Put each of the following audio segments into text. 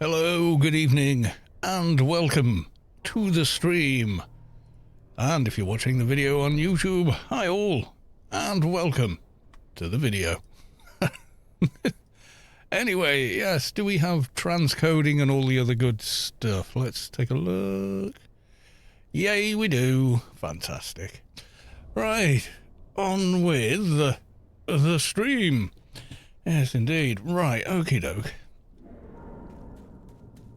Hello, good evening, and welcome to the stream. And if you're watching the video on YouTube, hi all, and welcome to the video. Anyway, yes, do we have transcoding and all the other good stuff? Let's take a look. Yay, we do. Fantastic. Right, on with the stream. Yes, indeed. Right, okie doke.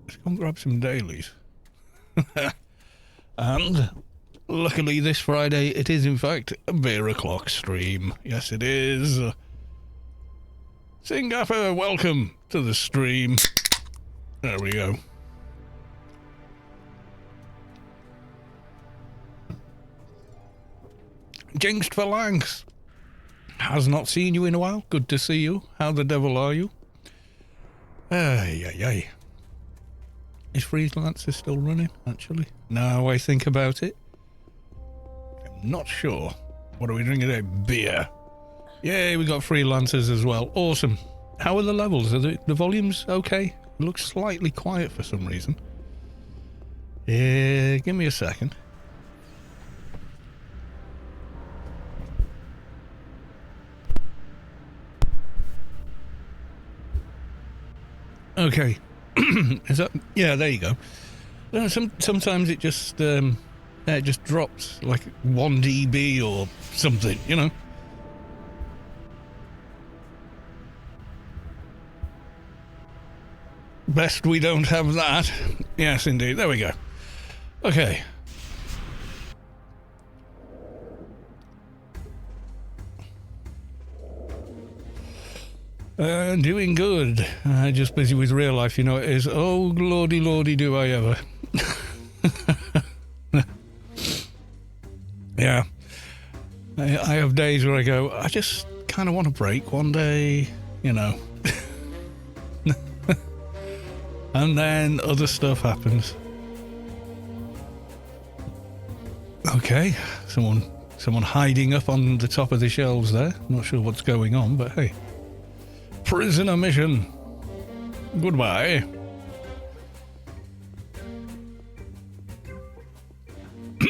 Let's go and grab some dailies. And luckily this Friday it is in fact a beer o'clock stream. Yes it is. Singapore, welcome to the stream. There we go. Jinxed for Lanks. Has not seen you in a while. Good to see you. How the devil are you? Ay. Is Freelancer still running, actually? Now I think about it. I'm not sure. What are we drinking today? Beer. Yay, we got Freelancers as well. Awesome. How are the levels? Are the volumes okay? It looks slightly quiet for some reason. Yeah, give me a second. Okay. Is that? Yeah, there you go. Sometimes it just drops like 1 dB or something, you know. Best we don't have that. Yes, indeed. There we go. Okay. Doing good. Just busy with real life, you know it is. Oh, lordy, do I ever. Yeah. I have days where I go, I just kind of want a break one day, you know. And then other stuff happens. Okay. Someone hiding up on the top of the shelves there. Not sure what's going on, but hey. Prisoner mission. Goodbye.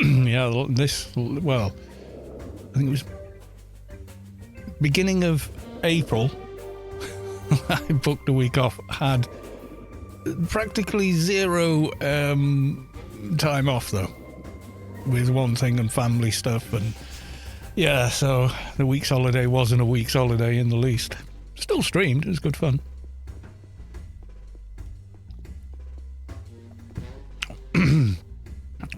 Yeah, well, I think it was beginning of April. I booked a week off, had practically zero time off though, with one thing and family stuff, and yeah, so the week's holiday wasn't a week's holiday in the least. Still streamed, it was good fun.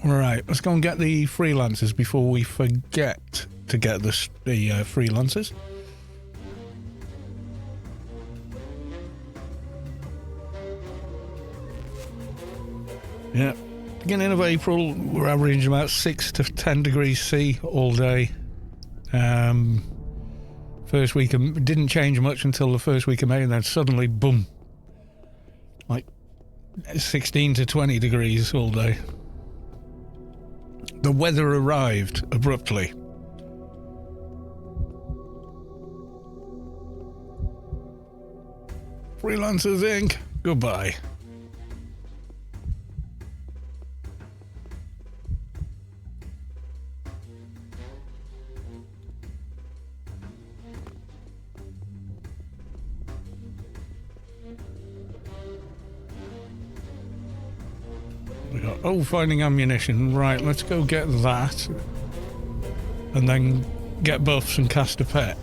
Alright, let's go and get the freelancers before we forget to get the freelancers. Yeah, beginning of April, we're averaging about 6 to 10 degrees C all day. First week of, didn't change much until the first week of May, and then suddenly, boom, like 16 to 20 degrees all day. The weather arrived abruptly. Freelancers Inc. Goodbye. Oh, finding ammunition. Right, let's go get that. And then get buffs and cast a pet.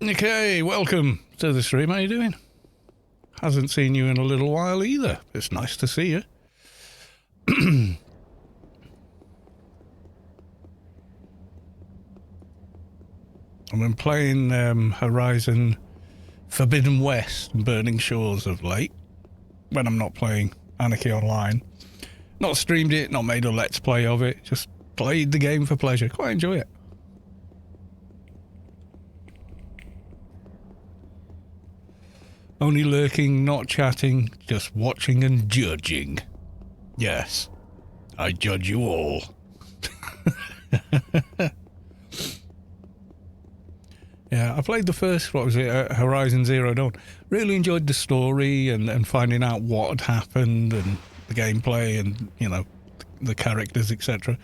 Okay, welcome to the stream. How you doing? Hasn't seen you in a little while either. It's nice to see you. I've been playing Horizon Forbidden West and Burning Shores of late, when I'm not playing Anarchy Online. Not streamed it, not made a let's play of it, just played the game for pleasure. Quite enjoy it. Only lurking, not chatting, just watching and judging. Yes, I judge you all. Yeah, I played the first, Horizon Zero Dawn. Really enjoyed the story and finding out what had happened and the gameplay and, you know, the characters, etc.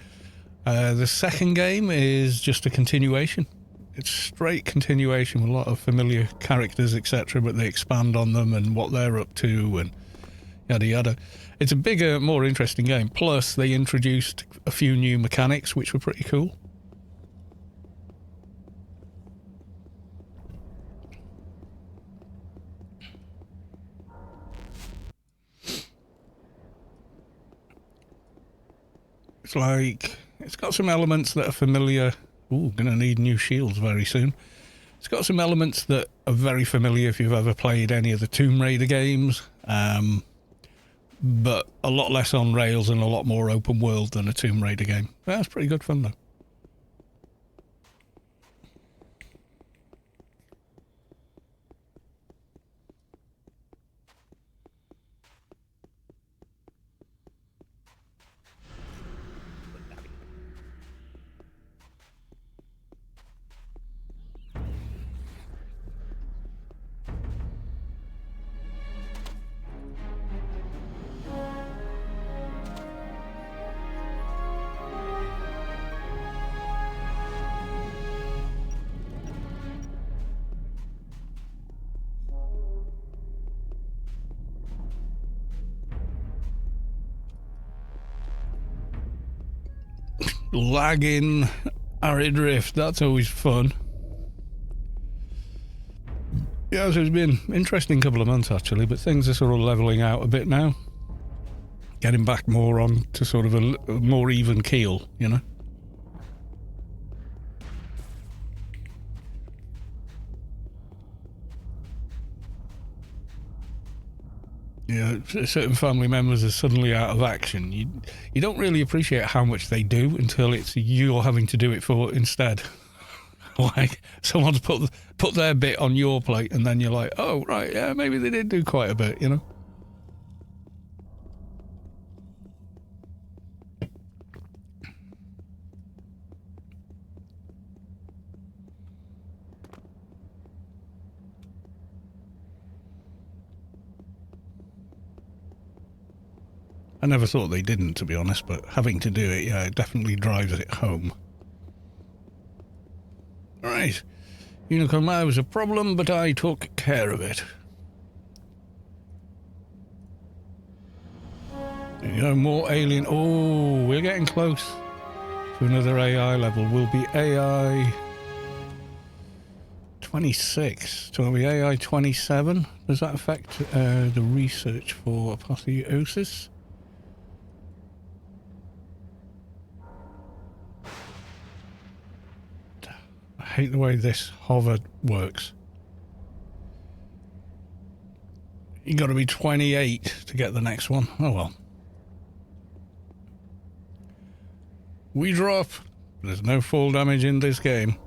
The second game is just a continuation. It's straight continuation with a lot of familiar characters, etc., but they expand on them and what they're up to and yada yada. It's a bigger, more interesting game. Plus, they introduced a few new mechanics, which were pretty cool. It's like, it's got some elements that are familiar. Ooh, gonna need new shields very soon. It's got some elements that are very familiar if you've ever played any of the Tomb Raider games, but a lot less on rails and a lot more open world than a Tomb Raider game. That's pretty good fun though. Lagging arid rift, that's always fun. Yeah, so it's been an interesting couple of months actually, but things are sort of levelling out a bit now. Getting back more on to sort of a more even keel, you know? Yeah, certain family members are suddenly out of action. You don't really appreciate how much they do until it's you're having to do it for instead. Like someone's put their bit on your plate, and then you're like, oh right, yeah, maybe they did do quite a bit, you know. I never thought they didn't, to be honest, but having to do it, yeah, it definitely drives it home. Right. Unicorn Maya was a problem, but I took care of it. There you go, more alien. Oh, we're getting close to another AI level. We'll be AI 26. So we'll be AI 27. Does that affect the research for apotheosis? I hate the way this hover works. You got to be 28 to get the next one. Oh well. We drop. There's no fall damage in this game.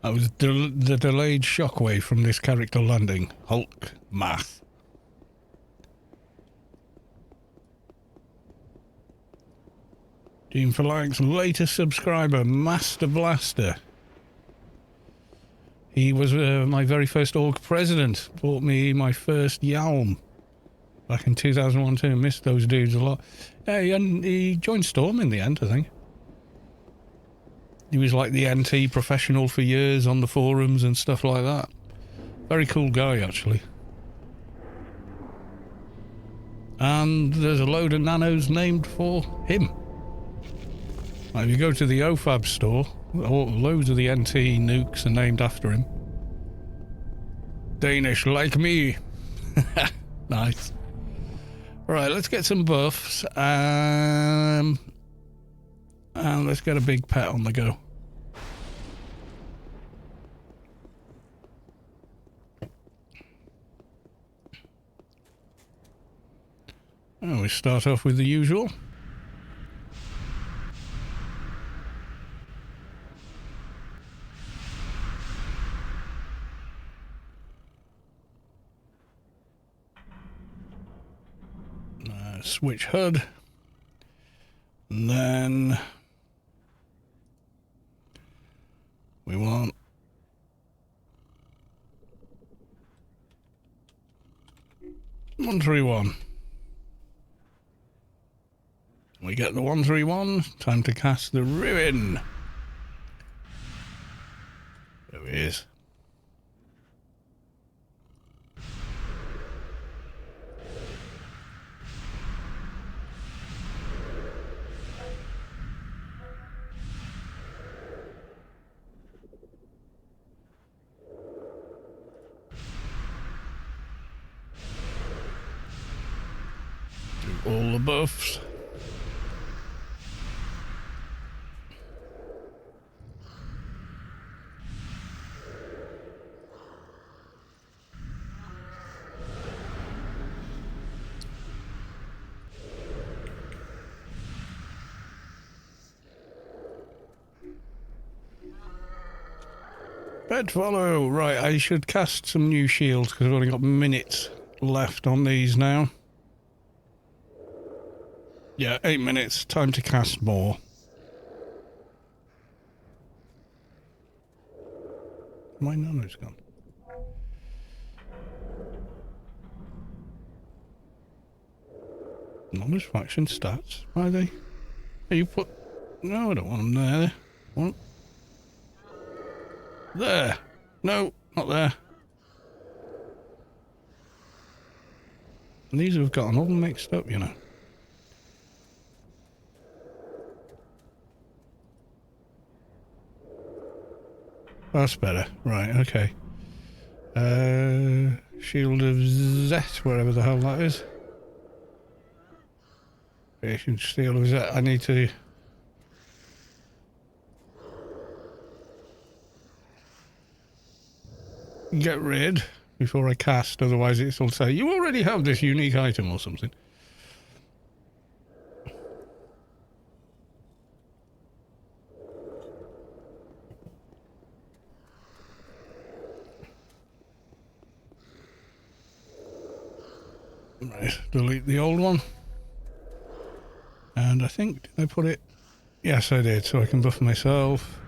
That was the delayed shockwave from this character landing. Hulk math. Team for likes, latest subscriber, Master Blaster. He was my very first org president. Bought me my first Yalm back in 2001-2. Missed those dudes a lot. Yeah, he joined Storm in the end, I think. He was like the NT professional for years on the forums and stuff like that. Very cool guy, actually. And there's a load of nanos named for him. Like if you go to the OFAB store, loads of the NT nukes are named after him. Danish like me. Nice. Right, let's get some buffs. And let's get a big pet on the go. Oh, we start off with the usual. Switch HUD. And then we want 131. We get the 131. Time to cast the ruin. There he is. Do all the buffs. Bedfollow. Right, I should cast some new shields because I've only got minutes left on these now. Yeah, 8 minutes. Time to cast more. My nano's gone. Knowledge faction stats. Why are they? Hey, you put... No, I don't want them there. What? There. No, not there. And these have gotten all mixed up, you know. That's better. Right, okay. Shield of Zet, wherever the hell that is. Creation Shield of Zet. I need to... get rid before I cast, otherwise it'll say, you already have this unique item or something. Right, delete the old one. And I think, did I put it? Yes, I did, so I can buff myself.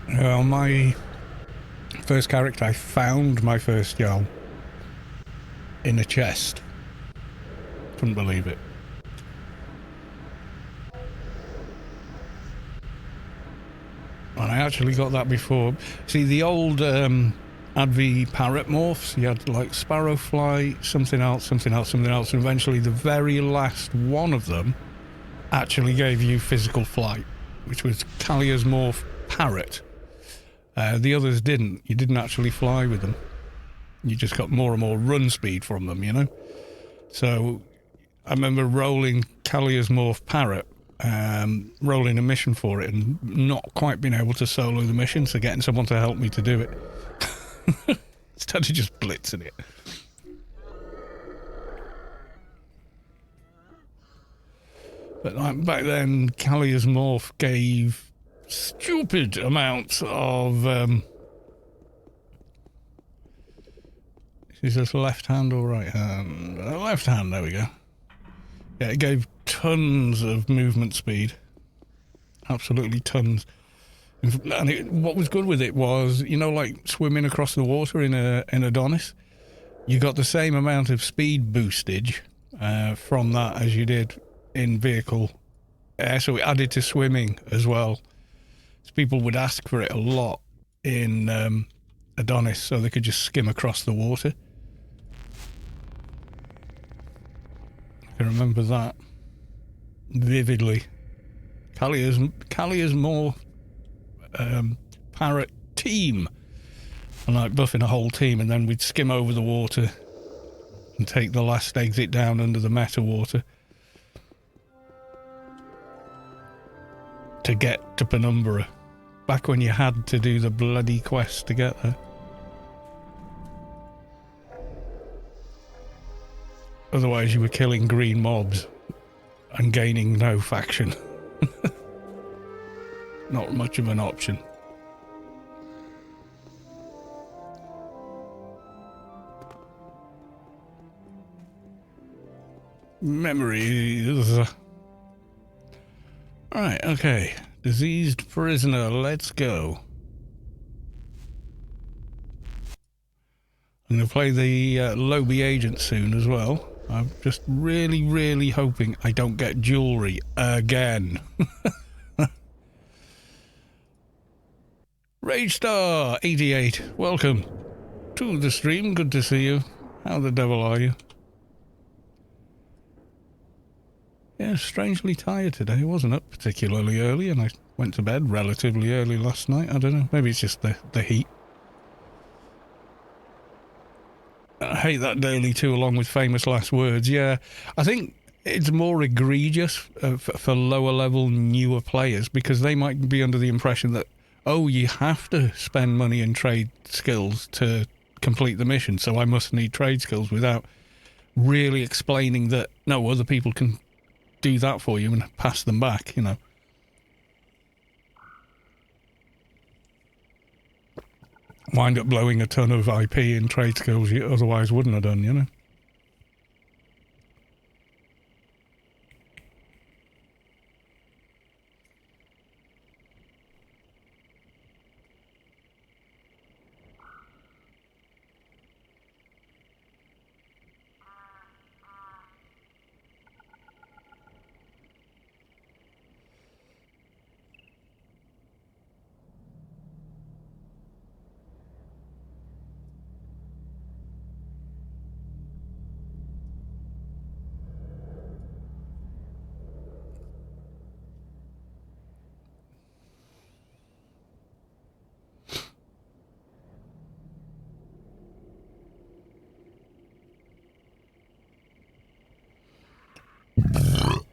Well, my first character, I found my first Jarl in a chest. Couldn't believe it. And I actually got that before. See, the old Advi parrot morphs, you had like Sparrowfly, something else, something else, something else, and eventually the very last one of them actually gave you physical flight, which was Kalia's morph parrot. The others didn't. You didn't actually fly with them. You just got more and more run speed from them, you know? So I remember rolling Kalia's morph parrot, rolling a mission for it and not quite being able to solo the mission, so getting someone to help me to do it. Instead of just blitzing it. But like back then, Kalia's morph gave stupid amounts of is this left hand or right hand? Left hand, there we go. Yeah, it gave tons of movement speed. Absolutely tons. And what was good with it was, you know, like swimming across the water in Adonis, you got the same amount of speed boostage from that as you did in vehicle. So it added to swimming as well. So people would ask for it a lot in Adonis so they could just skim across the water. I can remember that vividly. Kalia's more parrot team, and like buffing a whole team, and then we'd skim over the water and take the last exit down under the meta water. to get to Penumbra. Back when you had to do the bloody quest to get there. Otherwise you were killing green mobs and gaining no faction. Not much of an option. Memories. Alright, okay. Diseased prisoner, let's go. I'm going to play the Lobby agent soon as well. I'm just really hoping I don't get jewellery again. Ragestar 88, welcome to the stream. Good to see you. How the devil are you? Yeah, strangely tired today. I wasn't up particularly early and I went to bed relatively early last night. I don't know. Maybe it's just the heat. I hate that daily too, along with famous last words. Yeah, I think it's more egregious for lower level, newer players because they might be under the impression that, oh, you have to spend money and trade skills to complete the mission, so I must need trade skills, without really explaining that, no, other people can do that for you and pass them back, you know. Wind up blowing a ton of IP and trade skills you otherwise wouldn't have done, you know.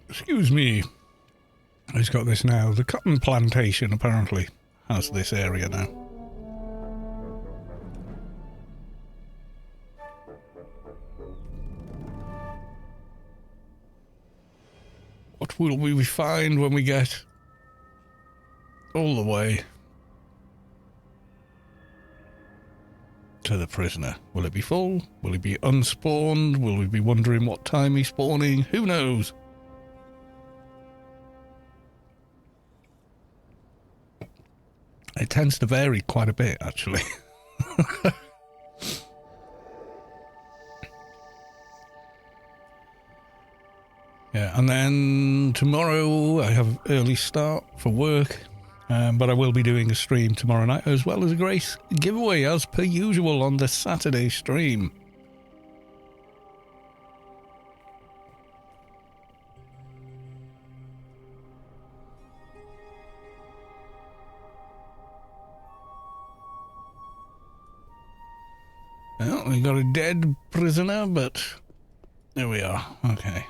Excuse me. Who's got this now? The cotton plantation apparently has this area now. What will we find when we get all the way to the prisoner? Will it be full? Will he be unspawned? Will we be wondering what time he's spawning? Who knows? It tends to vary quite a bit, actually. Yeah, and then tomorrow I have early start for work, but I will be doing a stream tomorrow night, as well as a Grace giveaway, as per usual, on the Saturday stream. Well, we got a dead prisoner, but there we are. Okay.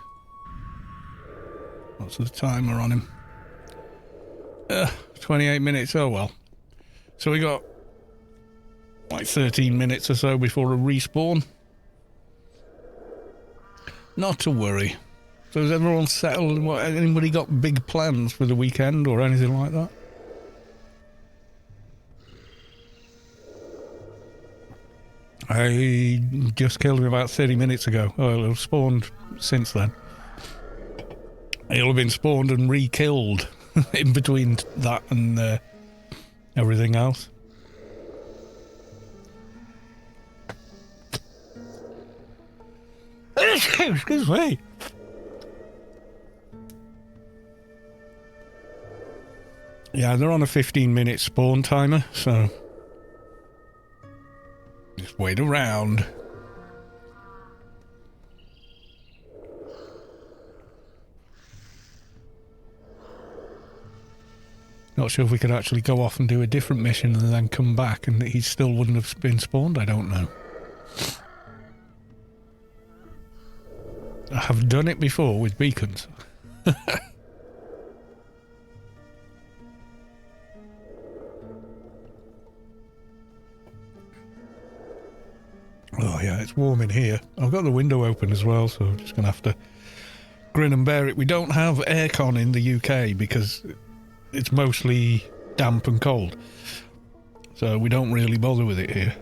What's the timer on him? 28 minutes. Oh well. So we got like 13 minutes or so before a respawn. Not to worry. So is everyone settled? What, anybody got big plans for the weekend or anything like that? I just killed him about 30 minutes ago. Oh, it'll have spawned since then. He'll have been spawned and re-killed in between that and everything else. Excuse me. Yeah, they're on a 15-minute spawn timer, so just wait around. Not sure if we could actually go off and do a different mission and then come back and he still wouldn't have been spawned. I don't know. I have done it before with beacons. Oh yeah, it's warm in here. I've got the window open as well, so I'm just going to have to grin and bear it. We don't have aircon in the UK because it's mostly damp and cold. So we don't really bother with it here.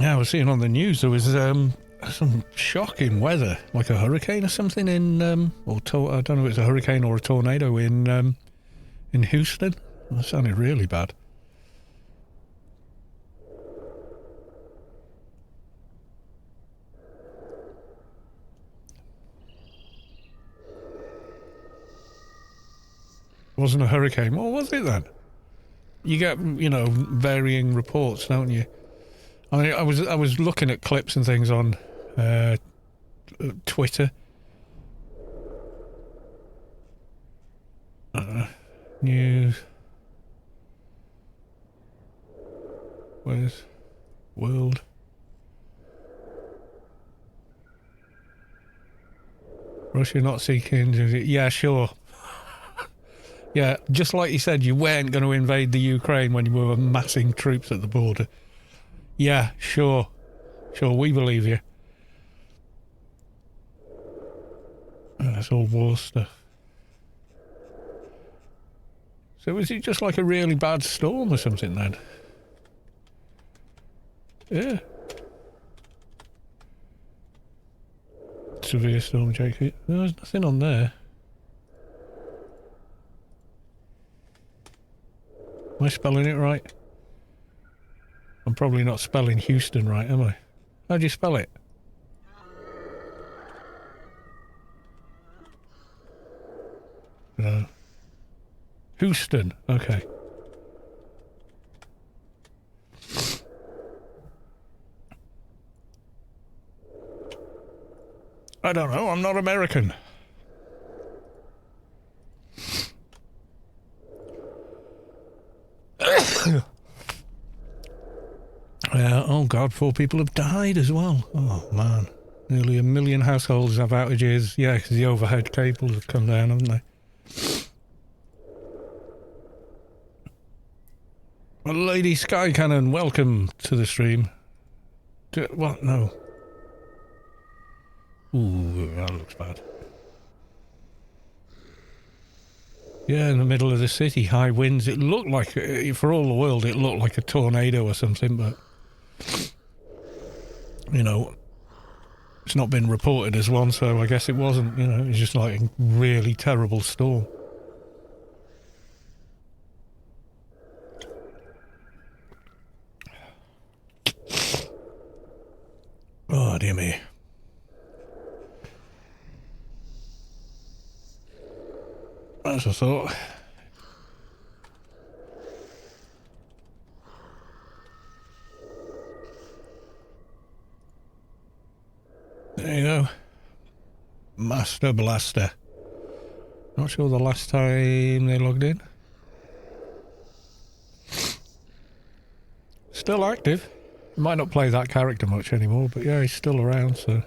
Yeah, I was seeing on the news there was some shocking weather, like a hurricane or something in, I don't know if it's a hurricane or a tornado in Houston. That sounded really bad. It wasn't a hurricane. What was it then? You get, varying reports, don't you? I mean, I was looking at clips and things on Twitter. News. Where's world? Russia not seeking. Yeah, sure. Yeah, just like you said, you weren't going to invade the Ukraine when you were amassing troops at the border. Yeah, sure. Sure, we believe you. That's all war stuff. So was it just like a really bad storm or something then? Yeah. Severe storm, Jake. There's nothing on there. Am I spelling it right? I'm probably not spelling Houston right, am I? How do you spell it? No. Houston. Okay. I don't know. I'm not American. Oh God, 4 people have died as well. Oh man. Nearly 1 million households have outages. Yeah, because the overhead cables have come down, haven't they? Well, Lady Sky Cannon, welcome to the stream. What? No. Ooh, that looks bad. Yeah, in the middle of the city, high winds. It looked like, for all the world, it looked like a tornado or something, but, it's not been reported as one, so I guess it wasn't, it was just like a really terrible storm. Oh, dear me. As I thought. There you go. Master Blaster. Not sure the last time they logged in. Still active. Might not play that character much anymore, but yeah, he's still around, so.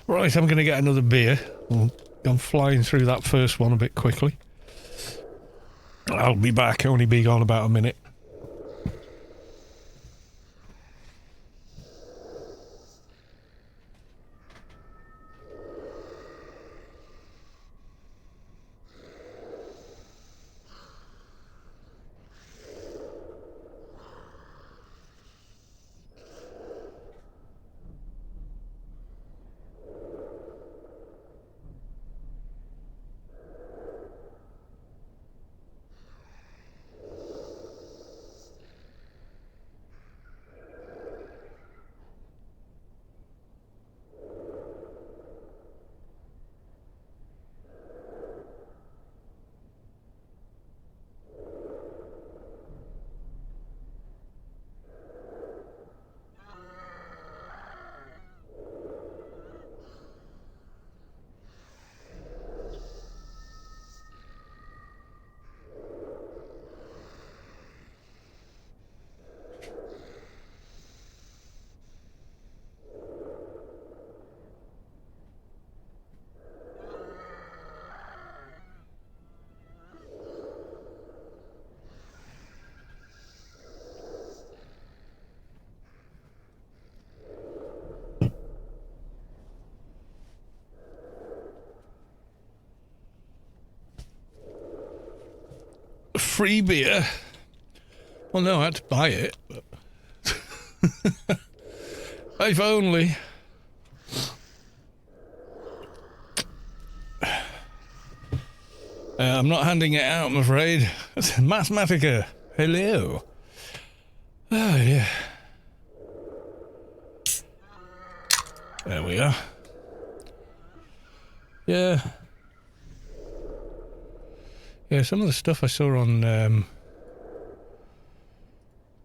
Right, I'm going to get another beer. I'm flying through that first one a bit quickly. I'll be back, only be gone about a minute. free beer. Well, no, I had to buy it. But if only. I'm not handing it out, I'm afraid. Mathematica. Hello. Oh, yeah. There we are. Yeah. Yeah, some of the stuff I saw on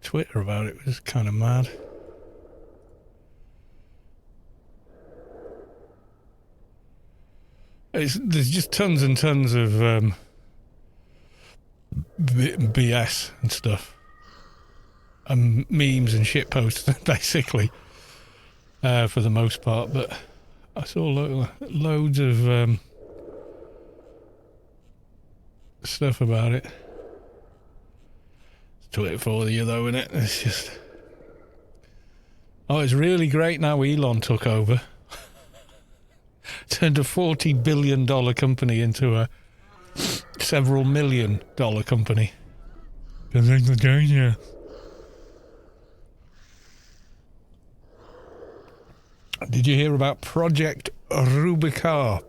Twitter about it was kind of mad. There's just tons and tons of BS and stuff. And memes and shit posts, basically, for the most part. But I saw loads of stuff about it. It's Twitter for you, though, isn't it? It's just... Oh, it's really great now Elon took over. Turned a $40 billion company into a several $1 million company. Because things are changing. Did you hear about Project Rubicar?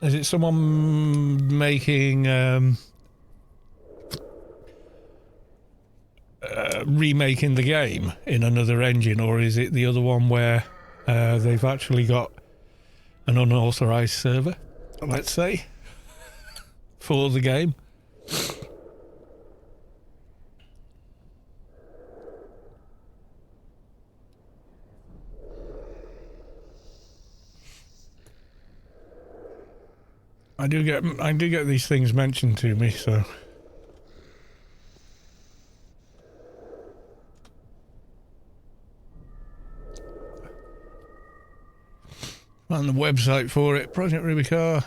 Is it someone making remaking the game in another engine, or is it the other one where they've actually got an unauthorized server, let's say, for the game? I do get these things mentioned to me, so. On the website for it, Project Rubicar.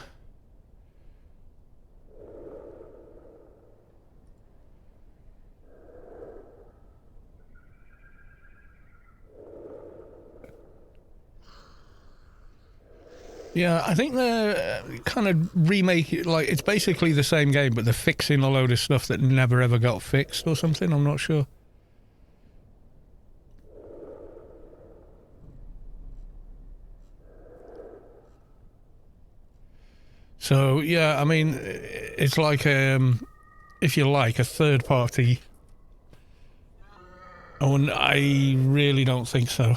Yeah, I think they're kind of remake it, like it's basically the same game, but they're fixing a load of stuff that never ever got fixed or something. I'm not sure. So yeah, I mean, it's like if you like, a third party. Oh, and I really don't think so.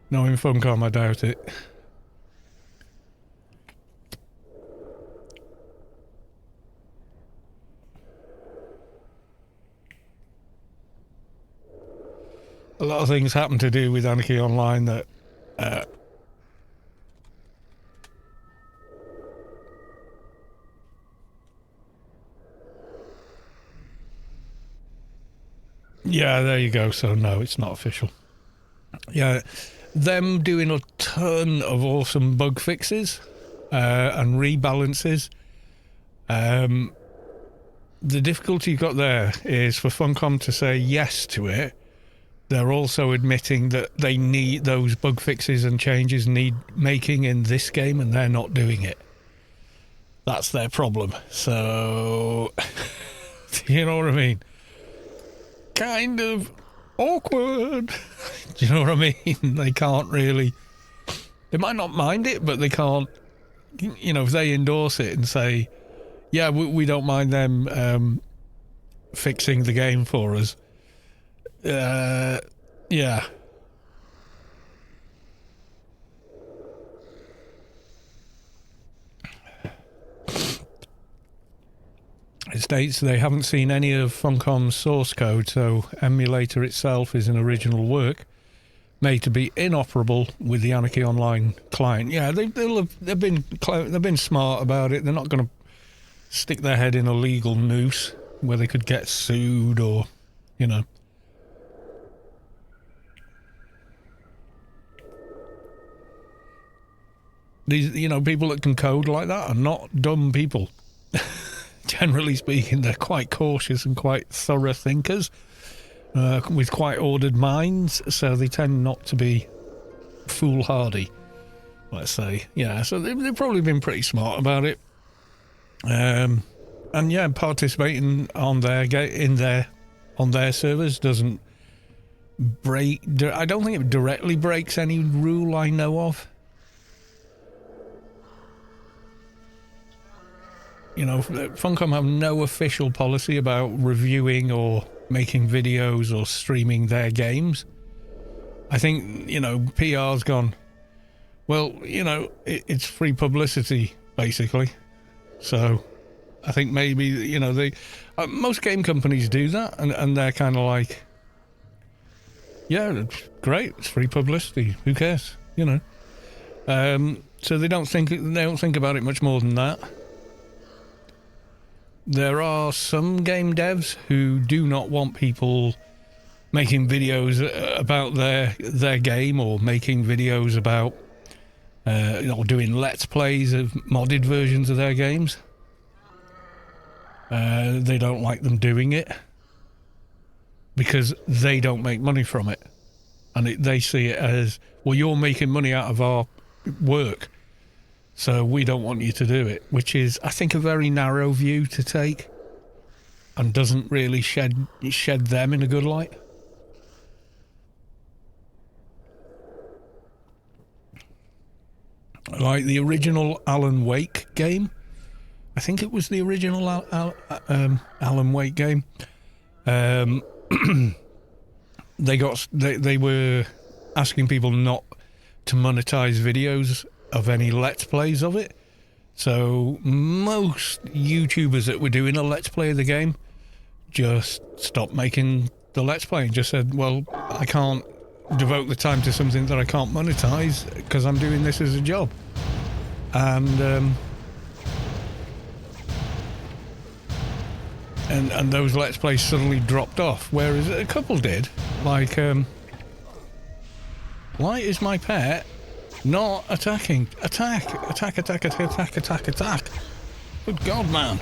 Knowing Funcom, I doubt it. A lot of things happen to do with Anarchy Online that yeah, there you go. So no, it's not official. Yeah, them doing a ton of awesome bug fixes and rebalances. The difficulty you've got there is for Funcom to say yes to it. They're also admitting that they need those bug fixes and changes need making in this game, and they're not doing it. That's their problem. So, you know what I mean? Kind of awkward. Do you know what I mean? They can't really... They might not mind it, but they can't... You know, if they endorse it and say, yeah, we don't mind them fixing the game for us. Yeah. It states they haven't seen any of Funcom's source code, so emulator itself is an original work made to be inoperable with the Anarchy Online client. Yeah, they've been smart about it. They're not going to stick their head in a legal noose where they could get sued or, you know. These, you know, people that can code like that are not dumb people. Do generally speaking, they're quite cautious and quite thorough thinkers with quite ordered minds, so they tend not to be foolhardy, let's say. Yeah, so they've probably been pretty smart about it. And yeah, participating on on their servers doesn't break. I don't think it directly breaks any rule I know of. You know, Funcom have no official policy about reviewing or making videos or streaming their games. I think, you know, PR's gone, well, you know, it's free publicity, basically. So I think maybe, you know, most game companies do that, and they're kind of like, yeah, it's great, it's free publicity, who cares, you know. So they don't think about it much more than that. There are some game devs who do not want people making videos about their game, or making videos about or doing let's plays of modded versions of their games. They don't like them doing it because they don't make money from it, and they see it as, well, you're making money out of our work, so we don't want you to do it, which is, I think, a very narrow view to take, and doesn't really shed them in a good light. Like the original Alan Wake game, I think it was the original Alan Wake game. They were asking people not to monetize videos of any let's plays of it. So most YouTubers that were doing a let's play of the game just stopped making the let's play and just said, well, I can't devote the time to something that I can't monetize because I'm doing this as a job. And those let's plays suddenly dropped off, whereas a couple did, like why is my pet not attacking? Attack. Good God, man.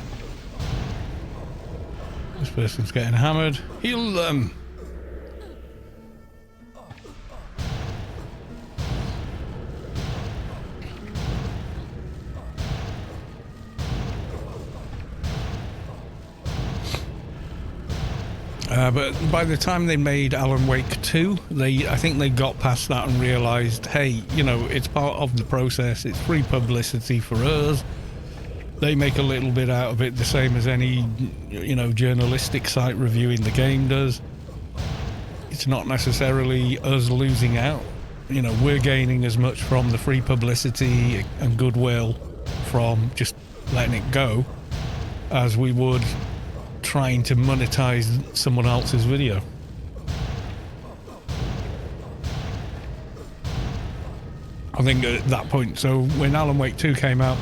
This person's getting hammered. Heal them. But by the time they made Alan Wake 2, I think they got past that and realised, hey, you know, it's part of the process, it's free publicity for us. They make a little bit out of it, the same as any, you know, journalistic site reviewing the game does. It's not necessarily us losing out. You know, we're gaining as much from the free publicity and goodwill from just letting it go as we would trying to monetize someone else's video. I think at that point, so when Alan Wake 2 came out,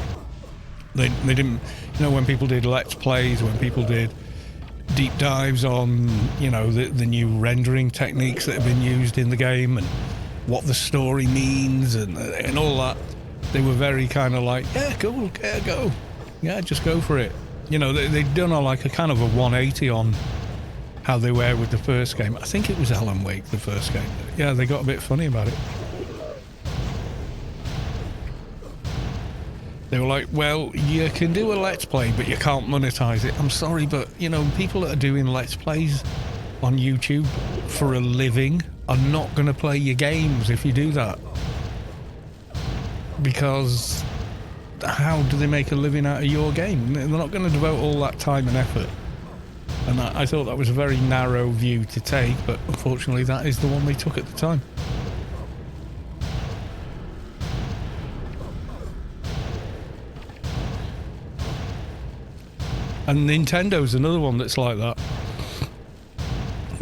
they didn't, you know, when people did let's plays, when people did deep dives on, you know, the new rendering techniques that have been used in the game and what the story means and all that, they were very kind of like, yeah, cool, yeah, go, yeah, just go for it. You know, they'd done a kind of a 180 on how they were with the first game. I think it was Alan Wake, the first game. Yeah, they got a bit funny about it. They were like, well, you can do a let's play, but you can't monetize it. I'm sorry, but, you know, people that are doing let's plays on YouTube for a living are not going to play your games if you do that. Because how do they make a living out of your game? They're not going to devote all that time and effort. And I thought that was a very narrow view to take, but unfortunately that is the one they took at the time. And Nintendo's another one that's like that.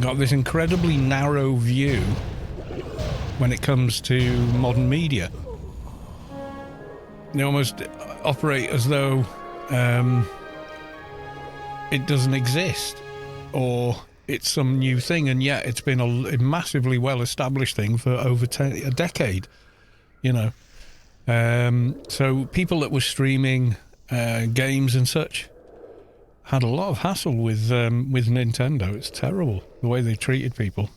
Got this incredibly narrow view when it comes to modern media. They almost operate as though it doesn't exist, or it's some new thing, and yet it's been a massively well-established thing for over a decade, you know. So people that were streaming games and such, had a lot of hassle with Nintendo. It's terrible the way they treated people.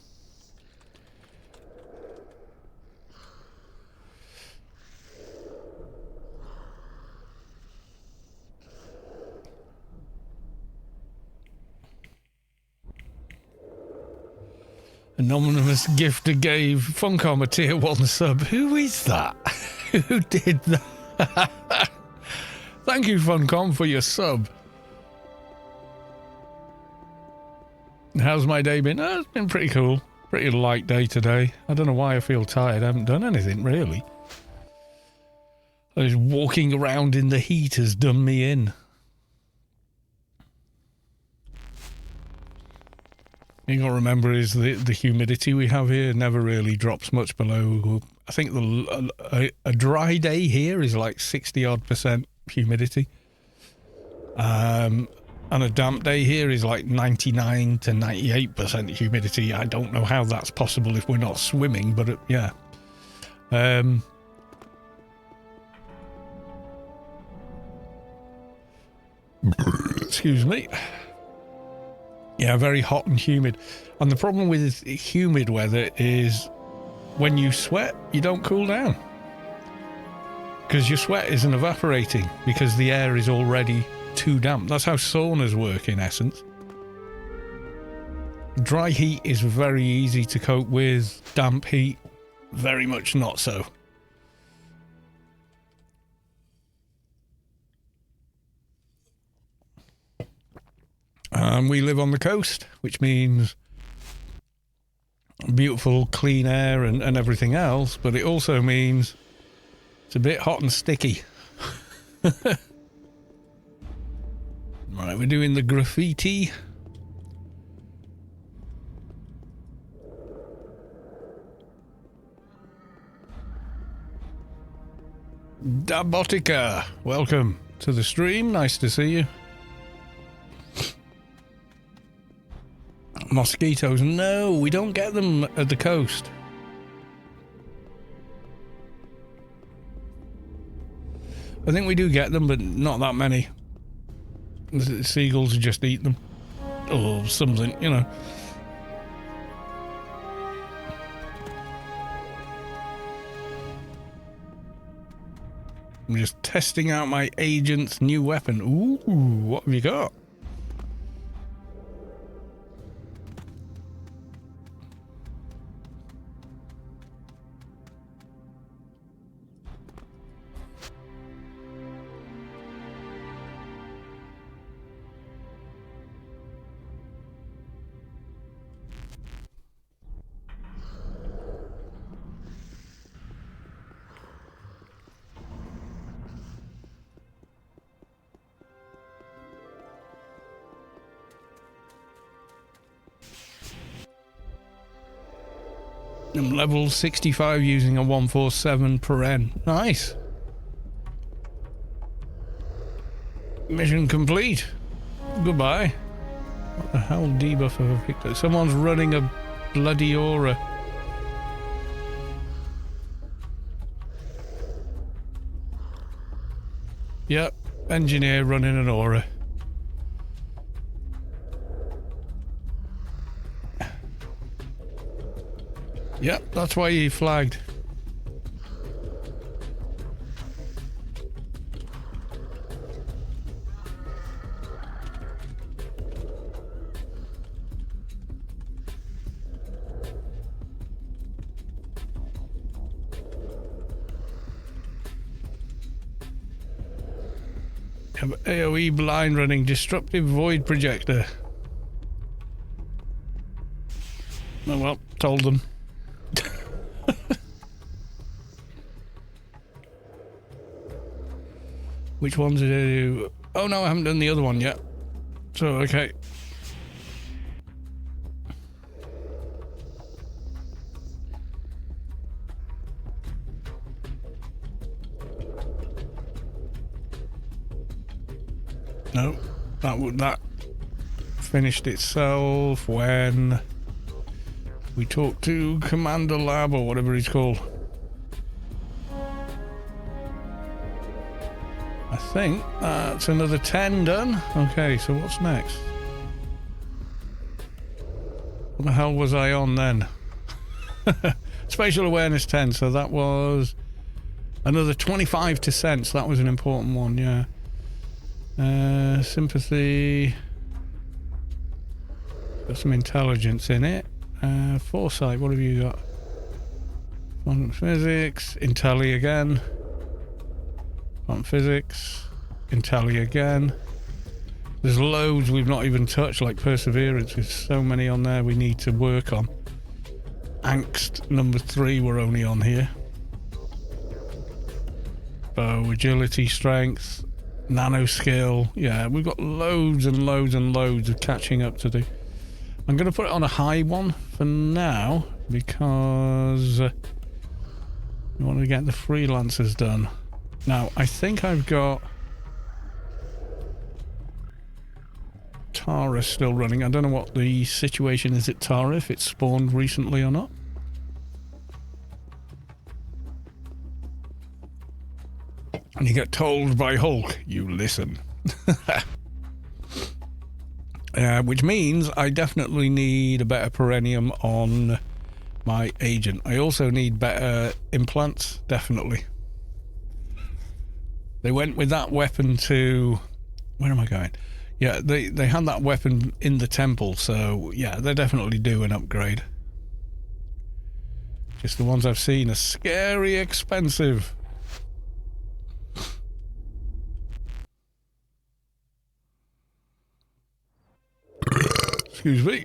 Anonymous gifter gave Funcom a tier 1 sub. Who is that? Who did that? Thank you, Funcom, for your sub. How's my day been? It's been pretty cool. Pretty light day today. I don't know why I feel tired. I haven't done anything, really. I was walking around in the heat has done me in. You got to remember is the humidity we have here never really drops much below. I think a dry day here is like 60-odd% humidity. And a damp day here is like 99 to 98% humidity. I don't know how that's possible if we're not swimming, but yeah. Excuse me. Yeah, very hot and humid. And the problem with humid weather is when you sweat, you don't cool down. Because your sweat isn't evaporating because the air is already too damp. That's how saunas work in essence. Dry heat is very easy to cope with. Damp heat, very much not so. We live on the coast, which means beautiful clean air and everything else, but it also means it's a bit hot and sticky. Right, we're doing the graffiti. Dabotica, welcome to the stream. Nice to see you. Mosquitoes. No, we don't get them at the coast. I think we do get them, but not that many. The seagulls just eat them. Or something, you know. I'm just testing out my agent's new weapon. Ooh, what have you got? I'm level 65 using a 147 paren. Nice. Mission complete. Goodbye. What the hell debuff have I picked up? Someone's running a bloody aura. Yep, engineer running an aura. Yep, that's why he flagged. Have AoE blind running disruptive void projector. Oh well, told them. Which ones did I do? Oh no, I haven't done the other one yet. So, okay. No, that finished itself when we talked to Commander Lab or whatever he's called. I think that's another 10 done. Okay, so what's next? What the hell was I on then? Spatial awareness 10, so that was another 25 to sense. That was an important one, yeah. Sympathy. Got some intelligence in it. Foresight, what have you got? Quantum physics, Intelli again. Quantum physics, Intelli again. There's loads we've not even touched, like perseverance. There's so many on there we need to work on. Angst number 3 we're only on here. Bow, agility, strength, nano skill. Yeah, we've got loads and loads and loads of catching up to do. I'm going to put it on a high one for now because I want to get the freelancers done. Now, I think I've got Tara still running. I don't know what the situation is at Tara, if it's spawned recently or not. And you get told by Hulk, you listen. Which means I definitely need a better perennium on my agent. I also need better implants, definitely. They went with that weapon to... Where am I going? Yeah, they had that weapon in the temple, so yeah, they definitely do an upgrade. Just the ones I've seen are scary expensive. Excuse me.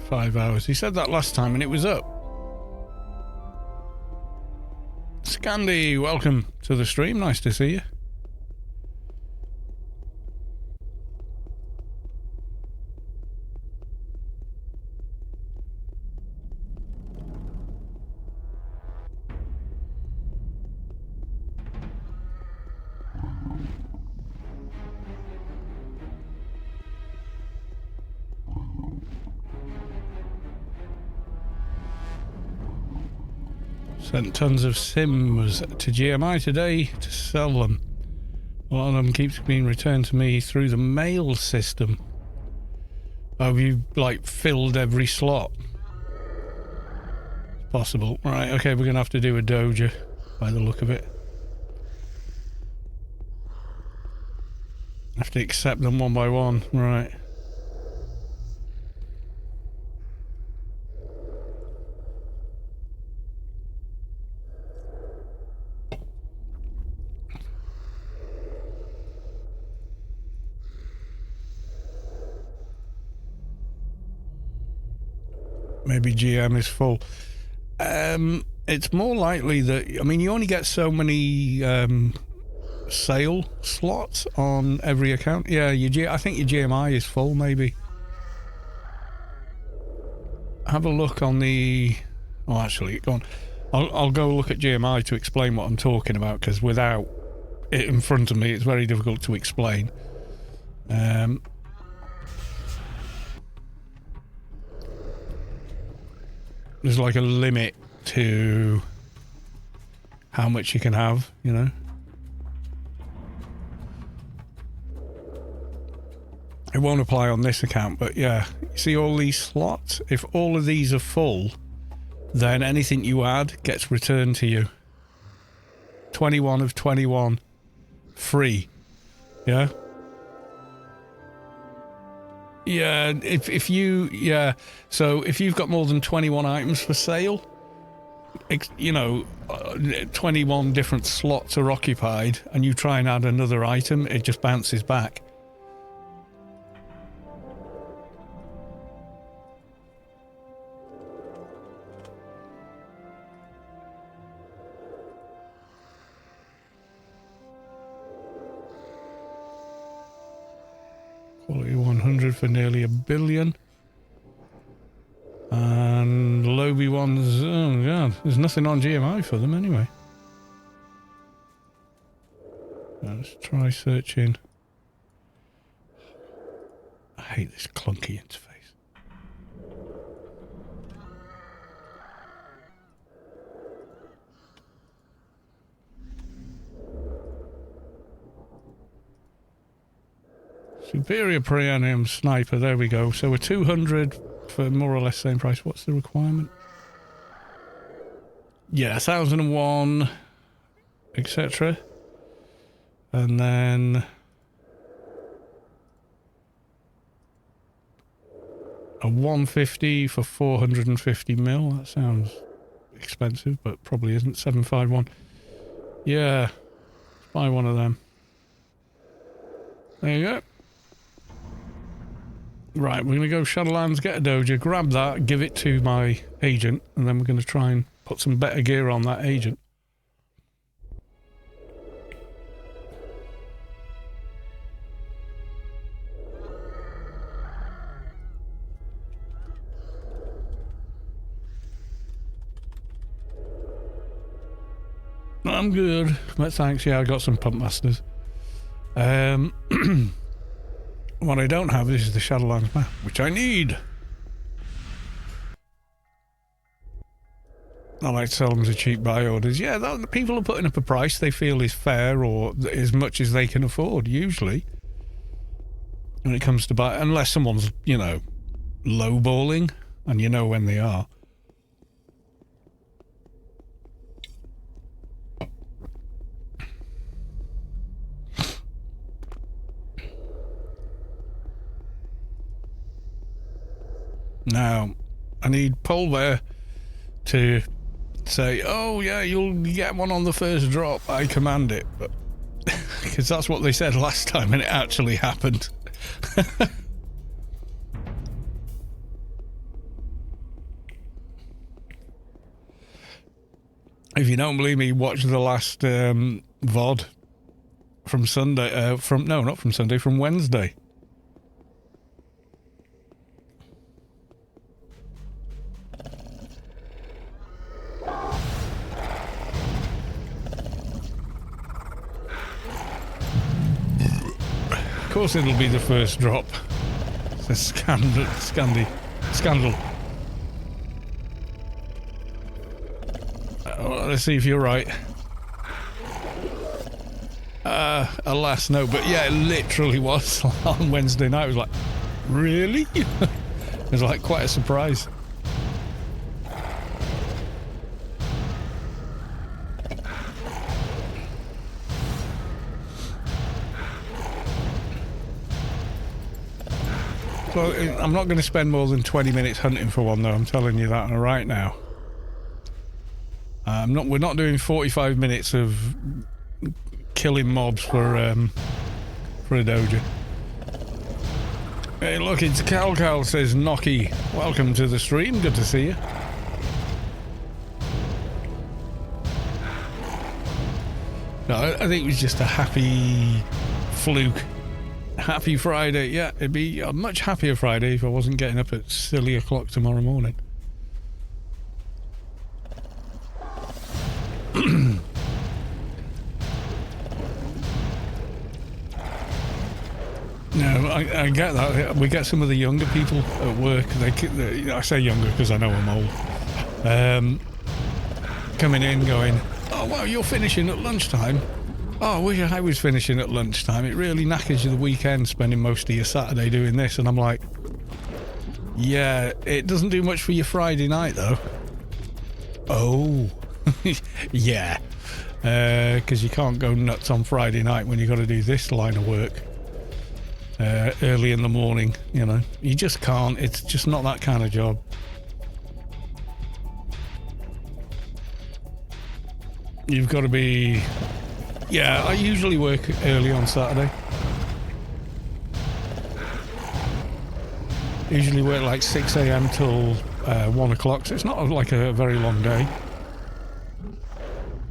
$5 hours. He said that last time and it was up. Scandi, welcome to the stream. Nice to see you. Sent tons of Sims to GMI today to sell them. A lot of them keeps being returned to me through the mail system. Have you, like, filled every slot? It's possible. Right, okay, we're going to have to do a doja by the look of it. Have to accept them one by one. Right. Maybe GM is full. It's more likely that, I mean, you only get so many sale slots on every account. Yeah, I think your GMI is full, maybe. Have a look on the... Oh, actually, go on. I'll go look at GMI to explain what I'm talking about, because without it in front of me, it's very difficult to explain. There's like a limit to how much you can have, you know. It won't apply on this account, but yeah, you see all these slots? If all of these are full, then anything you add gets returned to you. 21 of 21 free. Yeah. Yeah, if you, yeah, so if you've got more than 21 items for sale, you know, 21 different slots are occupied, and you try and add another item, it just bounces back. Quality 100 for nearly $1 billion. And Lobby ones, oh god, there's nothing on GMI for them anyway. Let's try searching. I hate this clunky interface. Superior Premium Sniper, there we go. So we're 200 for more or less same price. What's the requirement? Yeah, 1001, etc. And then a 150 for 450 mil. That sounds expensive, but probably isn't. 751. Yeah, let's buy one of them. There you go. Right, we're going to go Shadowlands, get a Doja, grab that, give it to my agent, and then we're going to try and put some better gear on that agent. I'm good, but thanks. Yeah, I got some Pump Masters. What I don't have is the Shadowlands map, which I need. I like to sell them as a cheap buy orders. Yeah, that, people are putting up a price they feel is fair or as much as they can afford, usually. When it comes to buy, unless someone's, you know, lowballing, and you know when they are. Now, I need Polver to say, oh yeah, you'll get one on the first drop. I command it. But because that's what they said last time and it actually happened. If you don't believe me, watch the last VOD from Sunday. Not from Sunday, from Wednesday. Of course it'll be the first drop. It's a scandal. Let's see if you're right. Alas, no. But yeah, it literally was on Wednesday night. It was like, really? It was like quite a surprise. So I'm not going to spend more than 20 minutes hunting for one, though. I'm telling you that right now. We're not doing 45 minutes of killing mobs for a doja. Hey, look, it's Cal says Nocky. Welcome to the stream. Good to see you. No, I think it was just a happy fluke. Happy Friday. Yeah, it'd be a much happier Friday if I wasn't getting up at silly o'clock tomorrow morning. No, I get that. We get some of the younger people at work. I say younger because I know I'm old. Coming in going, oh, wow, you're finishing at lunchtime. Oh, I wish I was finishing at lunchtime. It really knackers you the weekend, spending most of your Saturday doing this. And I'm like, yeah, it doesn't do much for your Friday night, though. Oh, yeah. Because you can't go nuts on Friday night when you've got to do this line of work early in the morning, you know. You just can't. It's just not that kind of job. You've got to be... Yeah, I usually work early on Saturday. Usually work like 6 a.m. till 1 o'clock, so it's not like a very long day.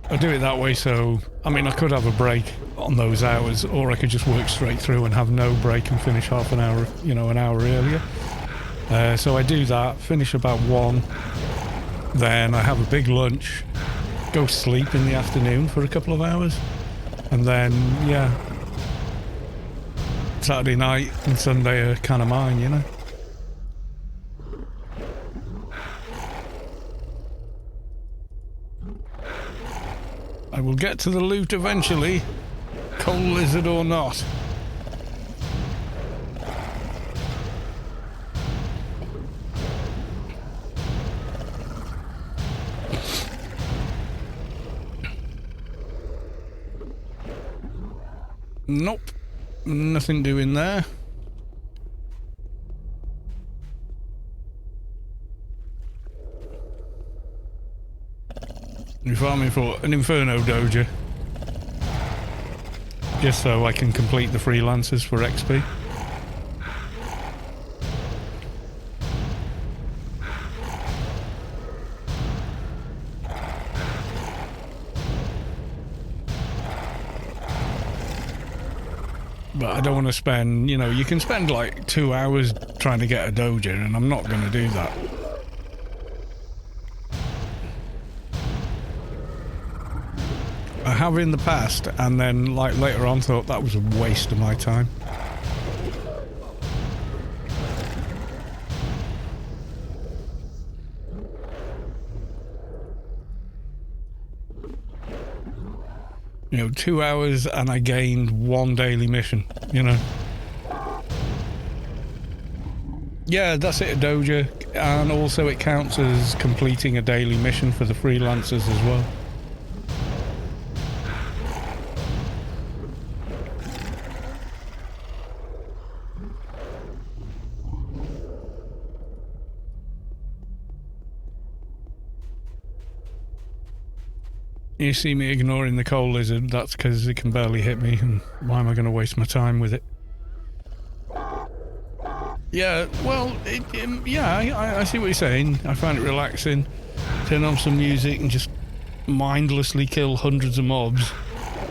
I do it that way, so I mean I could have a break on those hours, or I could just work straight through and have no break and finish half an hour, you know, an hour earlier. So I do that, finish about 1, then I have a big lunch, go sleep in the afternoon for a couple of hours, And then, yeah, Saturday night and Sunday are kind of mine, you know. I will get to the loot eventually, coal lizard or not. Nope, nothing doing there. We're farming for an Inferno Doja, just so I can complete the freelancers for XP. But I don't want to spend, you know, you can spend like 2 hours trying to get a Doja, and I'm not going to do that. I have in the past, and then like later on thought that was a waste of my time. You know, 2 hours and I gained 1 daily mission, you know. Yeah, that's it, a Doja, and also it counts as completing a daily mission for the freelancers as well. You see me ignoring the coal lizard, that's because it can barely hit me, and why am I going to waste my time with it? Yeah, well, yeah, I see what you're saying. I find it relaxing. Turn on some music and just mindlessly kill hundreds of mobs.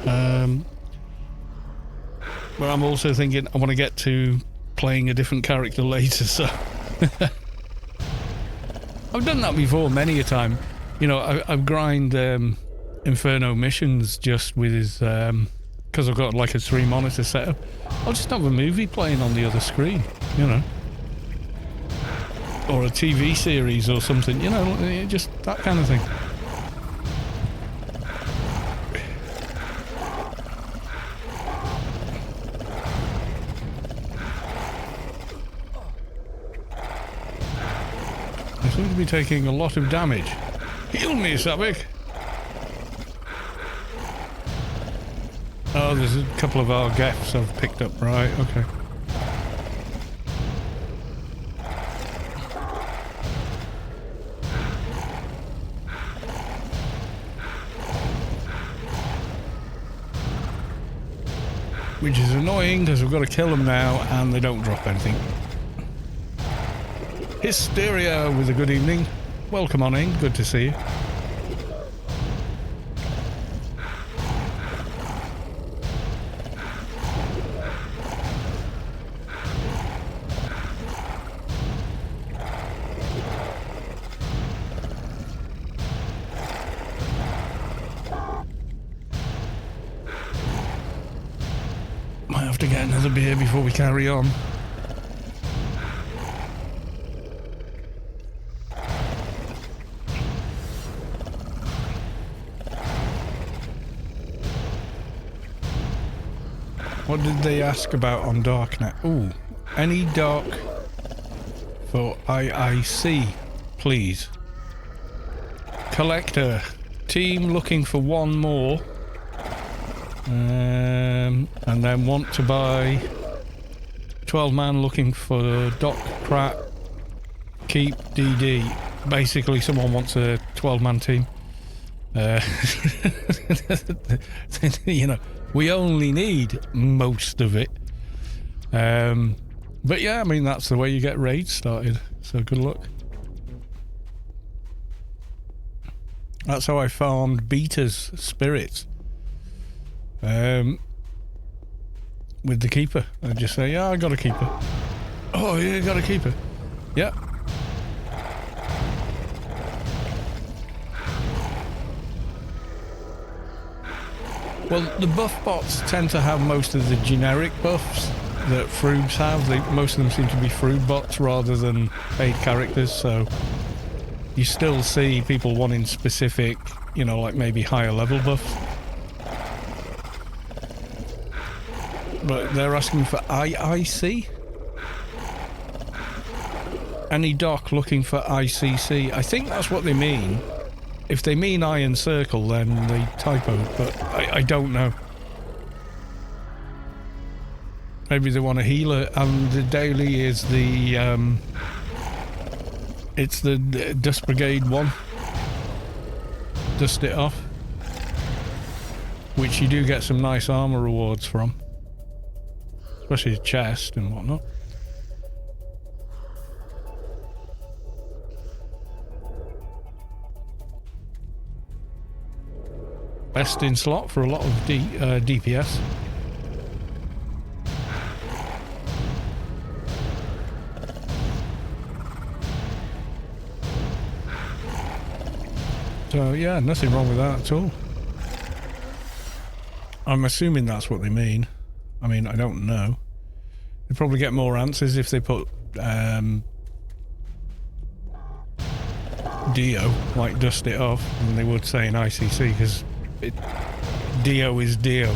But I'm also thinking I want to get to playing a different character later, so... I've done that before many a time. You know, I've grind... Inferno missions just with his because I've got like a 3-monitor setup. I'll just have a movie playing on the other screen, you know, or a TV series or something, you know, just that kind of thing. I seem to be taking a lot of damage. Heal me, Savik. Oh, there's a couple of our gaffs I've picked up, right, okay. Which is annoying because we've got to kill them now and they don't drop anything. Hysteria with a good evening. Welcome on in, good to see you. To get another beer before we carry on. What did they ask about on Darknet? Ooh, any dark for IIC, please. Collector, team looking for one more. And then want to buy 12-man looking for Doc, Pratt, Keep, DD. Basically, someone wants a 12-man team. You know, we only need most of it. But yeah, I mean, that's the way you get raids started. So good luck. That's how I farmed Beta's spirits. With the keeper. I just say, yeah, I got a keeper. Oh, yeah, got a keeper. Yeah. Well, the buff bots tend to have most of the generic buffs that Froobs have. Most of them seem to be Froob bots rather than paid characters, so you still see people wanting specific, you know, like maybe higher level buffs. But they're asking for IIC? Any doc looking for ICC? I think that's what they mean. If they mean Iron Circle, then they typoed, but I don't know. Maybe they want a healer, and the daily is the, it's the Dust Brigade one. Dust it off. Which you do get some nice armor rewards from. Especially the chest and whatnot. Best in slot for a lot of DPS. So yeah, nothing wrong with that at all. I'm assuming that's what they mean. I mean, I don't know. They probably get more answers if they put Dio, like dust it off, than they would say in ICC, because Dio is Dio.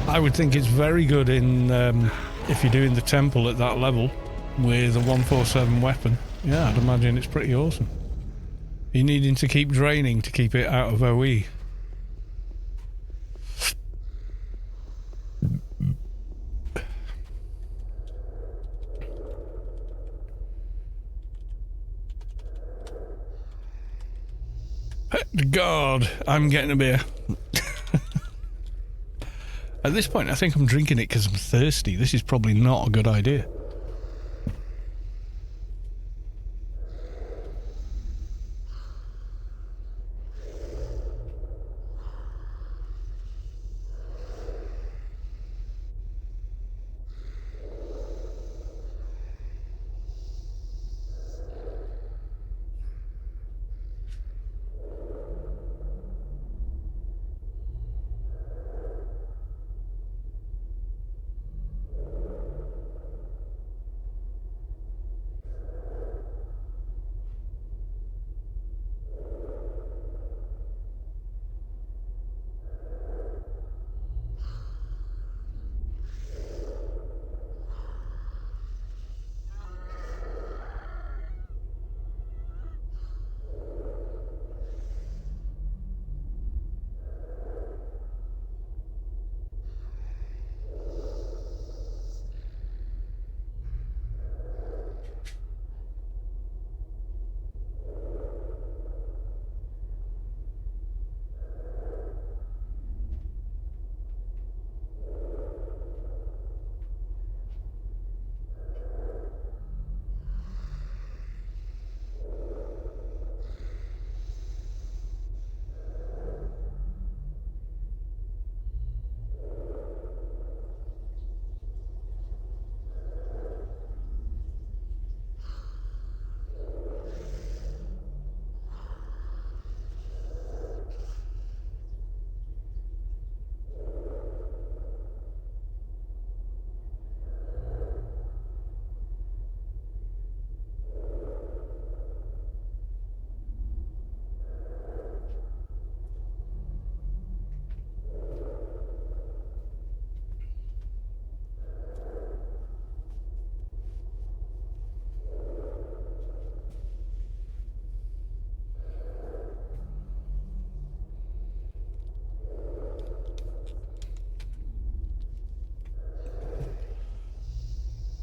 I would think it's very good in if you're doing the temple at that level with a 147 weapon. Yeah, I'd imagine it's pretty awesome. You're needing to keep draining to keep it out of OE. God, I'm getting a beer. At this point, I think I'm drinking it because I'm thirsty. This is probably not a good idea.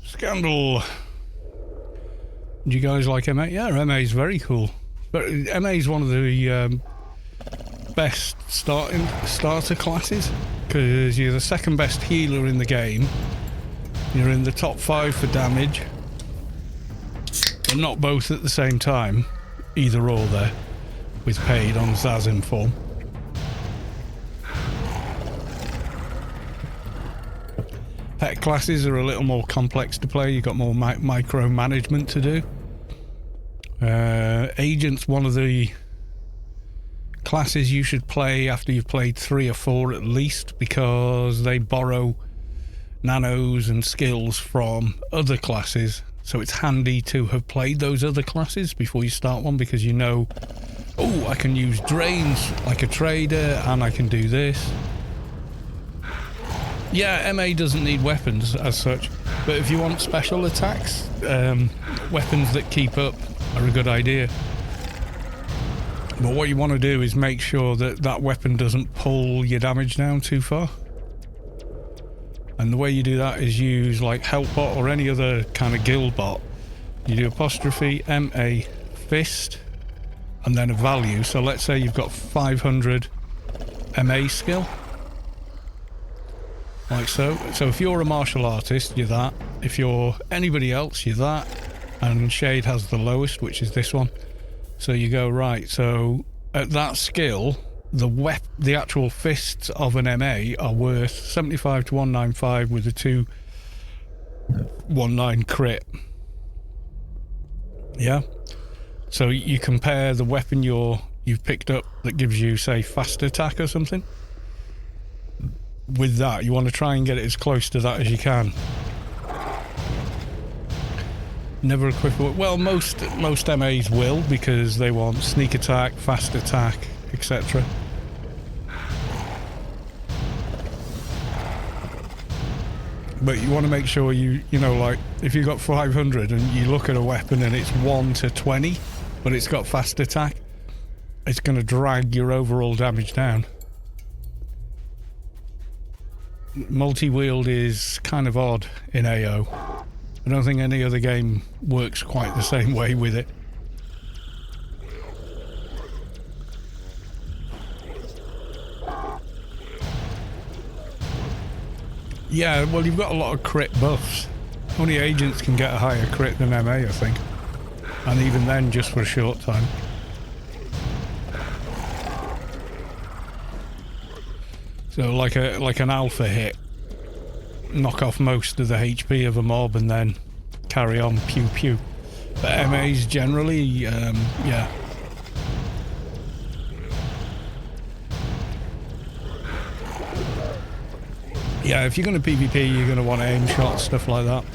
Scandal. Do you guys like MA? Yeah, MA is very cool. But MA is one of the best starter classes because you're the second best healer in the game. You're in the top 5 for damage, but not both at the same time. Either or there, with paid on Zazim form. Pet classes are a little more complex to play. You've got more micromanagement to do. Agent's one of the classes you should play after you've played 3 or 4 at least, because they borrow nanos and skills from other classes. So it's handy to have played those other classes before you start one, because you know, oh, I can use drains like a trader and I can do this. Yeah, MA doesn't need weapons as such, but if you want special attacks, weapons that keep up are a good idea. But what you want to do is make sure that that weapon doesn't pull your damage down too far. And the way you do that is use like Helpbot or any other kind of guild bot. You do apostrophe MA fist and then a value. So let's say you've got 500 MA skill. Like so. So if you're a martial artist, you're that. If you're anybody else, you're that. And Shade has the lowest, which is this one. So you go, right, so at that skill, the actual fists of an MA are worth 75 to 195 with a 219 crit. Yeah? So you compare the weapon you've picked up that gives you, say, fast attack or something. With that, you want to try and get it as close to that as you can. Never equip it. Well, most MAs will, because they want sneak attack, fast attack, etc. But you want to make sure you know, like, if you've got 500 and you look at a weapon and it's 1 to 20, but it's got fast attack, it's going to drag your overall damage down. Multi-wield is kind of odd in AO. I don't think any other game works quite the same way with it. Yeah, well, you've got a lot of crit buffs. Only agents can get a higher crit than MA, I think. And even then, just for a short time. So like an alpha hit, knock off most of the HP of a mob and then carry on, pew pew. But MAs generally, yeah. Yeah, if you're going to PvP, you're going to want aim shots, stuff like that.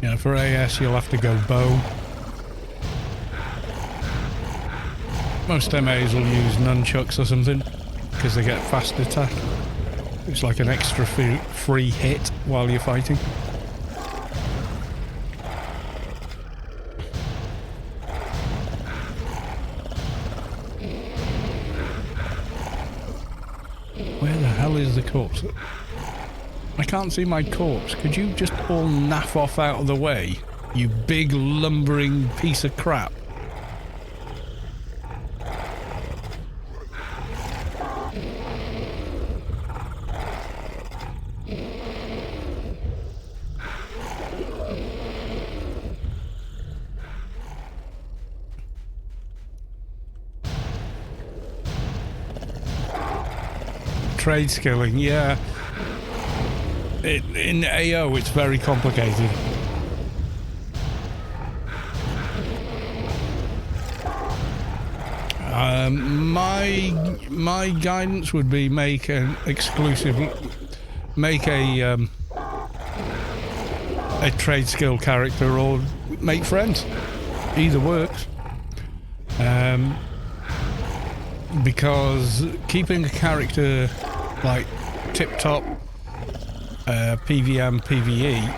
Yeah, for AS you'll have to go bow. Most MAs will use nunchucks or something because they get fast attack. It's like an extra free hit while you're fighting. Where the hell is the corpse? I can't see my corpse. Could you just all naff off out of the way, you big lumbering piece of crap? Trade skilling, yeah. In AO it's very complicated. My guidance would be make a trade skill character or make friends. Either works. Because keeping a character like tip-top PVM, PvE,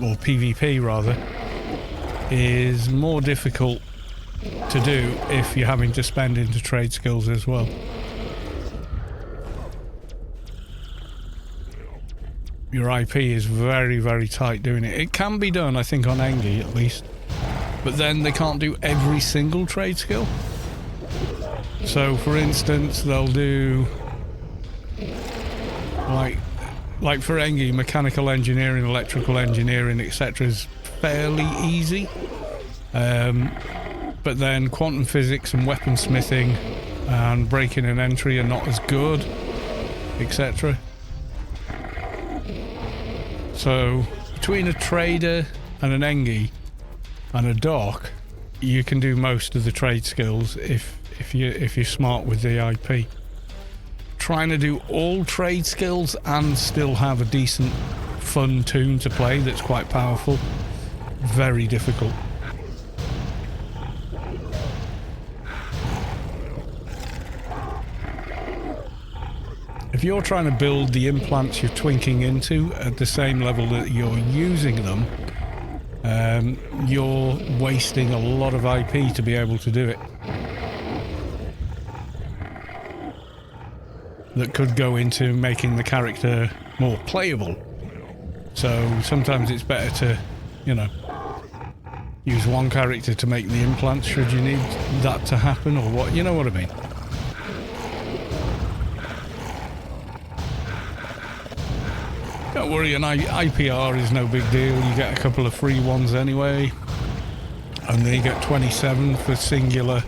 or PvP rather, is more difficult to do if you're having to spend into trade skills as well. Your IP is very, very tight doing it. It can be done, I think, on Engi at least, but then they can't do every single trade skill. So, for instance, they'll do like like for Engie, mechanical engineering, electrical engineering, etc. is fairly easy. But then quantum physics and weaponsmithing and breaking and entry are not as good, etc. So between a trader and an Engie and a doc, you can do most of the trade skills if you're smart with the IP. Trying to do all trade skills and still have a decent fun toon to play that's quite powerful, very difficult. If you're trying to build the implants you're twinking into at the same level that you're using them, you're wasting a lot of IP to be able to do it. That could go into making the character more playable. So sometimes it's better to, you know, use one character to make the implants should you need that to happen, or what, you know what I mean. Don't worry, an IPR is no big deal. You get a couple of free ones anyway, and then you get 27 for singular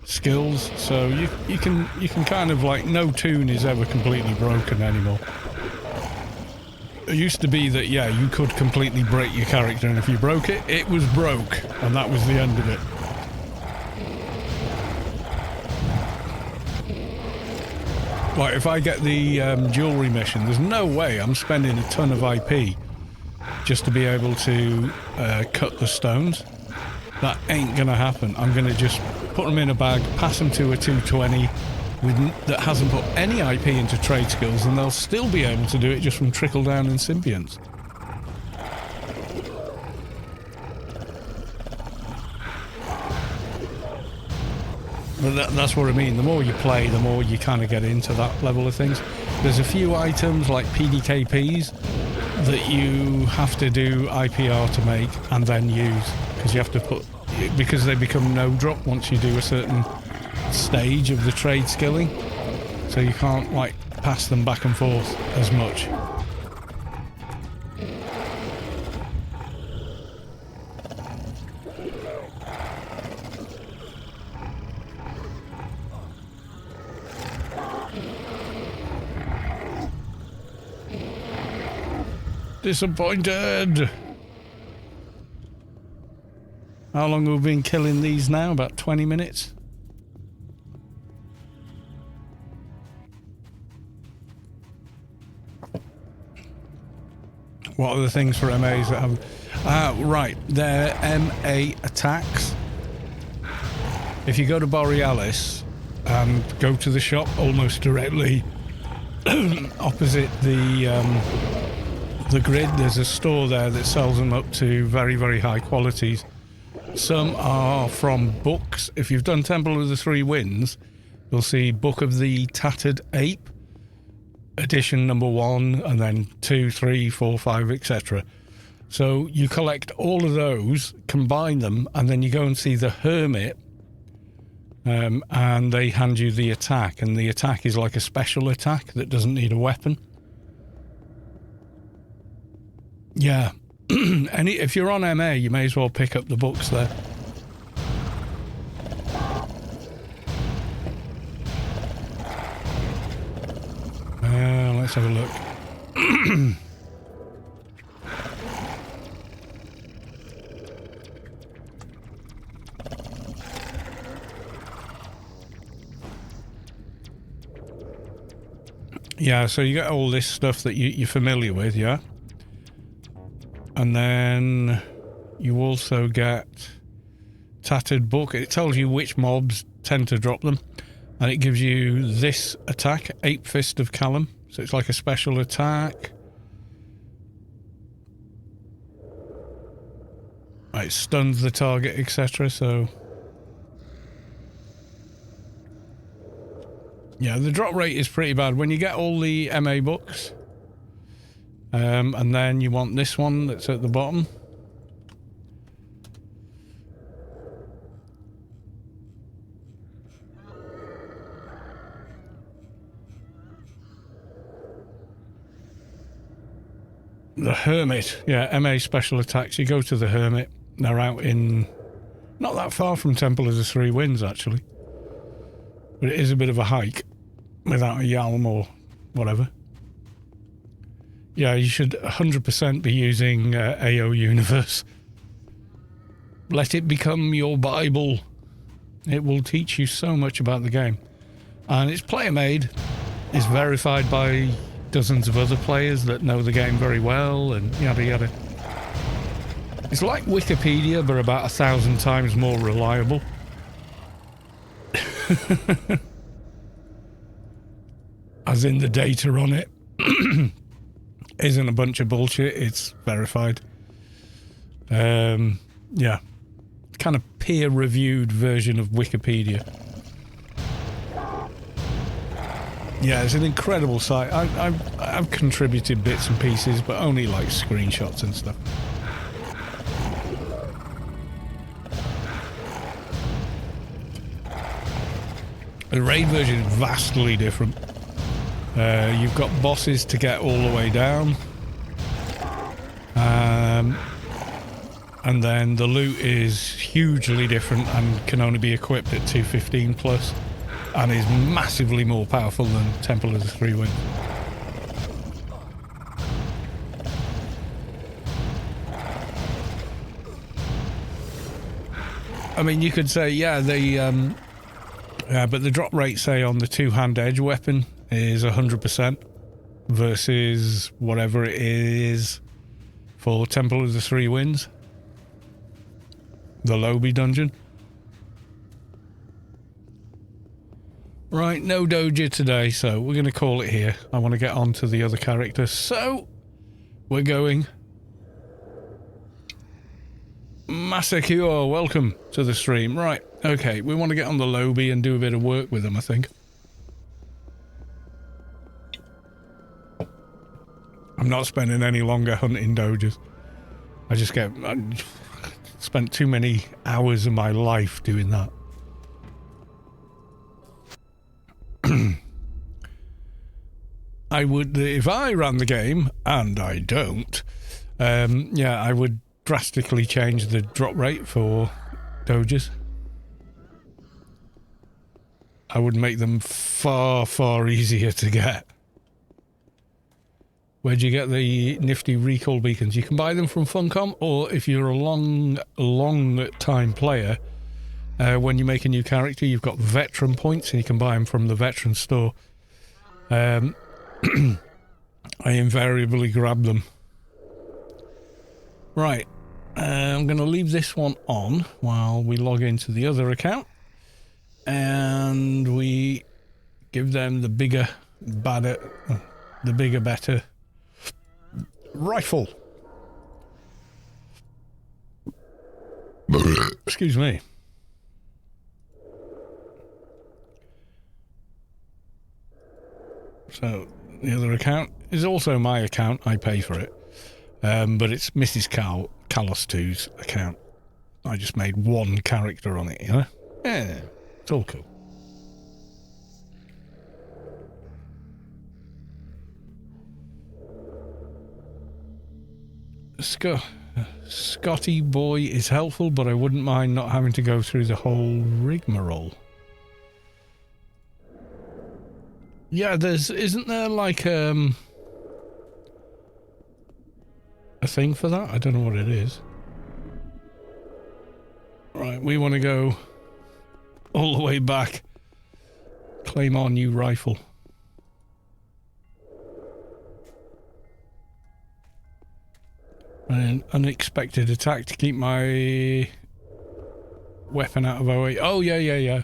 skills, so you can kind of, like, no toon is ever completely broken anymore. It used to be that, yeah, you could completely break your character, and if you broke it, it was broke, and that was the end of it. Like, if I get the jewellery mission, there's no way I'm spending a ton of IP just to be able to cut the stones. That ain't gonna happen. I'm gonna just put them in a bag, pass them to a 220 that hasn't put any IP into trade skills, and they'll still be able to do it just from trickle down and symbionts. But that's what I mean. The more you play, the more you kind of get into that level of things. There's a few items like PDKPs that you have to do IPR to make and then use, because you have to put, because they become no drop once you do a certain stage of the trade skilling, so you can't, like, pass them back and forth as much. Disappointed. How long have we been killing these now? About 20 minutes? What are the things for MAs that have... right, they're MA attacks. If you go to Borealis and go to the shop almost directly opposite the grid, there's a store there that sells them up to very, very high qualities. Some are from books. If you've done Temple of the Three Winds, you'll see Book of the Tattered Ape, edition number 1, and then 2, 3, 4, 5, etc. So you collect all of those, combine them, and then you go and see the Hermit, and they hand you the attack, and the attack is like a special attack that doesn't need a weapon. Yeah. If you're on MA, you may as well pick up the books there. Let's have a look. Yeah, so you get all this stuff that you're familiar with, yeah? And then you also get Tattered Book. It tells you which mobs tend to drop them. And it gives you this attack, Ape Fist of Callum. So it's like a special attack. It stuns the target, etc. So yeah, the drop rate is pretty bad. When you get all the MA books, and then you want this one that's at the bottom. The Hermit. Yeah, MA special attacks. You go to the Hermit. They're out in... not that far from Temple of the Three Winds, actually. But it is a bit of a hike without a Yalm or whatever. Yeah, you should 100% be using AO Universe. Let it become your Bible. It will teach you so much about the game. And it's player made. It's verified by dozens of other players that know the game very well and yada yada. It's like Wikipedia, but about 1,000 times more reliable. As in the data on it isn't a bunch of bullshit, it's verified. Yeah. Kind of peer-reviewed version of Wikipedia. Yeah, it's an incredible site. I've contributed bits and pieces, but only like screenshots and stuff. The raid version is vastly different. You've got bosses to get all the way down. And then the loot is hugely different and can only be equipped at 215 plus, and is massively more powerful than Temple of the Three Winds. I mean, you could say, yeah, but the drop rate, say, on the two-hand edge weapon is 100% versus whatever it is for Temple of the Three Winds. The Lobby dungeon. Right, no Doja today, so we're going to call it here. I want to get on to the other characters, so we're going. Masakure, welcome to the stream. Right, okay, we want to get on the Lobby and do a bit of work with them, I think. I'm not spending any longer hunting Dojas. I spent too many hours of my life doing that. I would, if I ran the game, and I don't, yeah, I would drastically change the drop rate for Dojas. I would make them far, far easier to get. Where'd you get the nifty recall beacons? You can buy them from Funcom, or if you're a long time player, when you make a new character, you've got veteran points and you can buy them from the veteran store. I invariably grab them. Right, I'm going to leave this one on while we log into the other account, and we give them the bigger, better rifle. Excuse me. So the other account is also my account. I pay for it, but it's Mrs. Kalos 2's account. I just made one character on it, you know. Yeah, it's all cool. Scotty boy is helpful, but I wouldn't mind not having to go through the whole rigmarole. Yeah, isn't there like a thing for that? I don't know what it is. Right, we want to go all the way back. Claim our new rifle. An unexpected attack to keep my weapon out of our way. Oh, yeah.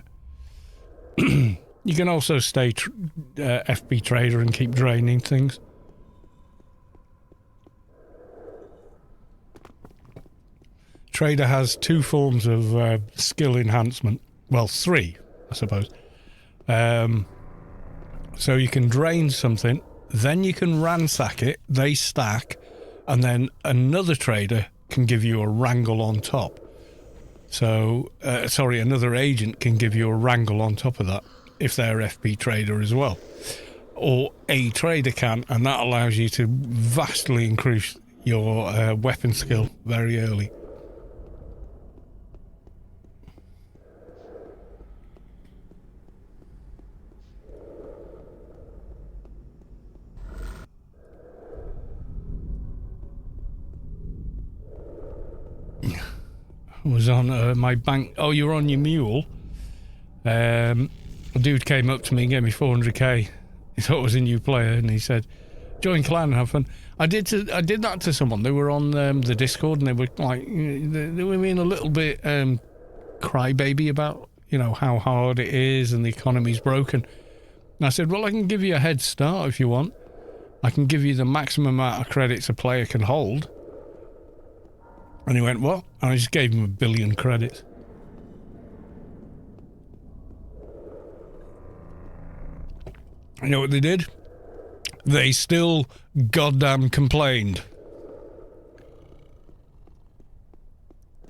You can also stay FB trader and keep draining things. Trader has two forms of skill enhancement. Well, three, I suppose. So you can drain something, then you can ransack it, they stack, and then another trader can give you a wrangle on top. So, another agent can give you a wrangle on top of that, if they're FP trader as well. Or a trader can, and that allows you to vastly your weapon skill very early. I was on my bank. Oh, you're on your mule. A dude came up to me and gave me 400k. He thought I was a new player, and he said, "Join clan and have fun." I did that to someone. They were on the Discord, and they were like, they were being a little bit crybaby about how hard it is and the economy's broken. And I said, "Well, I can give you a head start if you want. I can give you the maximum amount of credits a player can hold." And he went, "What?" And I just gave him 1 billion credits. You know what they did? They still goddamn complained.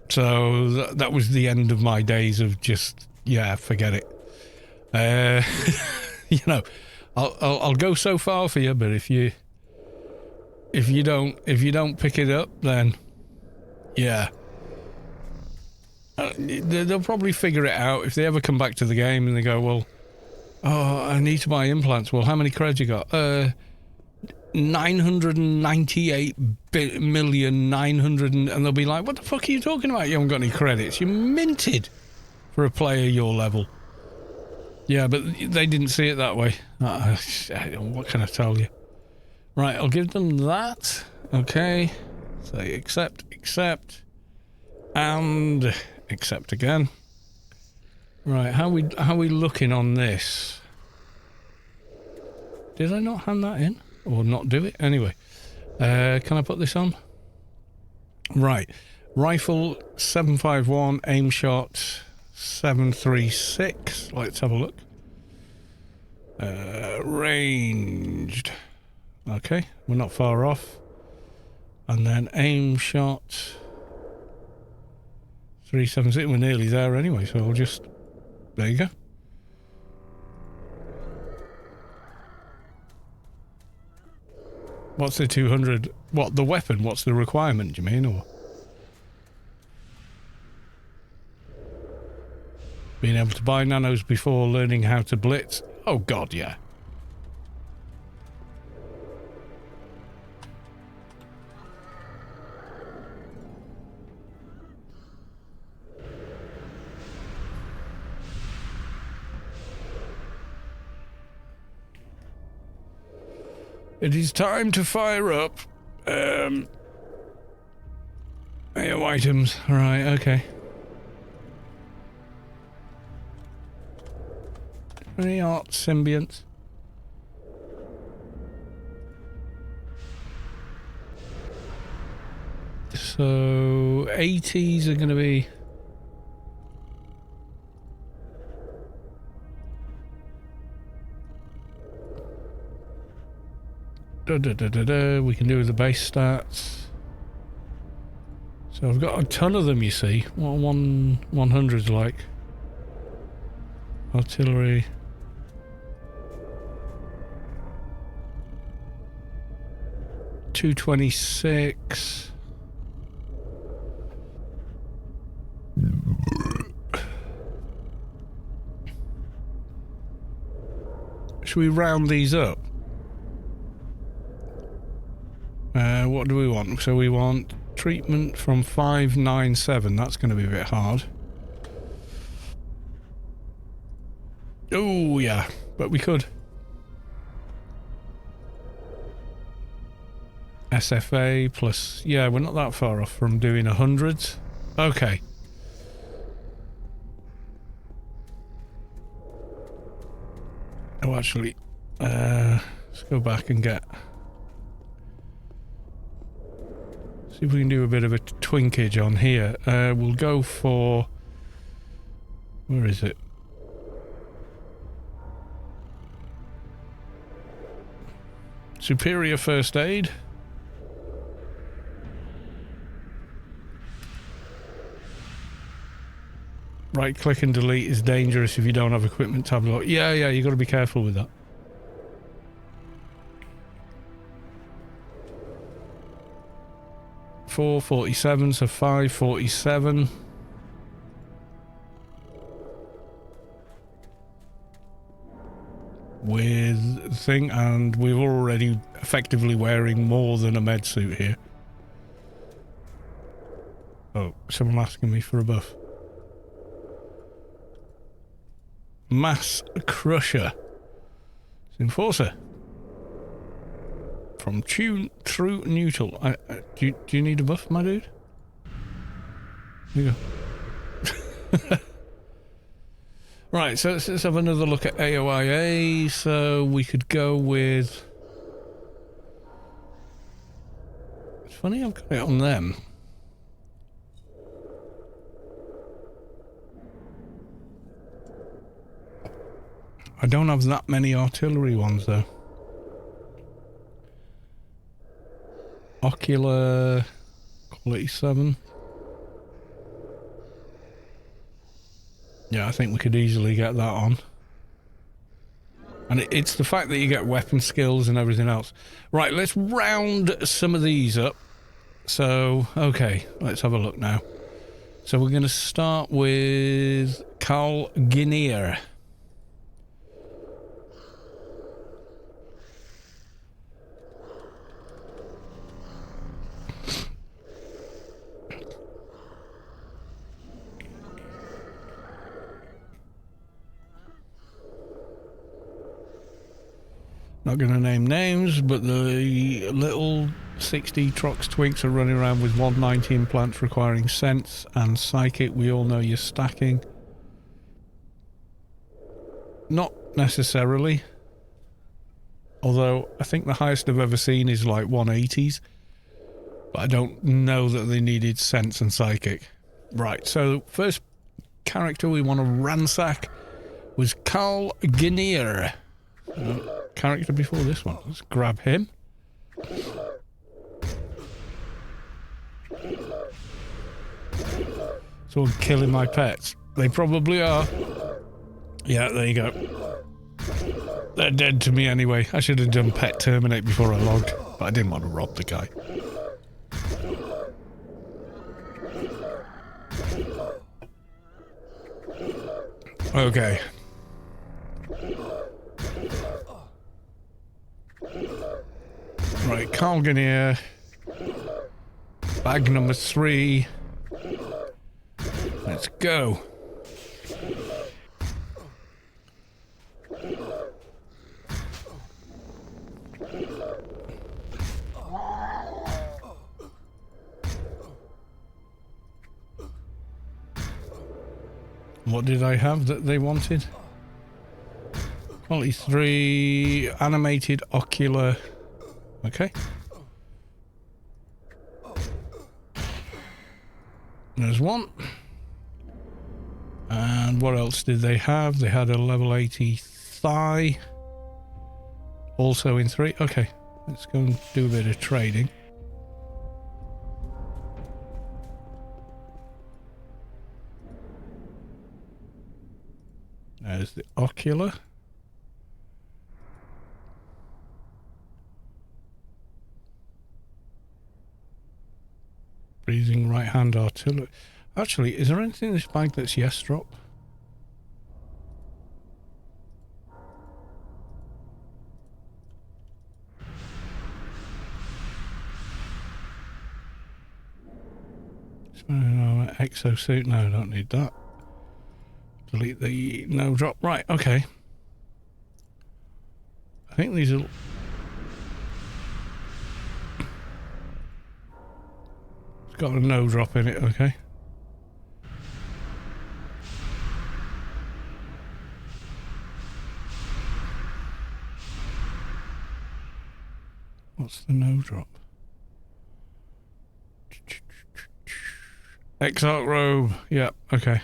So that was the end of my days of just, forget it. I'll go so far for you, but if you don't pick it up, then they'll probably figure it out if they ever come back to the game and they go, "Well, I need to buy implants." "Well, how many creds you got?" 998,900,000, and they'll be like, "What the fuck are you talking about? You haven't got any credits. You're minted for a player your level." Yeah, but they didn't see it that way. What can I tell you? Right, I'll give them that. Okay. Say accept, and accept again. Right, how we looking on this? Did I not hand that in? Or not do it? Anyway, can I put this on? Right, rifle 751, aim shot 736. Let's have a look. Ranged. Okay, we're not far off. And then aim shot 376. We're nearly there anyway, so we'll just... There you go. What's the 200? What, the weapon? What's the requirement, do you mean? Or being able to buy nanos before learning how to blitz? Oh god, yeah. It is time to fire up. Items. Right, okay. Any art symbionts? So 80s are going to be... We can do the base stats. So I've got a ton of them, you see. What 100's like? Artillery. .226. Should we round these up? What do we want? So we want treatment from 597. That's going to be a bit hard. Oh, yeah. But we could. SFA plus... Yeah, we're not that far off from doing 100s. Okay. Oh, actually... let's go back and get... See if we can do a bit of a twinkage on here. We'll go for... Where is it? Superior first aid. Right click and delete is dangerous if you don't have equipment tab lock. Yeah, you got to be careful with that. 4, 47, so 5, 47. With thing, and we're already effectively wearing more than a med suit here. Oh, someone asking me for a buff. Mass Crusher. It's Enforcer. From Tune through Neutral. Do you need a buff, my dude? Here you go. Right, so let's have another look at AOIA. So we could go with... It's funny I've got it on them. I don't have that many artillery ones though. Ocular quality 7. Yeah, I think we could easily get that on. And it's the fact that you get weapon skills and everything else. Right, let's round some of these up. So, okay, let's have a look now. So we're going to start with Carl Guinier. Not going to name names, but the little 60 Trox Twinks are running around with 190 implants requiring Sense and Psychic. We all know you're stacking. Not necessarily. Although I think the highest I've ever seen is like 180s. But I don't know that they needed Sense and Psychic. Right, so first character we want to ransack was Carl Guinier. Character before this one. Let's grab him. Someone killing my pets. They probably are. Yeah, there you go. They're dead to me anyway. I should have done pet terminate before I logged, but I didn't want to rob the guy. Okay. Right, Carl Guinier. Bag number 3. Let's go. What did I have that they wanted? Quality 3, animated ocular. Okay. There's one. And what else did they have? They had a level 80 thigh. Also in 3. Okay. Let's go and do a bit of trading. There's the ocular. Breathing right hand artillery. Actually, is there anything in this bag that's yes drop? Exosuit, no, I don't need that. Delete the no drop. Right, okay. I think these are... It's got a no drop in it, okay. What's the no drop? Exarch robe. Yeah, okay.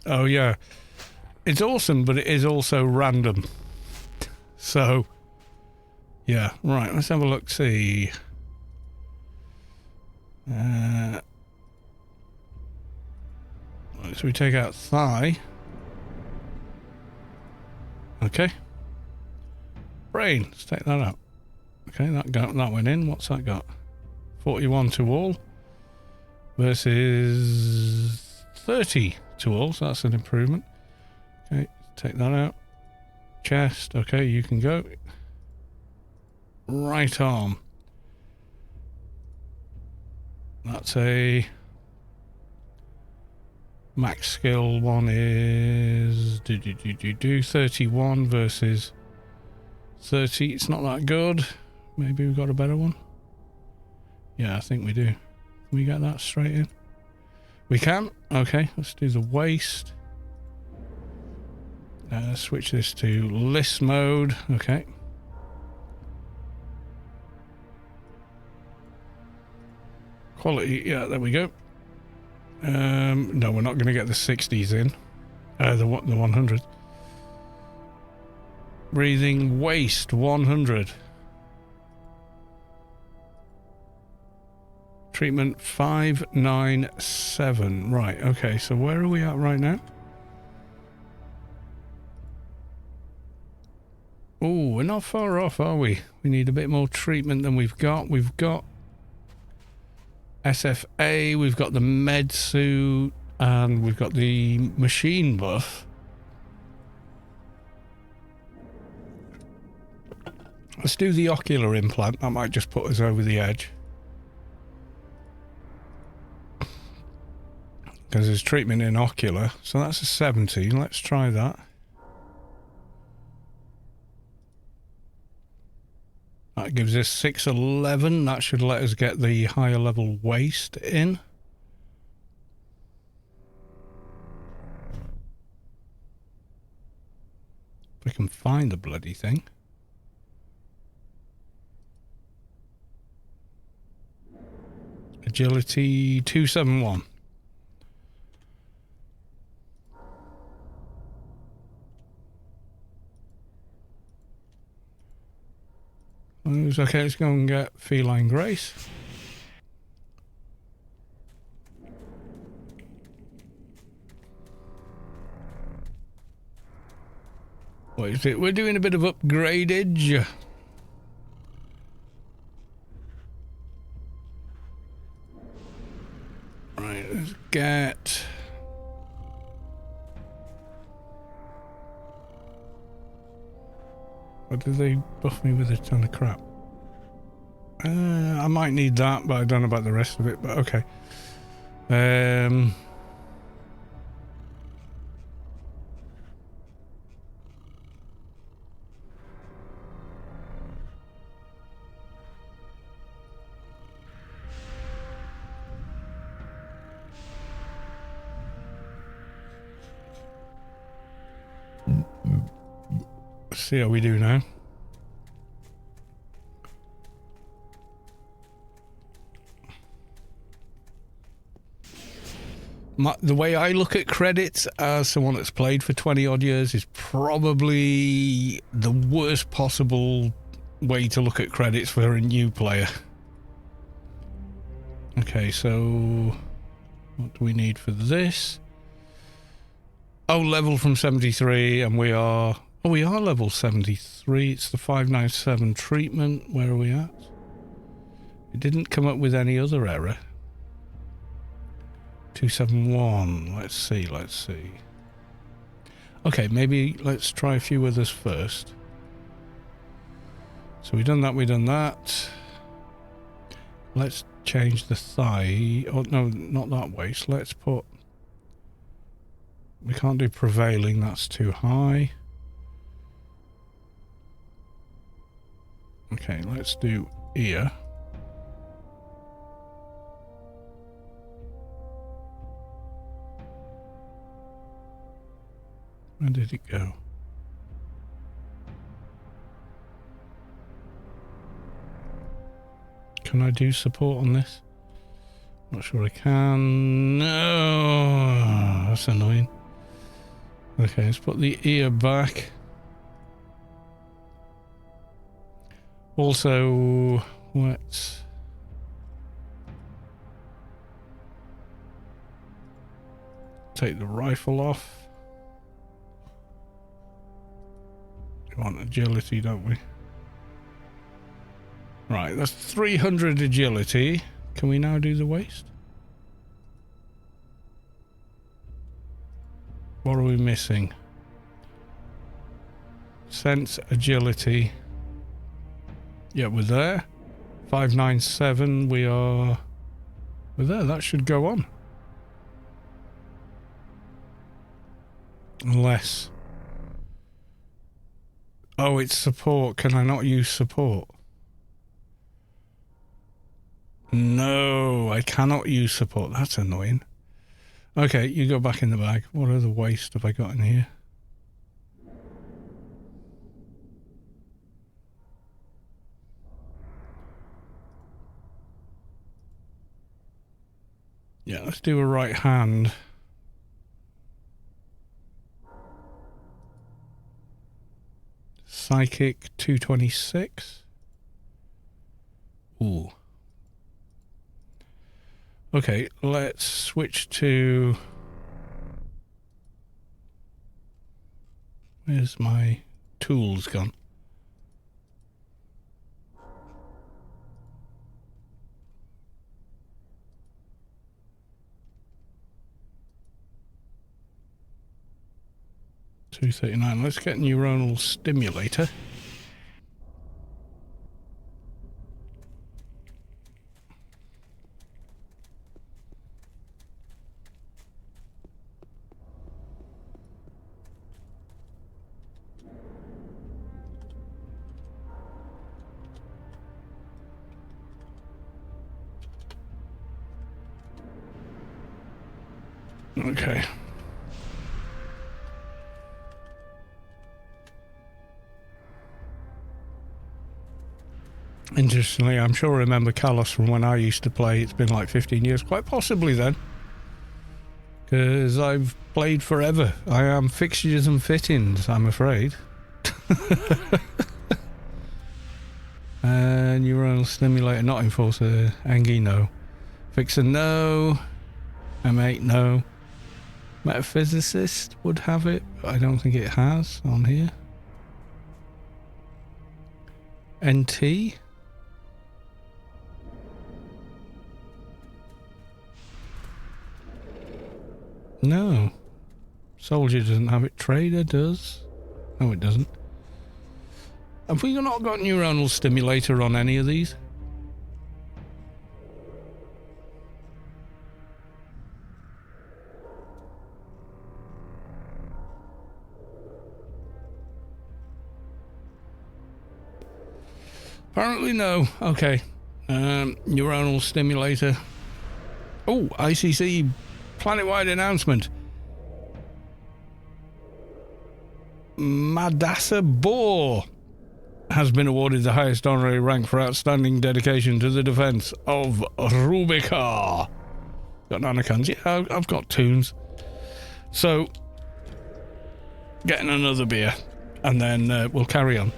Oh yeah. It's awesome, but it is also random. So, yeah. Right, let's have a look, see. So we take out thigh. Okay. Brain, let's take that out. Okay, that went in. What's that got? 41 to all versus 30 to all, so that's an improvement. Okay, take that out. Chest, okay, you can go. Right arm. That's a max skill one is 31 versus 30. It's not that good. Maybe we've got a better one. Yeah, I think we do. Can we get that straight in? We can. Okay, let's do the waist. Switch this to list mode. Okay. Quality. Yeah, there we go. No, we're not going to get the 60s in. The 100. Breathing waist 100. Treatment 597. Right, okay, so where are we at right now? Oh, we're not far off, are we? We need a bit more treatment than we've got. We've got SFA, we've got the med suit, and we've got the machine buff. Let's do the ocular implant. That might just put us over the edge. Because there's treatment in ocular. So that's a 17. Let's try that. That gives us 611. That should let us get the higher level waist in. If we can find the bloody thing. Agility 271. Okay, let's go and get Feline Grace. What is it? We're doing a bit of upgradage. Right, let's get... Or did they buff me with a ton of crap? I might need that, but I don't know about the rest of it, but okay. See how we do now. The way I look at credits as someone that's played for 20 odd years is probably the worst possible way to look at credits for a new player. Okay, so what do we need for this? Oh, level from 73, and we are... Oh, we are level 73. It's the 597 treatment. Where are we at? It didn't come up with any other error. 271. Let's see. Okay, maybe let's try a few others first. So we've done that. Let's change the thigh. Oh, no, not that waist. Let's put... We can't do prevailing. That's too high. Okay, let's do ear. Where did it go? Can I do support on this? Not sure I can. No, that's annoying. Okay, let's put the ear back. Also, let's take the rifle off. We want agility, don't we? Right, that's 300 agility. Can we now do the waist? What are we missing? Sense, agility. Yeah, we're there. 597, we're there. That should go on. Unless... Oh, it's support. Can I not use support? No, I cannot use support. That's annoying. Okay, you go back in the bag. What other waste have I got in here? Yeah, let's do a right hand. Psychic 226. Ooh. Okay, let's switch to... Where's my tools gone? $239. Let's get neuronal stimulator. Okay. Interestingly, I'm sure I remember Kalos from when I used to play. It's been like 15 years, quite possibly then. Because I've played forever. I am fixtures and fittings, I'm afraid. Neuronal stimulator, not enforcer. Angie, no. Fixer, no. M8, no. Metaphysicist would have it, but I don't think it has on here. NT? No. Soldier doesn't have it. Trader does. No, it doesn't. Have we not got neuronal stimulator on any of these? Apparently no. Okay. Neuronal stimulator. Oh, ICC planet-wide announcement. Madassa Boar has been awarded the highest honorary rank for outstanding dedication to the defense of Rubica. Got nanocans? Yeah, I've got toons. So, getting another beer, and then we'll carry on.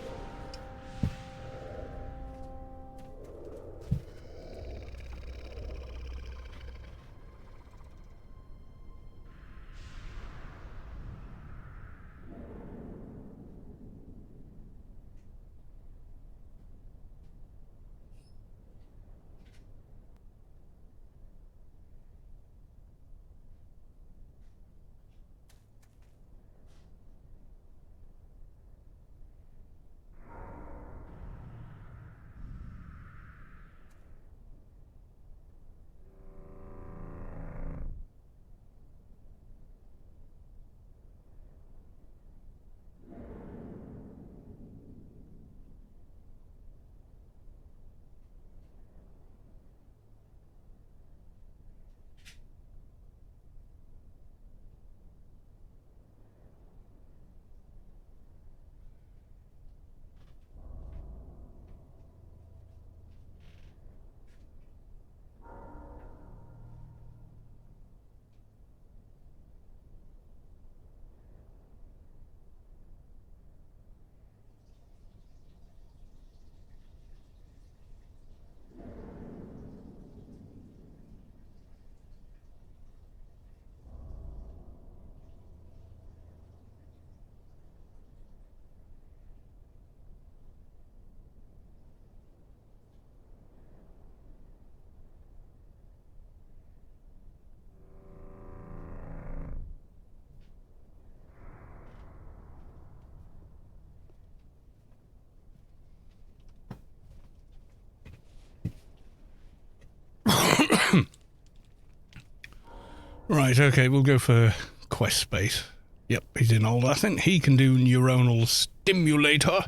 Right, okay, we'll go for quest space. Yep, he's in all that. I think he can do neuronal stimulator.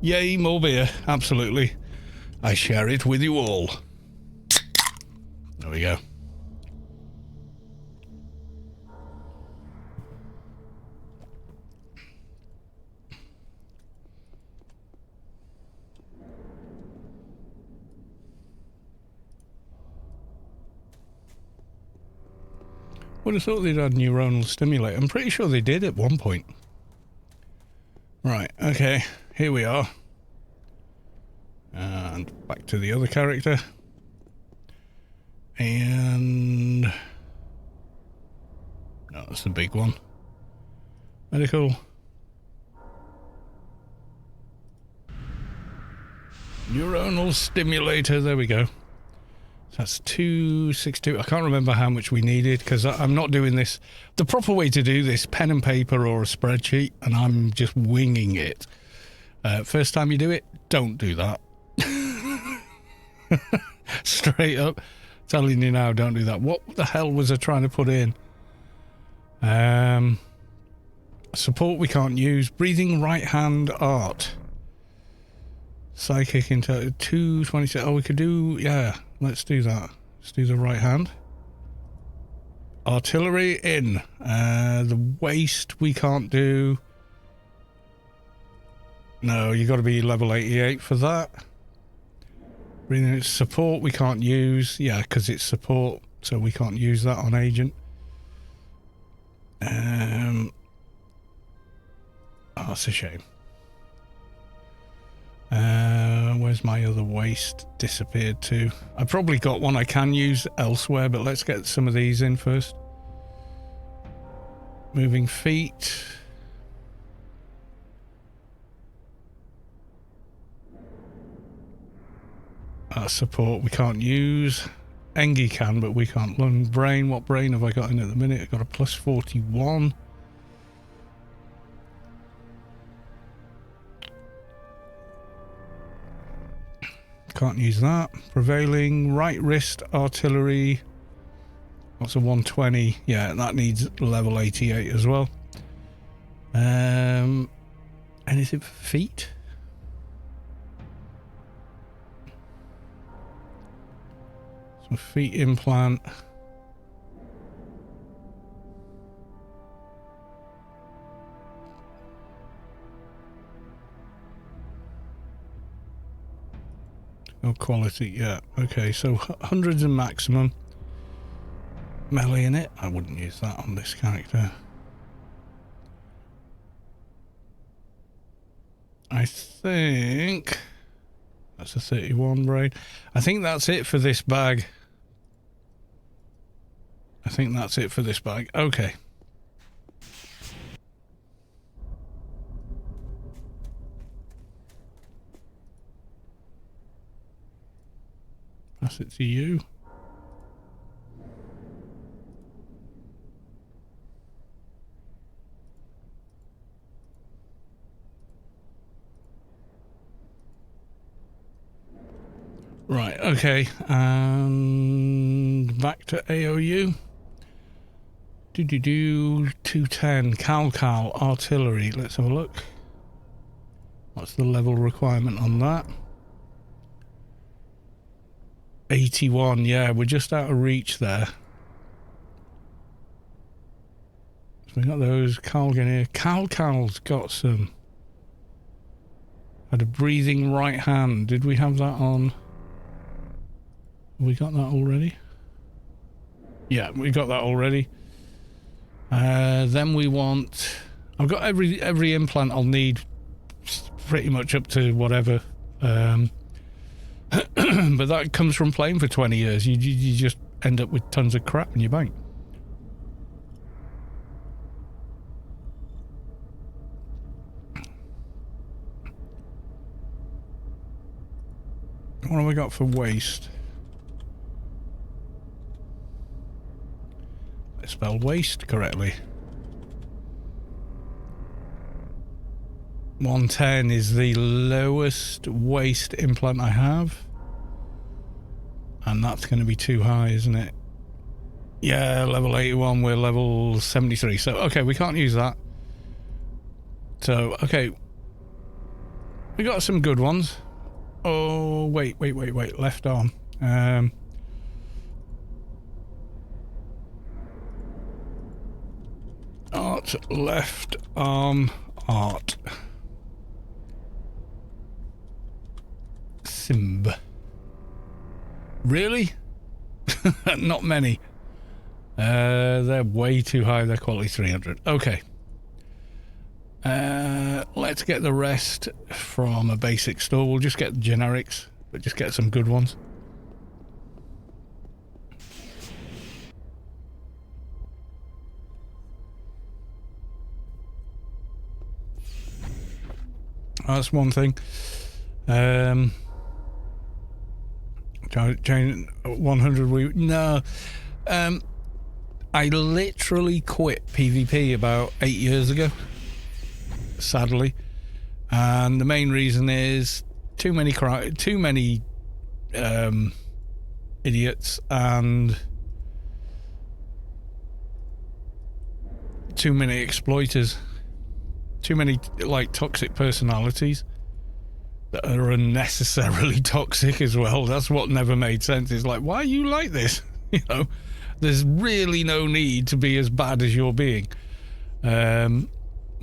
Yay, more beer. Absolutely. I share it with you all. There we go. Would have thought they'd had neuronal stimulator. I'm pretty sure they did at one point. Right, okay, here we are. And back to the other character. And... no, that's the big one. Medical. Neuronal stimulator, there we go. That's 262. I can't remember how much we needed because I'm not doing this. The proper way to do this, pen and paper or a spreadsheet, and I'm just winging it. First time you do it, don't do that. Straight up. Telling you now, don't do that. What the hell was I trying to put in? Support we can't use. Breathing right hand art. Psychic into 226. Oh, we could do, yeah, let's do that. Let's do the right hand. Artillery in. The waist we can't do. No, you got to be level 88 for that. Breathing support we can't use. Yeah, because it's support, so we can't use that on agent. Oh, that's a shame. Where's my other waist disappeared to? I probably got one I can use elsewhere, but let's get some of these in first. Moving feet. Support we can't use. Engie can, but we can't. Lung brain. What brain have I got in at the minute? I've got a plus 41. Can't use that. Prevailing right wrist artillery. What's a 120? Yeah, that needs level 88 as well. Anything for feet? Some feet implant. Oh, quality, yeah. Okay, so hundreds and maximum. Melee in it. I wouldn't use that on this character. I think that's a 31 brain. I think that's it for this bag. I think that's it for this bag. Okay. Pass it to you. Right, okay. And back to AOU. 210. Cal artillery. Let's have a look. What's the level requirement on that? 81, yeah, we're just out of reach there. So we got those. Calgan here. Cal's got some. Had a breathing right hand. Did we have that on? We got that already? Yeah, we got that already. Then we want... I've got every implant I'll need pretty much up to whatever. But that comes from playing for 20 years. You just end up with tons of crap in your bank. What have I got for waste? I spelled waste correctly. 110 is the lowest waist implant I have. And that's going to be too high, isn't it? Yeah, level 81, we're level 73. So, okay, we can't use that. So, okay. We got some good ones. Oh, wait. Left arm. Art, left arm, art. Simb. Really? Not many. They're way too high. They're quality 300. Okay. Let's get the rest from a basic store. We'll just get the generics, but just get some good ones. That's one thing. Chain 100. No. I literally quit PvP about 8 years ago. Sadly, and the main reason is too many idiots and too many exploiters, too many like toxic personalities that are unnecessarily toxic as well. That's what never made sense. It's like, why are you like this? You know, there's really no need to be as bad as you're being.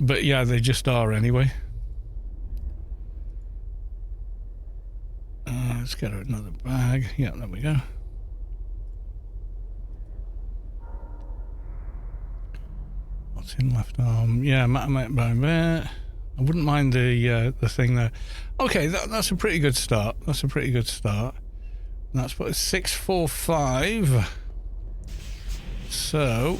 But yeah, they just are anyway. Let's get another bag. Yeah, there we go. What's in left arm? Yeah, I wouldn't mind the thing there. Okay, that's a pretty good start. That's what 645. So,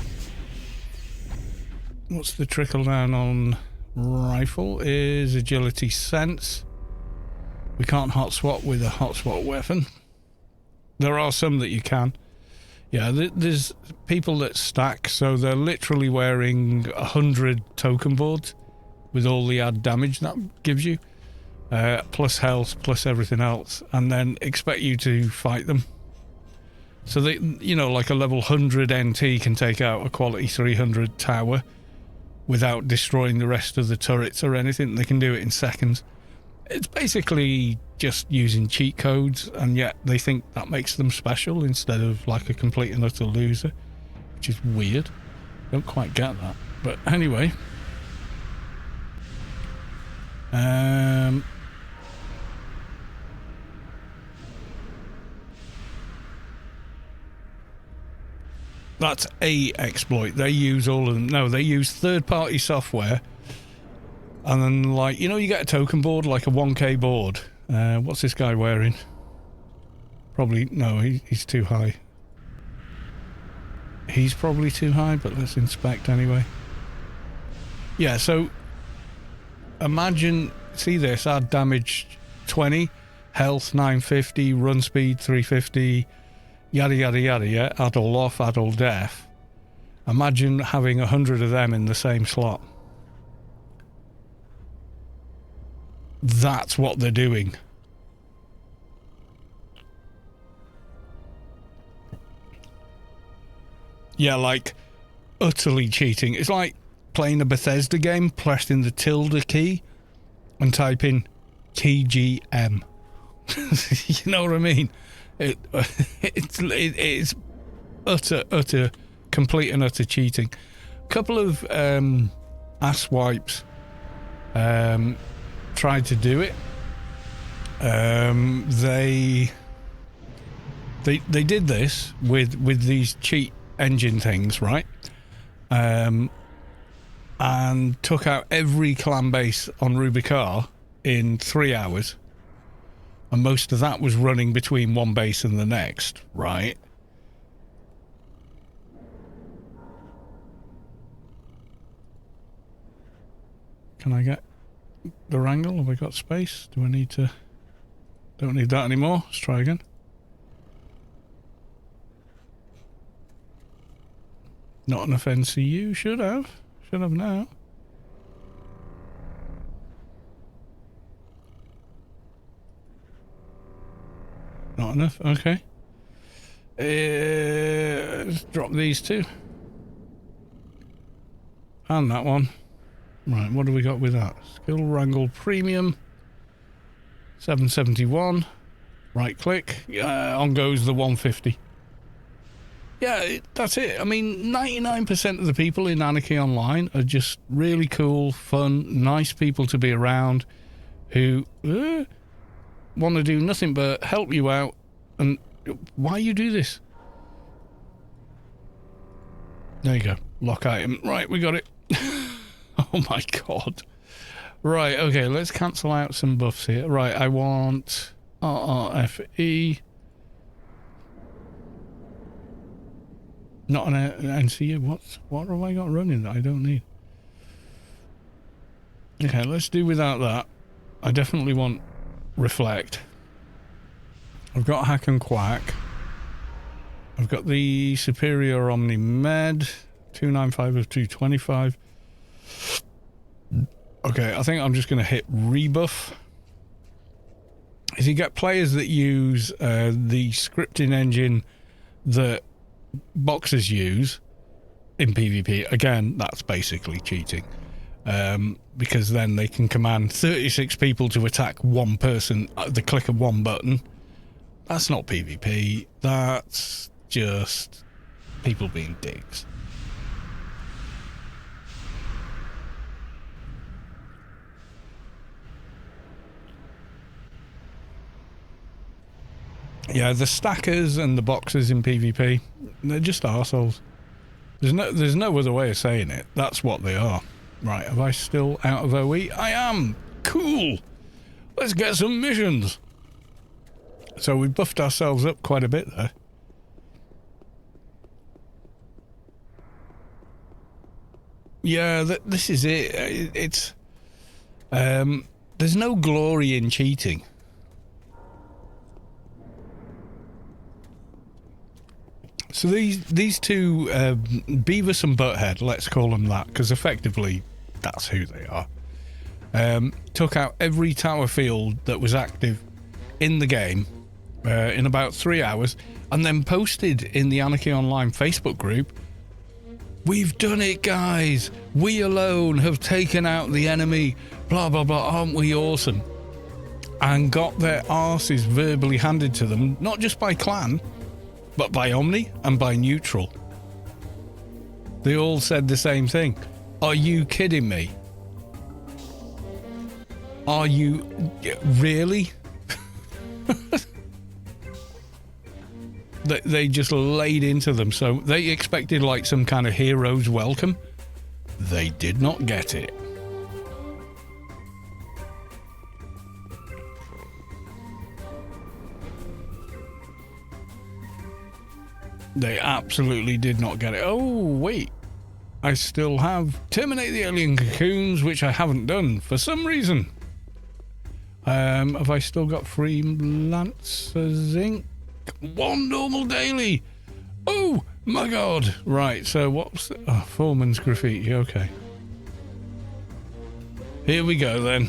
what's the trickle down on rifle? Is agility sense. We can't hot swap with a hot swap weapon. There are some that you can. Yeah, there's people that stack, so they're literally wearing 100 token boards with all the add damage that gives you, plus health, plus everything else, and then expect you to fight them. So they, you know, like a level 100 NT can take out a quality 300 tower without destroying the rest of the turrets or anything. They can do it in seconds. It's basically just using cheat codes, and yet they think that makes them special instead of like a complete and utter loser, which is weird. Don't quite get that. But anyway. That's a exploit. They use all of them. No, they use third-party software. And then, like, you know, you get a token board, like a 1k board. What's this guy wearing? Probably, no, he's too high. He's probably too high, but let's inspect anyway. Yeah, so imagine, see this, add damage 20, health 950, run speed 350, yada yada yada, yeah, add all off, add all def. Imagine having 100 of them in the same slot. That's what they're doing. Yeah, like utterly cheating. It's like playing a Bethesda game, pressing the tilde key and typing TGM. You know what I mean? It's utter, complete and utter cheating. A couple of ass wipes tried to do it. They did this with these cheat engine things, right? And took out every clan base on Rubicar in 3 hours. And most of that was running between one base and the next, right? Can I get the wrangle? Have I got space? Do I need to... Don't need that anymore. Let's try again. Not enough NCU. Should have now. Not enough. Okay. let's drop these two. And that one. Right, what do we got with that? Skill Wrangle Premium. 771. Right click. On goes the 150. Yeah, that's it. I mean, 99% of the people in Anarchy Online are just really cool, fun, nice people to be around who want to do nothing but help you out. And why you do this? There you go. Lock item. Right, we got it. Oh my god. Right, okay, let's cancel out some buffs here. Right, I want RRFE. Not an NCU. What have I got running that I don't need? Okay, let's do without that. I definitely want Reflect. I've got Hack and Quack. I've got the Superior Omni Med. 295 of 225. Okay, I think I'm just going to hit Rebuff. If you get players that use the scripting engine that boxers use in PvP, again, that's basically cheating. Because then they can command 36 people to attack one person at the click of one button. That's not PvP. That's just people being dicks. Yeah, the stackers and the boxers in PvP, they're just arseholes. There's no other way of saying it. That's what they are. Right, am I still out of OE? I am! Cool! Let's get some missions! So we buffed ourselves up quite a bit there. Yeah, this is it. It's... there's no glory in cheating. So these two, Beavis and Butthead, let's call them that, because effectively that's who they are, took out every tower field that was active in the game in about 3 hours, and then posted in the Anarchy Online Facebook group, "We've done it, guys! We alone have taken out the enemy, blah, blah, blah, aren't we awesome?" And got their arses verbally handed to them, not just by Clan, but by Omni and by Neutral. They all said the same thing. Are you kidding me? Are you... really? They just laid into them, so they expected like some kind of hero's welcome. They did not get it. They absolutely did not get it. Oh, wait. I still have Terminate the Alien Cocoons, which I haven't done for some reason. Have I still got Freelancer Zinc? 1 normal daily. Oh, my God. Right, so what's... Foreman's Graffiti, okay. Here we go, then.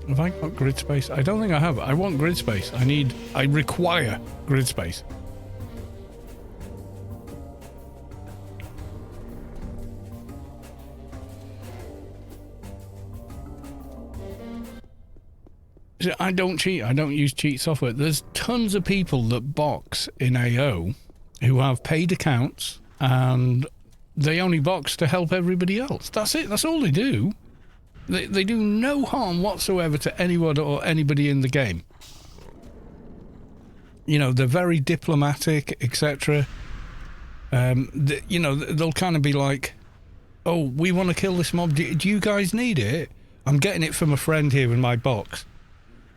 Have I got grid space? I don't think I have. I want grid space. I require grid space. I don't cheat. I don't use cheat software. There's tons of people that box in AO who have paid accounts and they only box to help everybody else. That's it. That's all they do. They do no harm whatsoever to anyone or anybody in the game. You know, they're very diplomatic, etc. You know, they'll kind of be like, "Oh, we want to kill this mob. Do you guys need it? I'm getting it from a friend here in my box."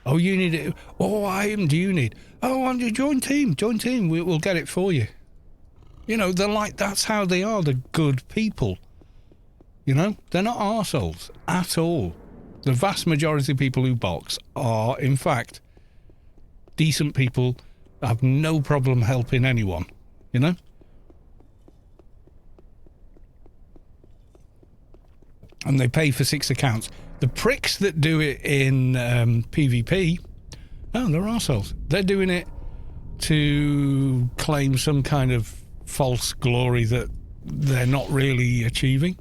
"Oh, you need it. Oh, item do you need? Oh, join team. Join team. We'll get it for you." You know, they're like, that's how they are. They're good people. You know, they're not arseholes at all. The vast majority of people who box are, in fact, decent people, have no problem helping anyone. You know? And they pay for 6 accounts. The pricks that do it in PvP, oh, they're arseholes. They're doing it to claim some kind of false glory that they're not really achieving.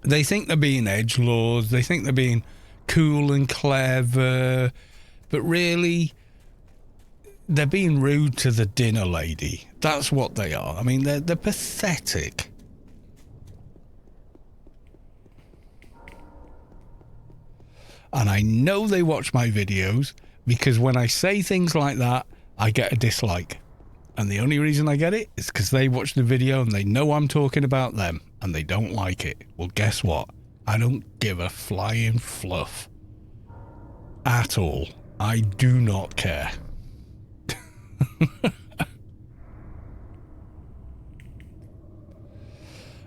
They think they're being edgelords, they think they're being cool and clever, but really they're being rude to the dinner lady. That's what they are. I mean, they're pathetic. And I know they watch my videos, because when I say things like that, I get a dislike. And the only reason I get it is because they watch the video and they know I'm talking about them and they don't like it. Well, guess what? I don't give a flying fluff at all. I do not care.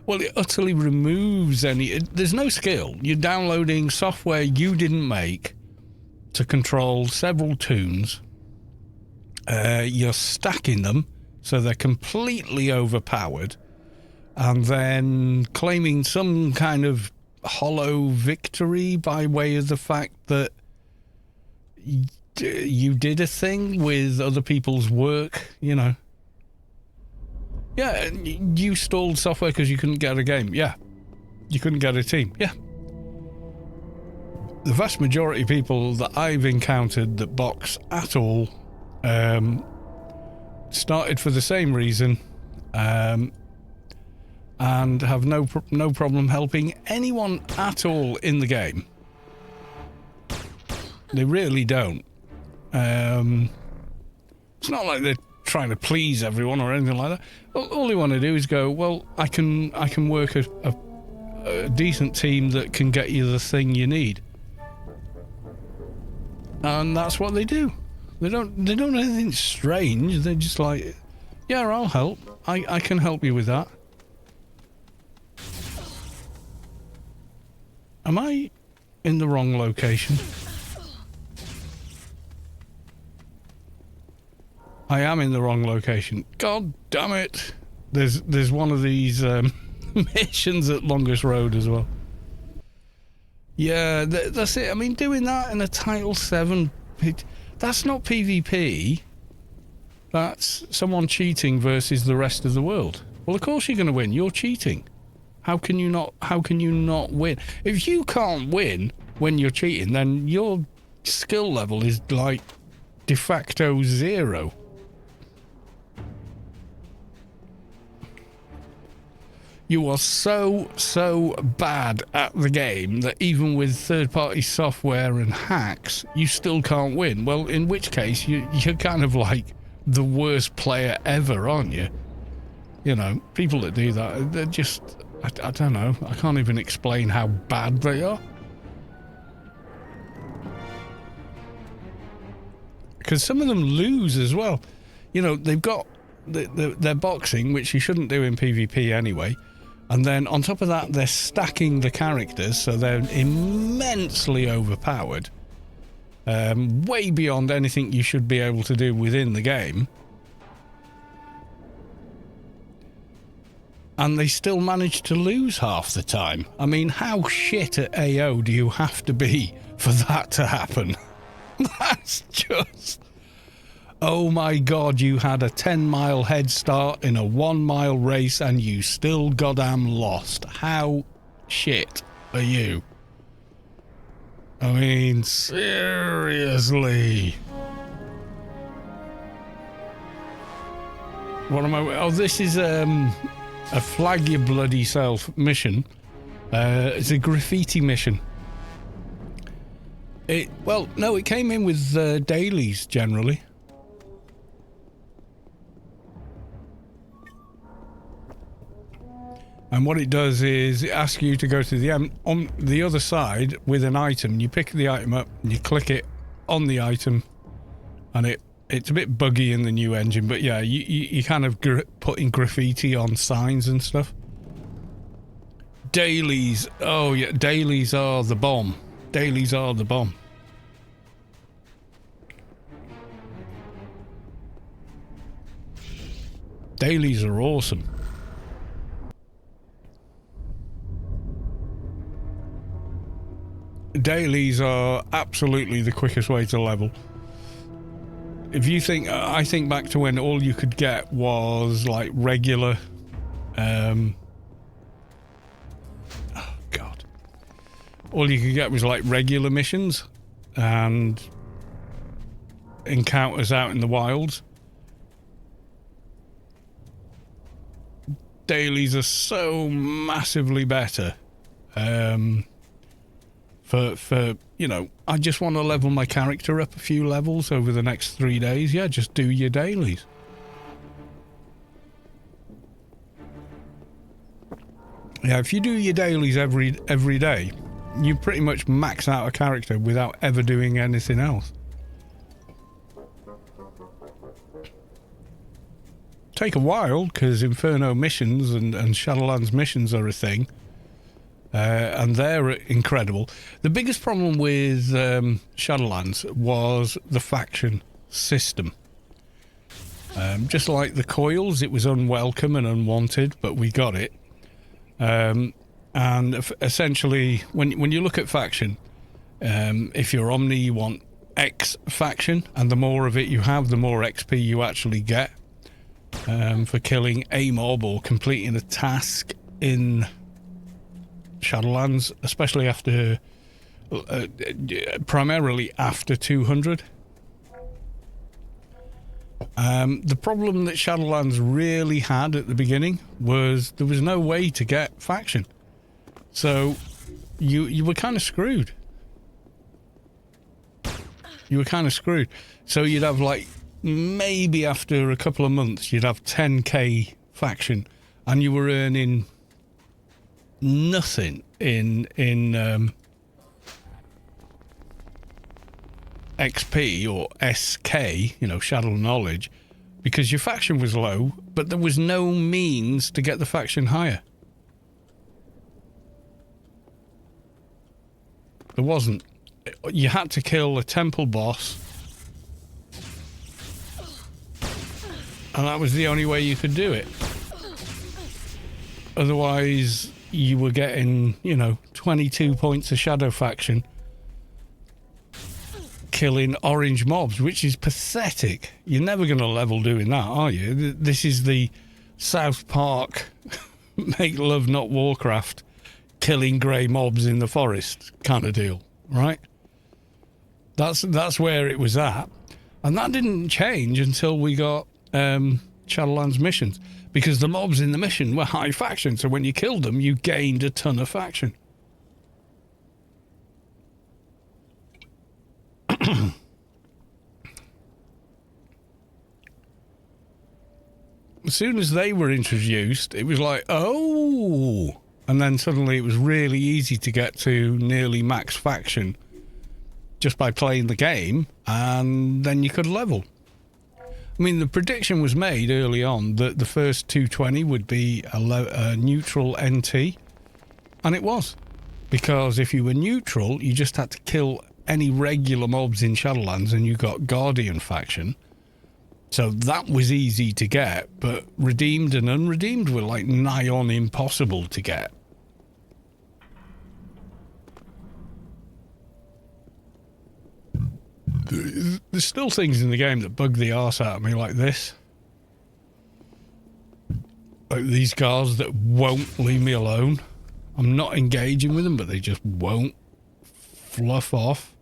Well, it utterly removes any... There's no skill. You're downloading software you didn't make to control several toons. You're stacking them so they're completely overpowered, and then claiming some kind of hollow victory by way of the fact that you did a thing with other people's work, you know. Yeah, you stalled software because you couldn't get a game. Yeah. You couldn't get a team. Yeah. The vast majority of people that I've encountered that box at all started for the same reason, and have no problem helping anyone at all in the game. They really don't. It's not like they're trying to please everyone or anything like that. All they want to do is go, well, I can work a decent team that can get you the thing you need, and that's what they do. They don't do anything strange. They're just like, yeah, I'll help. I can help you with that. Am I in the wrong location? I am in the wrong location. God damn it. There's one of these missions at Longest Road as well. Yeah, that's it. I mean, doing that in a Title 7... That's not PvP. That's someone cheating versus the rest of the world. Well, of course you're going to win. You're cheating. How can you not win? If you can't win when you're cheating, then your skill level is like de facto 0. You are so bad at the game that even with third-party software and hacks, you still can't win. Well, in which case, you're kind of like the worst player ever, aren't you? You know, people that do that, they're just... I don't know. I can't even explain how bad they are. Because some of them lose as well. You know, they've got their boxing, which you shouldn't do in PvP anyway. And then on top of that, they're stacking the characters, so they're immensely overpowered. Way beyond anything you should be able to do within the game. And they still manage to lose half the time. I mean, how shit at AO do you have to be for that to happen? That's just... Oh my god, you had a 10-mile head start in a 1-mile race and you still goddamn lost. How shit are you? I mean, seriously. What am I... Oh, this is a flag your bloody self mission. It's a graffiti mission. Well, no, it came in with dailies generally. And what it does is it asks you to go to the on the other side with an item. You pick the item up and you click it on the item, and it's a bit buggy in the new engine, but yeah, you kind of putting graffiti on signs and stuff. Dailies, oh yeah, dailies are the bomb. Dailies are the bomb. Dailies are awesome. Dailies are absolutely the quickest way to level. If you think, I think back to when all you could get was like regular, oh God, all you could get was like regular missions and encounters out in the wilds. Dailies are so massively better. For you know, I just want to level my character up a few levels over the next 3 days. Yeah, just do your dailies. Yeah, if you do your dailies every day, you pretty much max out a character without ever doing anything else. Take a while because Inferno missions and Shadowlands missions are a thing. And they're incredible. The biggest problem with Shadowlands was the faction system. Just like the coils, it was unwelcome and unwanted, but we got it. And essentially, when you look at faction, if you're Omni, you want X faction, and the more of it you have, the more XP you actually get for killing a mob or completing a task in Shadowlands, especially after primarily after 200. The problem that Shadowlands really had at the beginning was there was no way to get faction, so you were kind of screwed. So you'd have like, maybe after a couple of months you'd have 10k faction and you were earning nothing in XP or SK, you know, Shadow Knowledge, because your faction was low, but there was no means to get the faction higher. There wasn't. You had to kill a temple boss, and that was the only way you could do it. Otherwise, you were getting, you know, 22 points of shadow faction killing orange mobs, which is pathetic. You're never going to level doing that, are you? This is the South Park make love not Warcraft killing grey mobs in the forest kind of deal, right? That's where it was at, and that didn't change until we got Shadowlands missions, because the mobs in the mission were high faction, so when you killed them you gained a ton of faction. As soon as they were introduced, it was like, oh, and then suddenly it was really easy to get to nearly max faction just by playing the game, and then you could level. I mean, the prediction was made early on that the first 220 would be a neutral NT, and it was. Because if you were neutral, you just had to kill any regular mobs in Shadowlands and you got Guardian faction. So that was easy to get, but redeemed and unredeemed were like nigh on impossible to get. There's still things in the game that bug the arse out of me, like this. Like these guards that won't leave me alone. I'm not engaging with them, but they just won't fluff off.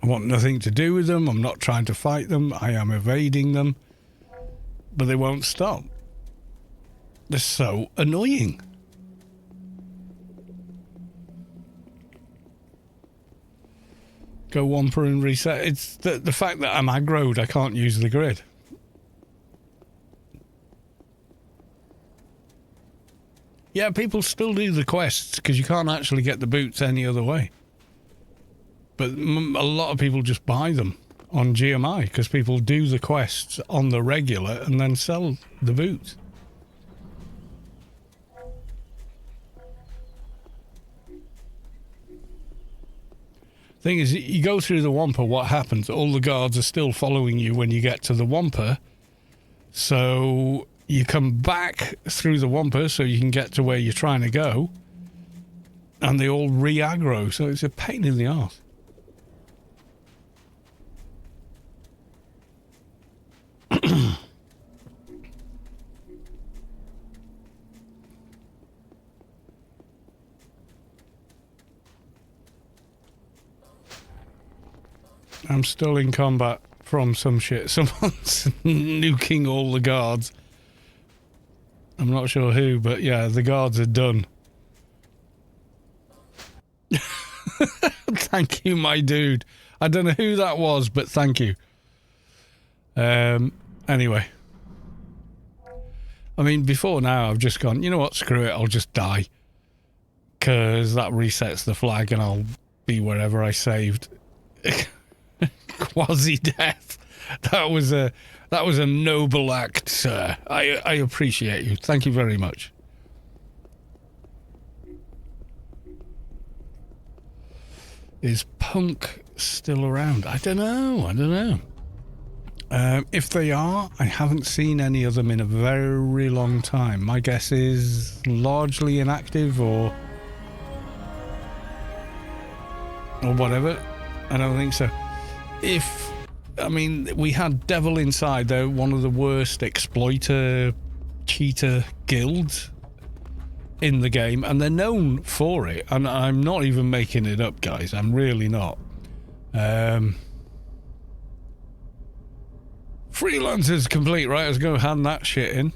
I want nothing to do with them. I'm not trying to fight them. I am evading them. But they won't stop. They're so annoying. Go Wampa and reset. It's the fact that I'm aggroed, I can't use the grid. Yeah, people still do the quests because you can't actually get the boots any other way. But a lot of people just buy them on GMI because people do the quests on the regular and then sell the boots. Thing is, you go through the Wampa, what happens? All the guards are still following you when you get to the Wampa. So you come back through the Wampa so you can get to where you're trying to go. And they all re-aggro, so it's a pain in the arse. I'm still in combat from some shit. Someone's nuking all the guards. I'm not sure who, but yeah, the guards are done. Thank you, my dude. I don't know who that was, but thank you. Anyway. I mean, before now, I've just gone, you know what, screw it, I'll just die. Because that resets the flag and I'll be wherever I saved. Quasi-death. That was a noble act, sir. I appreciate you. Thank you very much. Is Punk still around? I don't know. If they are, I haven't seen any of them in a very long time. My guess is largely inactive or whatever. I don't think so. We had Devil Inside, though, one of the worst exploiter cheater guilds in the game, and they're known for it, and I'm not even making it up, guys. I'm really not. Freelancers complete, right? Let's go hand that shit in.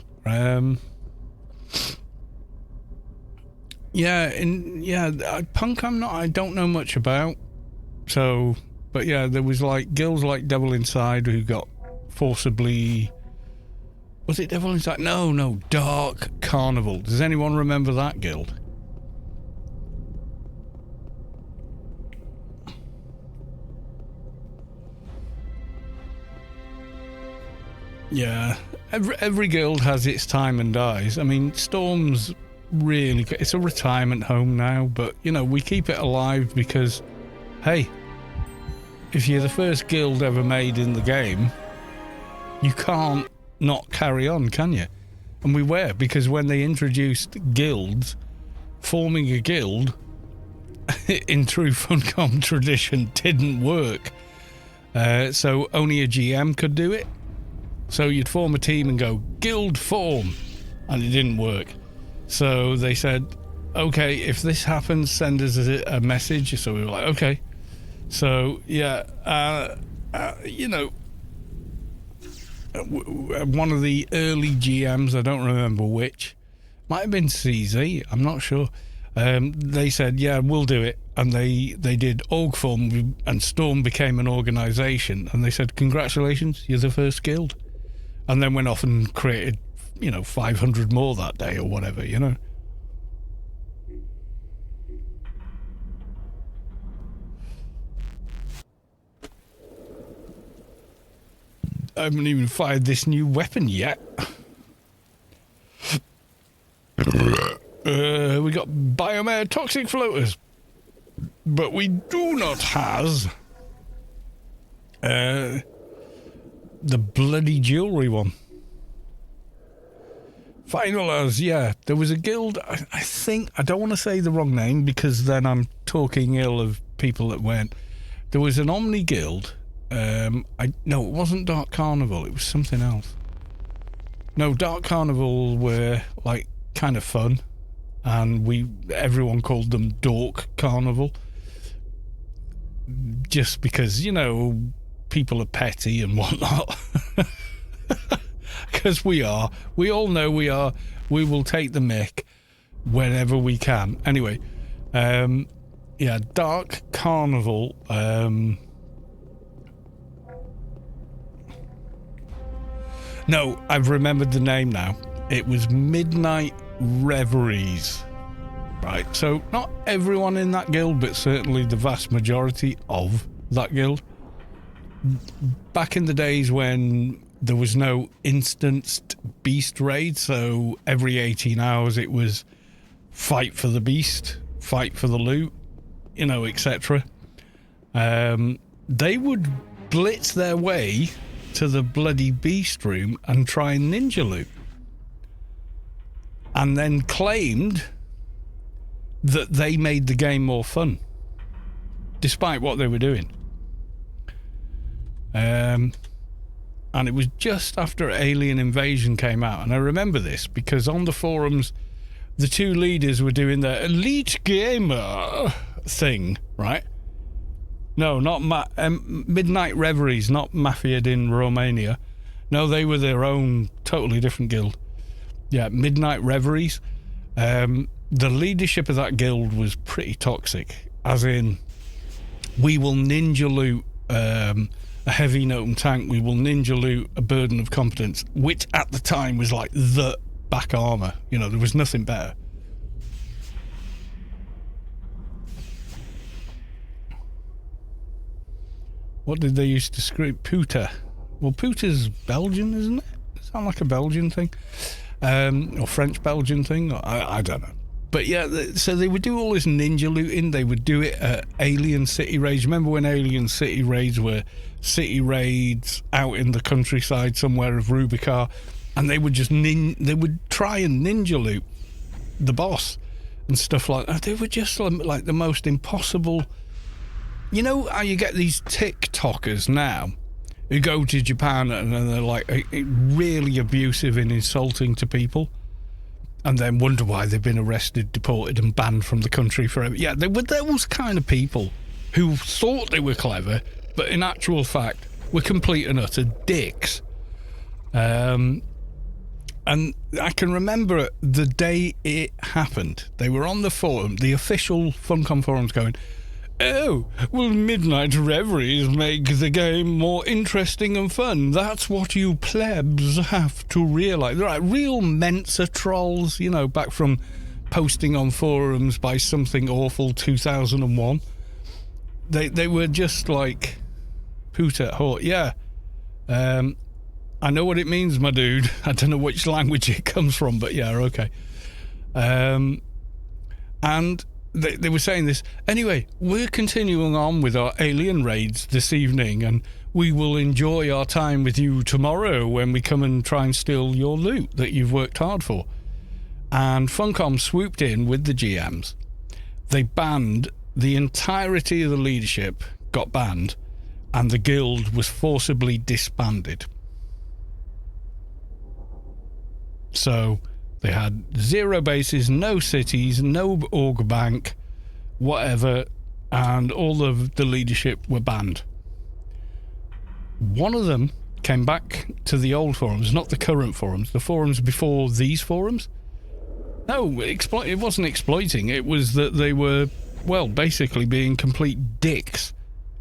Punk I don't know much about. So, but yeah, there was like guilds like Devil Inside who got forcibly... Was it Devil Inside? No, Dark Carnival. Does anyone remember that guild? Yeah, every guild has its time and dies. I mean, Storm's really... It's a retirement home now, but, you know, we keep it alive because, hey, if you're the first guild ever made in the game, you can't not carry on, can you? And we were, because when they introduced guilds, forming a guild in true Funcom tradition didn't work. So only a GM could do it. So you'd form a team and go, guild form, and it didn't work. So they said, okay, if this happens, send us a message. So we were like, okay. So, yeah, you know, one of the early GMs, I don't remember which, might have been CZ, I'm not sure. They said, yeah, we'll do it. And they did org form, and Storm became an organisation. And they said, congratulations, you're the first guild. And then went off and created, 500 more that day or whatever, I haven't even fired this new weapon yet. We got biomare toxic floaters. But we do not have the bloody jewelry one. Final as, yeah, there was a guild, I think, I don't want to say the wrong name because then I'm talking ill of people that weren't. There was an Omni guild. No, it wasn't Dark Carnival, it was something else. No, Dark Carnival were like kind of fun, and everyone called them Dork Carnival, just because people are petty and whatnot. Because we all know we are. We will take the mick whenever we can. Anyway, yeah, Dark Carnival. No, I've remembered the name now. It was Midnight Reveries. Right, so not everyone in that guild, but certainly the vast majority of that guild. Back in the days when there was no instanced beast raid, so every 18 hours it was fight for the beast, fight for the loot, etc. They would blitz their way to the bloody beast room and try and ninja loot, and then claimed that they made the game more fun despite what they were doing. And it was just after Alien Invasion came out, and I remember this because on the forums the two leaders were doing their elite gamer thing, right? No, not Midnight Reveries, not Mafia in Romania. No, they were their own totally different guild. Yeah, Midnight Reveries. The leadership of that guild was pretty toxic, as in, we will ninja loot a heavy Noten tank, we will ninja loot a Burden of Competence, which at the time was like the back armour. You know, there was nothing better. What did they used to scream? Puta. Well, Puta's Belgian, isn't it? Does it sound like a Belgian thing? Or French-Belgian thing? I don't know. But yeah, so they would do all this ninja looting. They would do it at Alien City Raids. Remember when Alien City Raids were city raids out in the countryside somewhere of Rubicar? And they would just they would try and ninja loot the boss and stuff like that. They were just like the most impossible... You know how you get these TikTokers now who go to Japan and they're like really abusive and insulting to people, and then wonder why they've been arrested, deported and banned from the country forever. Yeah, there were those kind of people who thought they were clever, but in actual fact were complete and utter dicks. And I can remember the day it happened. They were on the forum, the official Funcom forums, going, "Oh, will Midnight Reveries make the game more interesting and fun? That's what you plebs have to realise." They're like real Mensa trolls, you know, back from posting on forums by Something Awful 2001. They were just like, Puta, Hort, yeah. I know what it means, my dude. I don't know which language it comes from, but yeah, okay. And they were saying this. Anyway, we're continuing on with our alien raids this evening, and we will enjoy our time with you tomorrow when we come and try and steal your loot that you've worked hard for. And Funcom swooped in with the GMs. They banned the entirety of the leadership, got banned, and the guild was forcibly disbanded. So they had 0 bases, no cities, no org bank, whatever, and all of the leadership were banned. One of them came back to the old forums, not the current forums, the forums before these forums. No, it wasn't exploiting, it was that they were, well, basically being complete dicks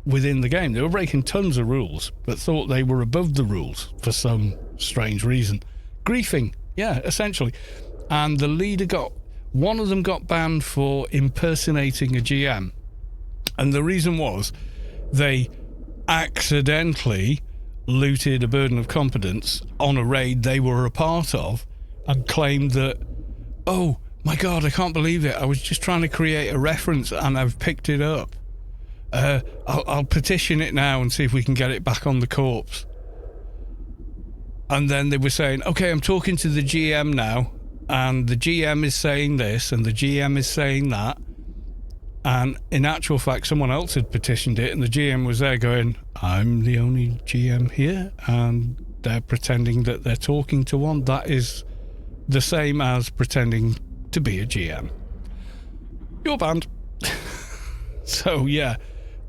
within the game. They were breaking tons of rules, but thought they were above the rules for some strange reason. Griefing. Yeah, essentially. And the leader one of them got banned for impersonating a GM. And the reason was they accidentally looted a Burden of Competence on a raid they were a part of and claimed that, "Oh my God, I can't believe it. I was just trying to create a reference and I've picked it up. I'll petition it now and see if we can get it back on the corpse." And then they were saying, "Okay, I'm talking to the GM now, and the GM is saying this, and the GM is saying that." And in actual fact, someone else had petitioned it, and the GM was there going, "I'm the only GM here," and they're pretending that they're talking to one. That is the same as pretending to be a GM. You're banned. So, yeah,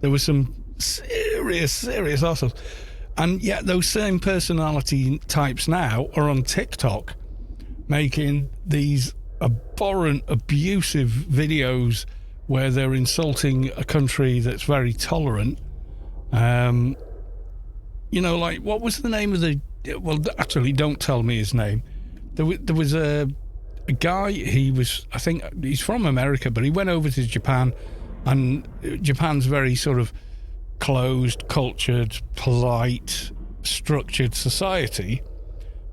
there was some serious assholes. And yet those same personality types now are on TikTok making these abhorrent, abusive videos where they're insulting a country that's very tolerant. You know, like, what was the name of the... Well, actually, don't tell me his name. There was a guy, I think he's from America, but he went over to Japan, and Japan's very sort of closed, cultured, polite, structured society,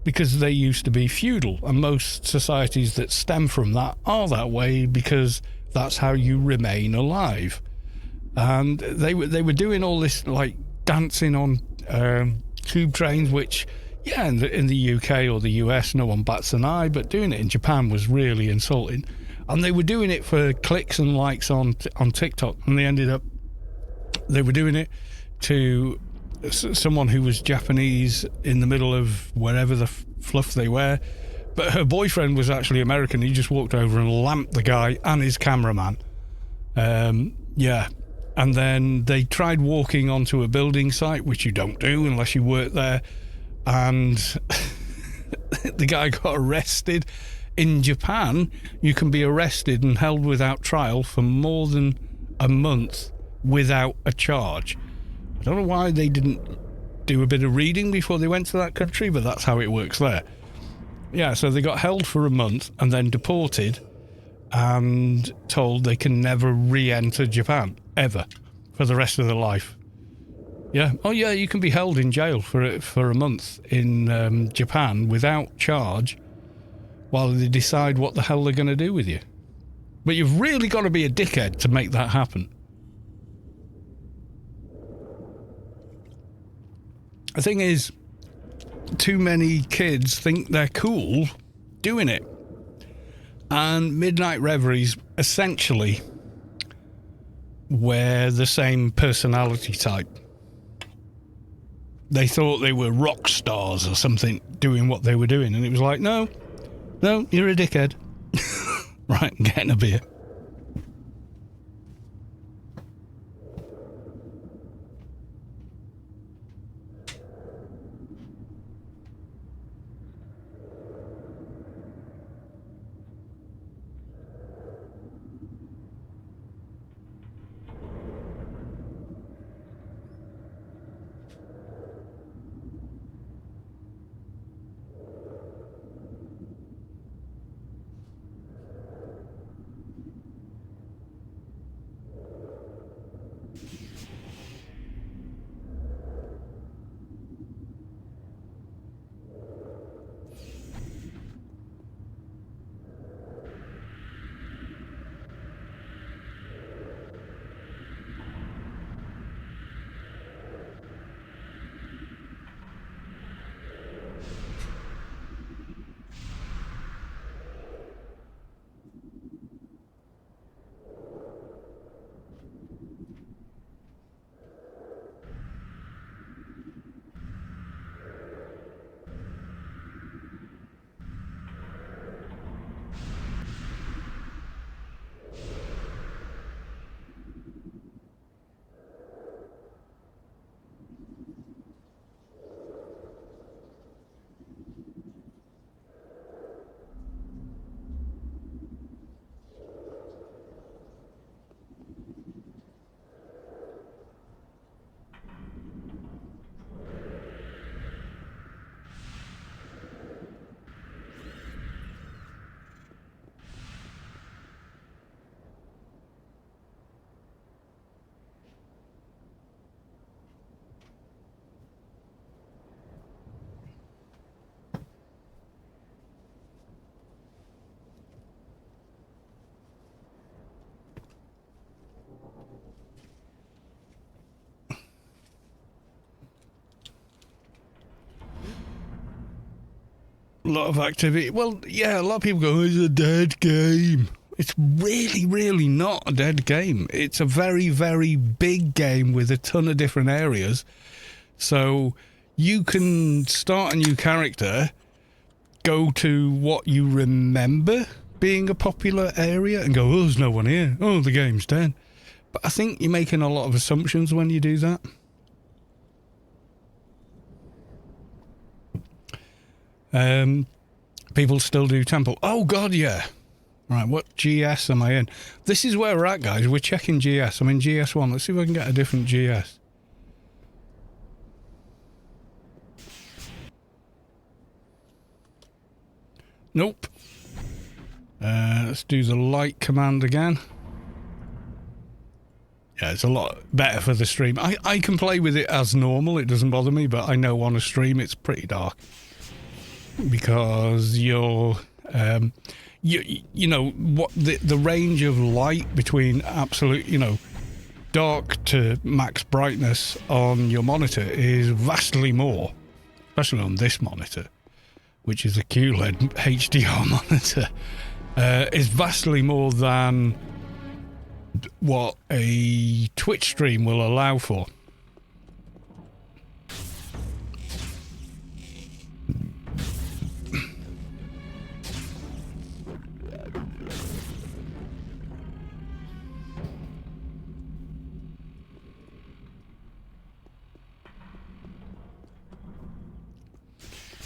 because they used to be feudal, and most societies that stem from that are that way because that's how you remain alive. And they were doing all this, like, dancing on tube trains, which, yeah, in the UK or the US no one bats an eye, but doing it in Japan was really insulting. And they were doing it for clicks and likes on TikTok, and they were doing it to someone who was Japanese in the middle of wherever the fluff they were, but her boyfriend was actually American. He just walked over and lamped the guy and his cameraman. Yeah, And then they tried walking onto a building site, which you don't do unless you work there. And the guy got arrested. In Japan, you can be arrested and held without trial for more than a month without a charge. I don't know why they didn't do a bit of reading before they went to that country, but that's how it works there. Yeah, so they got held for a month and then deported and told they can never re-enter Japan, ever, for the rest of their life. Yeah. Oh, yeah, you can be held in jail for a month in Japan without charge while they decide what the hell they're going to do with you. But you've really got to be a dickhead to make that happen. The thing is, too many kids think they're cool doing it. And Midnight Reveries essentially were the same personality type. They thought they were rock stars or something doing what they were doing. And it was like, no, you're a dickhead. Right, I'm getting a beer. A lot of activity. Well, yeah, a lot of people go, it's a dead game. It's really, really not a dead game. It's a very, very big game with a ton of different areas. So you can start a new character, go to what you remember being a popular area and go, oh, there's no one here. Oh, the game's dead. But I think you're making a lot of assumptions when you do that. People still do Temple. Oh, God, yeah. Right, what GS am I in? This is where we're at, guys. We're checking GS. I'm in GS1. Let's see if I can get a different GS. Nope. Let's do the light command again. Yeah, it's a lot better for the stream. I can play with it as normal. It doesn't bother me, but I know on a stream it's pretty dark. Because you're... you know what the range of light between absolute, you know, dark to max brightness on your monitor is vastly more, especially on this monitor, which is a QLED HDR monitor, is vastly more than what a Twitch stream will allow for.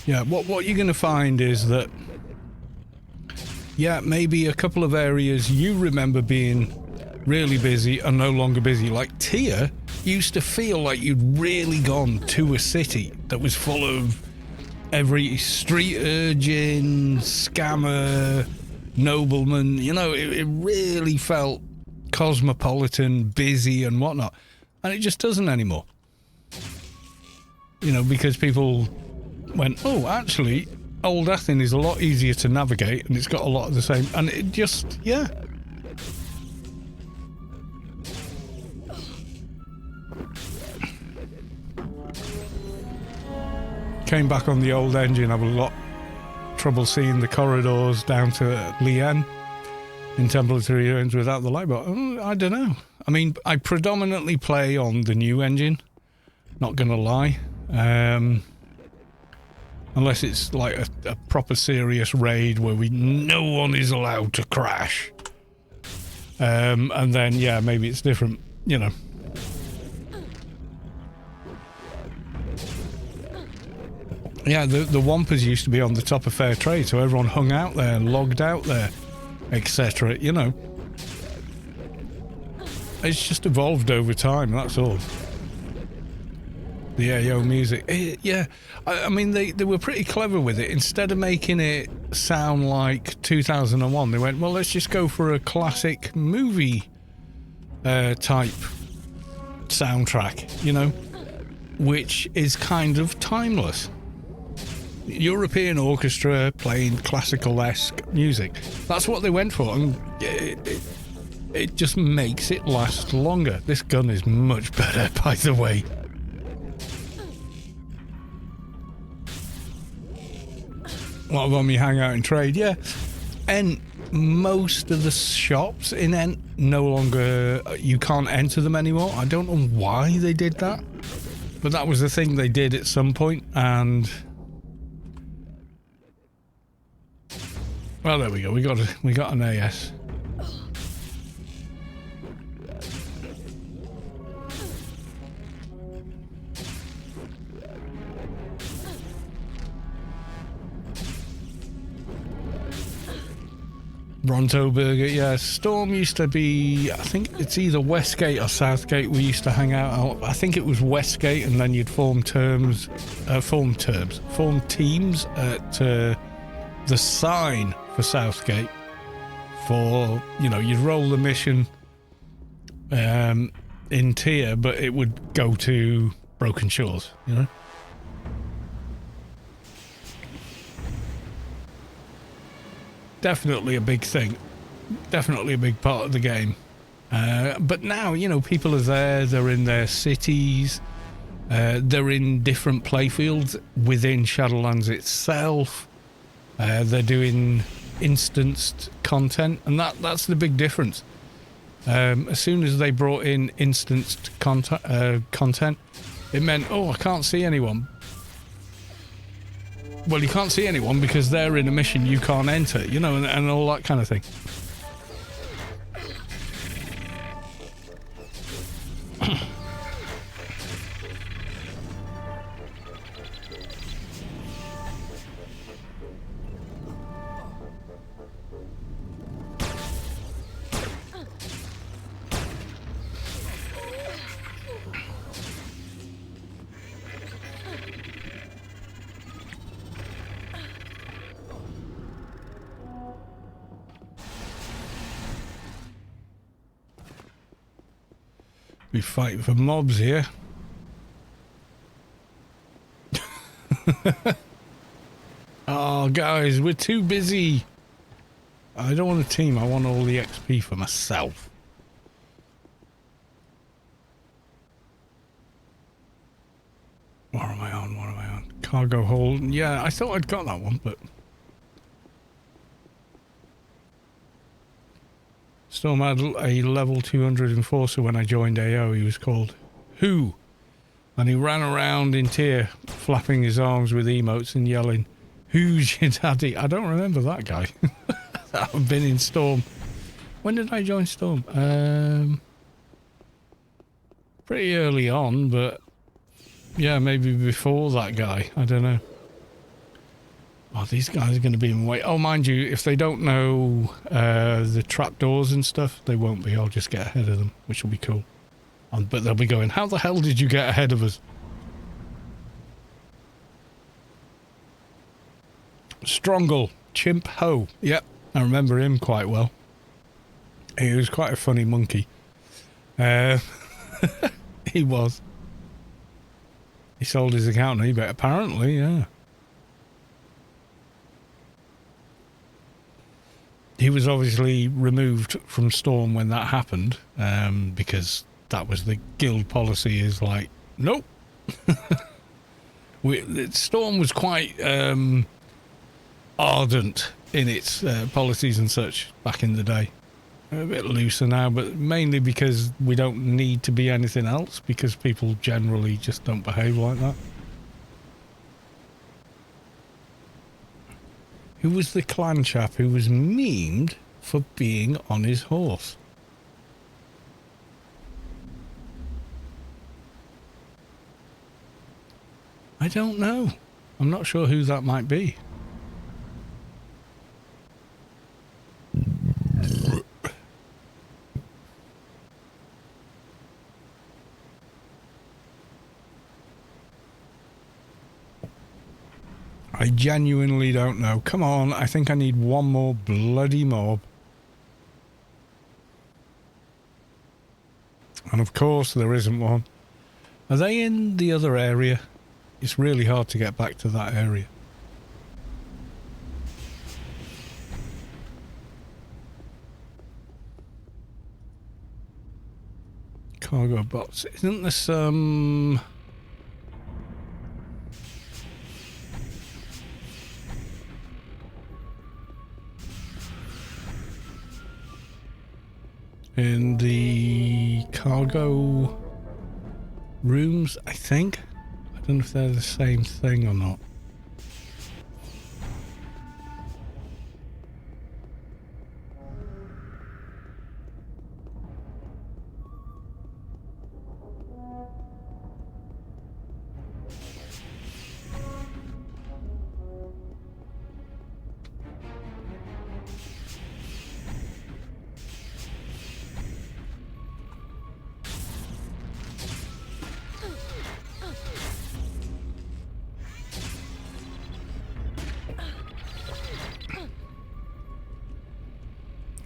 Yeah, what you're going to find is that, yeah, maybe a couple of areas you remember being really busy are no longer busy. Like Tyr used to feel like you'd really gone to a city that was full of every street urchin, scammer, nobleman. You know, it really felt cosmopolitan, busy and whatnot. And it just doesn't anymore. You know, because people went, oh, actually, Old Athens is a lot easier to navigate and it's got a lot of the same. And it just, yeah. Came back on the old engine, have a lot of trouble seeing the corridors down to Lien in Temple of Three Urns without the light, but I don't know. I mean, I predominantly play on the new engine, not gonna lie. Unless it's like a proper serious raid where no one is allowed to crash. And then, yeah, maybe it's different, you know. Yeah, the Wampers used to be on the top of Fair Trade, so everyone hung out there, logged out there, etc., you know. It's just evolved over time, that's all. The AO music. Yeah, I mean, they were pretty clever with it. Instead of making it sound like 2001, they went, well, let's just go for a classic movie type soundtrack, you know, which is kind of timeless. European orchestra playing classical-esque music. That's what they went for, and it just makes it last longer. This gun is much better, by the way. What about me hang out and trade? Yeah. And most of the shops in Ent no longer, you can't enter them anymore. I don't know why they did that, but that was the thing they did at some point, and well, there we go. We got an AS. Bronto Burger, yeah. Storm used to be, I think it's either Westgate or Southgate. We used to hang out. I think it was Westgate, and then you'd form teams at the Sign for Southgate. For, you know, you'd roll the mission in Tyr, but it would go to Broken Shores, you know. Definitely a big thing. Definitely a big part of the game. But now, you know, people are there. They're in their cities. They're in different playfields within Shadowlands itself. They're doing instanced content, and that's the big difference. As soon as they brought in instanced content, it meant, oh, I can't see anyone. Well, you can't see anyone because they're in a mission you can't enter, you know, and all that kind of thing. We fight for mobs here. Oh, guys, we're too busy. I don't want a team. I want all the XP for myself. What am I on? What am I on? Cargo hold. Yeah, I thought I'd got that one, but... Storm had a level 200 enforcer when I joined AO. He was called Who? And he ran around in Tyr, flapping his arms with emotes and yelling, "Who's your daddy?" I don't remember that guy. I've been in Storm. When did I join Storm? Pretty early on, but yeah, maybe before that guy. I don't know. Oh, these guys are going to be in the way. Oh, mind you, if they don't know the trapdoors and stuff, they won't be. I'll just get ahead of them, which will be cool. But they'll be going, how the hell did you get ahead of us? Strongle, Chimp Ho. Yep, I remember him quite well. He was quite a funny monkey. He was. He sold his account on eBay, apparently, yeah. He was obviously removed from Storm when that happened, because that was the guild policy, is like, nope. Storm was quite ardent in its policies and such back in the day. A bit looser now, but mainly because we don't need to be anything else, because people generally just don't behave like that. Who was the clan chap who was memed for being on his horse? I don't know. I'm not sure who that might be. I genuinely don't know. Come on, I think I need one more bloody mob. And of course there isn't one. Are they in the other area? It's really hard to get back to that area. Cargo bots. Isn't there some... in the cargo rooms, I think? I don't know if they're the same thing or not.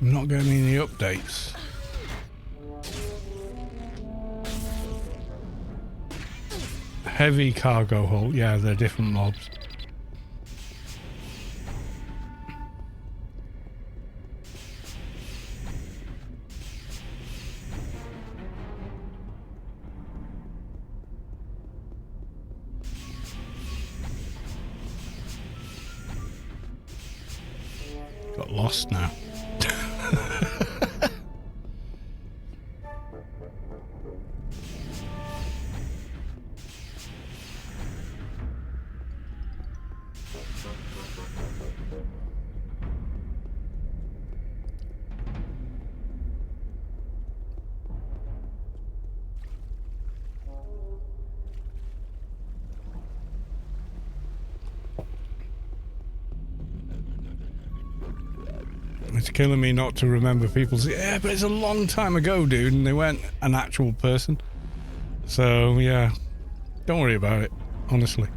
I'm not getting any updates. Heavy cargo hull. Yeah, they're different mobs. Got lost now. It's killing me not to remember people say, yeah, but it's a long time ago, dude, and they weren't an actual person. So, yeah, don't worry about it, honestly.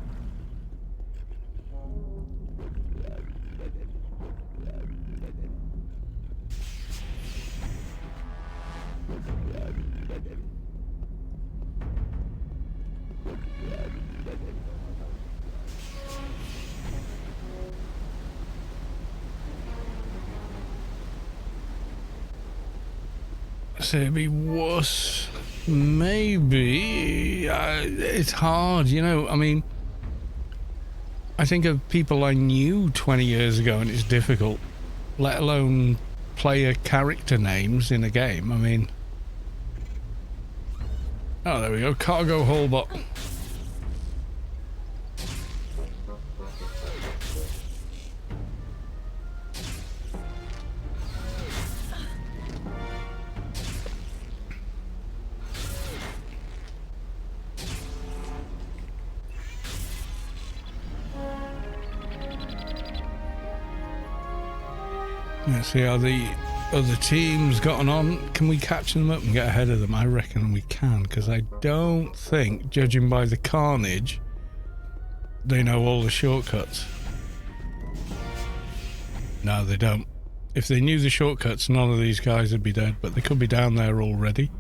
So it'd be worse. Maybe. It's hard, you know. I mean, I think of people I knew 20 years ago and it's difficult, let alone player character names in a game. I mean... Oh, there we go. Cargo hull bot. Let's see how the other team's gotten on. Can we catch them up and get ahead of them? I reckon we can, because I don't think, judging by the carnage, they know all the shortcuts. No, they don't. If they knew the shortcuts, none of these guys would be dead, but they could be down there already.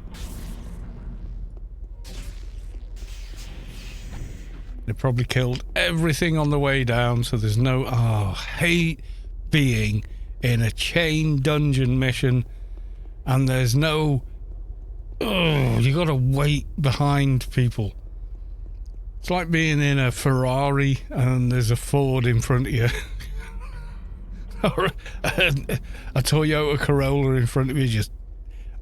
They probably killed everything on the way down, so there's no... Oh, hate being in a chain dungeon mission and there's no... Oh, you gotta wait behind people. It's like being in a Ferrari and there's a Ford in front of you. Or a Toyota Corolla in front of you,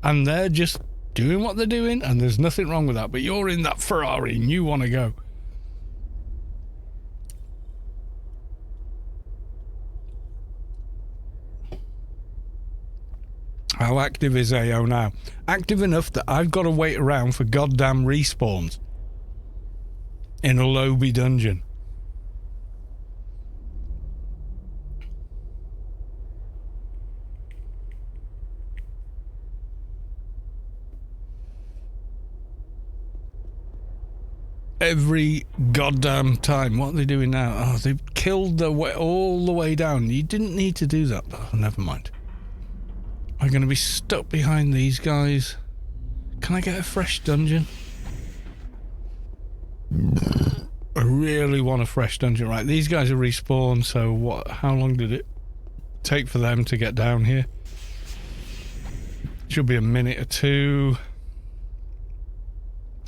and they're just doing what they're doing, and there's nothing wrong with that, but you're in that Ferrari and you want to go. How active is AO now? Active enough that I've got to wait around for goddamn respawns in a lobby dungeon. Every goddamn time. What are they doing now? Oh, they've killed their way all the way down. You didn't need to do that. Oh, never mind. I'm going to be stuck behind these guys. Can I get a fresh dungeon? I really want a fresh dungeon. Right, these guys are respawned, so what? How long did it take for them to get down here? Should be a minute or two.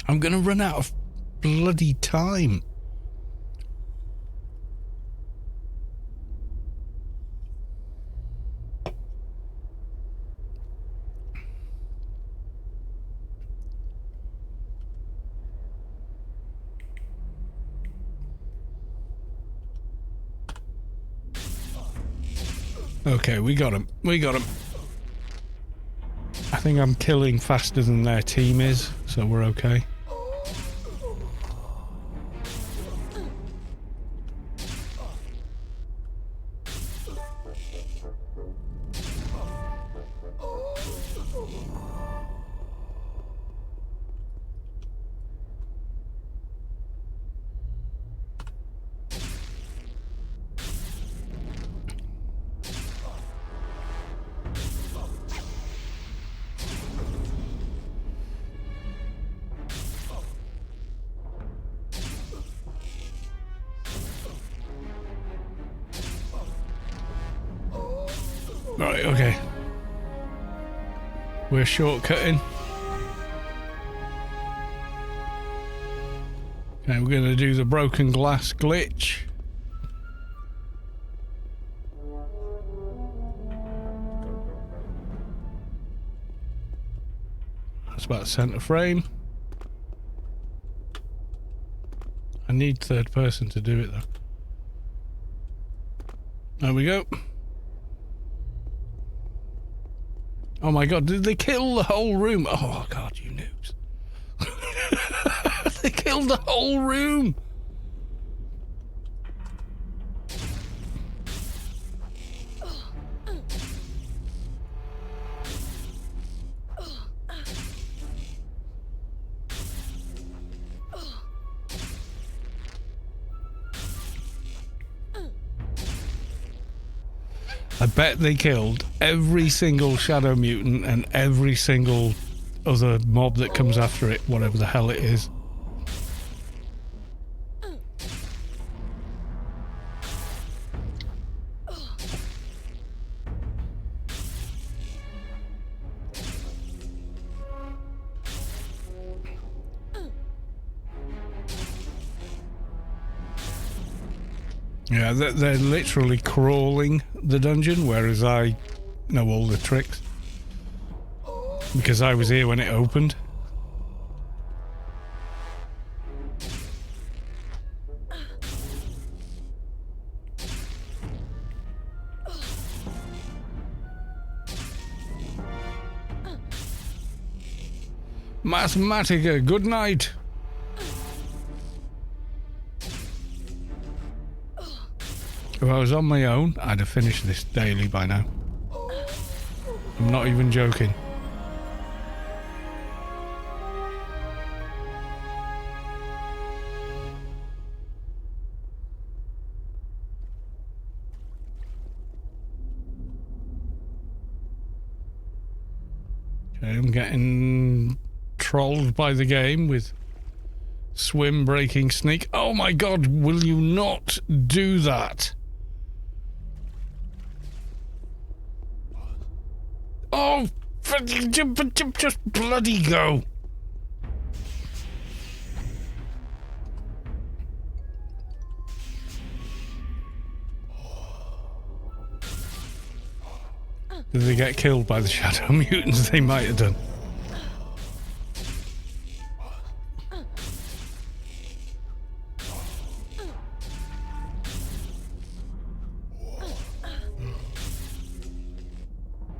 I'm going to run out of bloody time. Okay, we got him. We got him. I think I'm killing faster than their team is, so we're okay. Right, okay. We're shortcutting. Okay, we're going to do the broken glass glitch. That's about center frame. I need third person to do it though. There we go. Oh my god, did they kill the whole room? Oh god, you noobs. They killed the whole room. I bet they killed every single shadow mutant and every single other mob that comes after it, whatever the hell it is. Yeah, they're literally crawling the dungeon, whereas I know all the tricks. Because I was here when it opened. Mathematica, good night. If I was on my own, I'd have finished this daily by now. I'm not even joking. Okay, I'm getting trolled by the game with swim, breaking, sneak. Oh my god, will you not do that? Oh, just bloody go. Did they get killed by the shadow mutants? They might have done.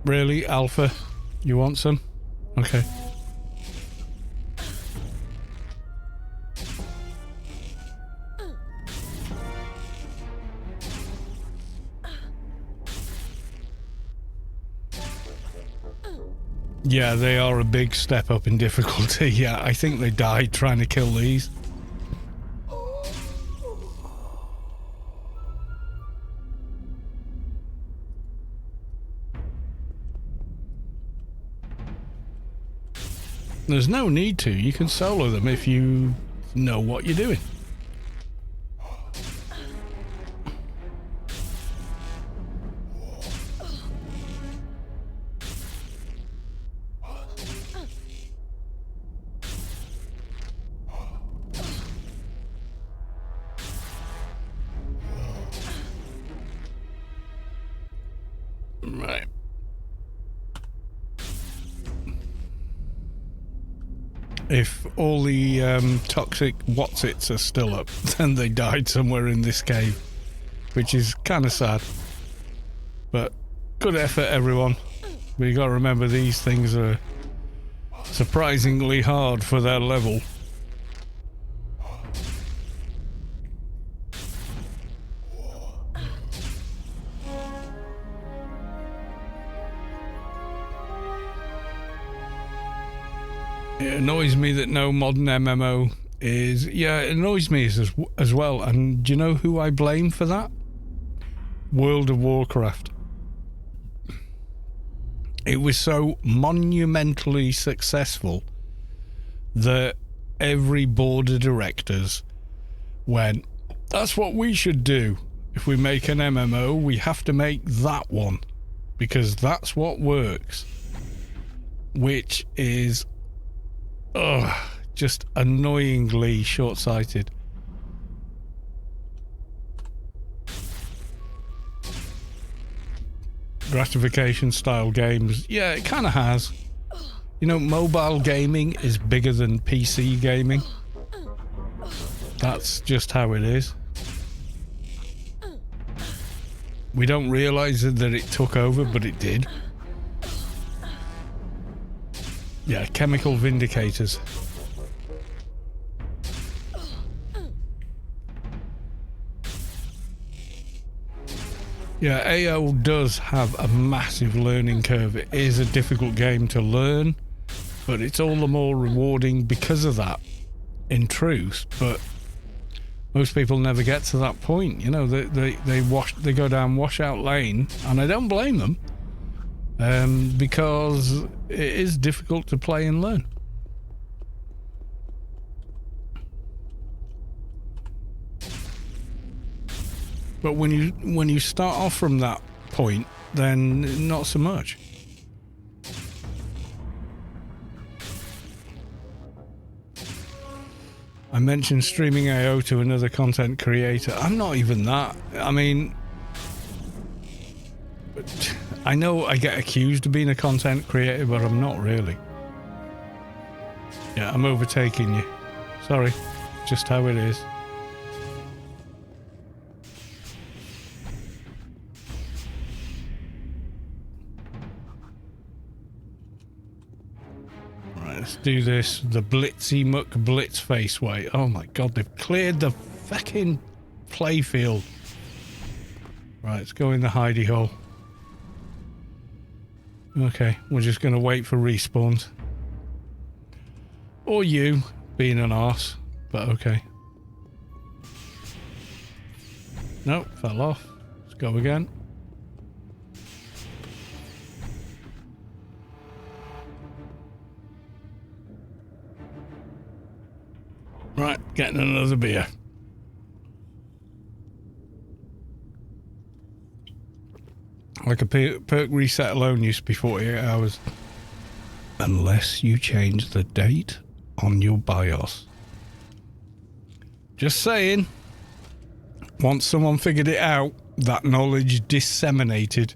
Really, Alpha? You want some? Okay. Yeah, they are a big step up in difficulty. Yeah, I think they died trying to kill these. There's no need to. You can solo them if you know what you're doing. Right. If all the toxic whatsits are still up, then they died somewhere in this cave, which is kind of sad. But good effort, everyone. But you got to remember these things are surprisingly hard for their level. It annoys me that no modern MMO is... Yeah, it annoys me as well. And do you know who I blame for that? World of Warcraft. It was so monumentally successful that every board of directors went, that's what we should do. If we make an MMO, we have to make that one. Because that's what works. Which is... just annoyingly short-sighted. Gratification style games, yeah, it kind of has. You know, mobile gaming is bigger than PC gaming. That's just how it is. We don't realize that it took over, but it did. Yeah, chemical vindicators. Yeah, AO does have a massive learning curve. It is a difficult game to learn, but it's all the more rewarding because of that, in truth. But most people never get to that point. You know, they go down washout lane, and I don't blame them. Because it is difficult to play and learn. But when you start off from that point, then not so much. I mentioned streaming AO to another content creator. I'm not even that. I mean, I know I get accused of being a content creator, but I'm not really. Yeah, I'm overtaking you. Sorry, just how it is. Right, let's do this the Blitzy Muck Blitz face way. Oh my god, they've cleared the fucking playfield. Right, let's go in the hidey hole. Okay, we're just going to wait for respawns. Or you, being an arse, but okay. Nope, fell off. Let's go again. Right, getting another beer. Like a perk reset alone used to be 48 hours. Unless you change the date on your BIOS. Just saying. Once someone figured it out, that knowledge disseminated.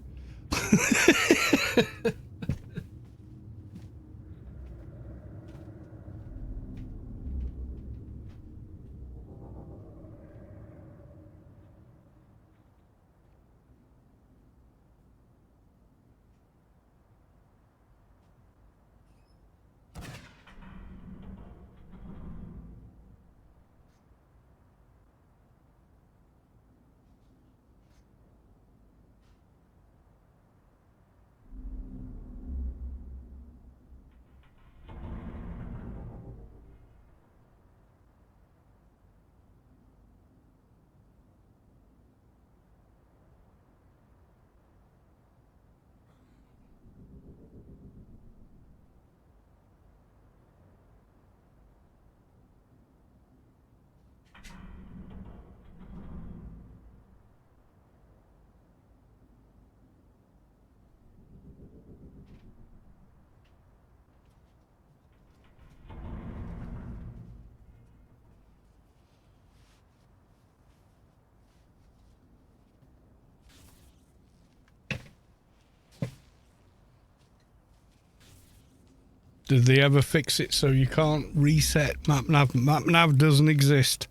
Did they ever fix it so you can't reset map nav? Map nav doesn't exist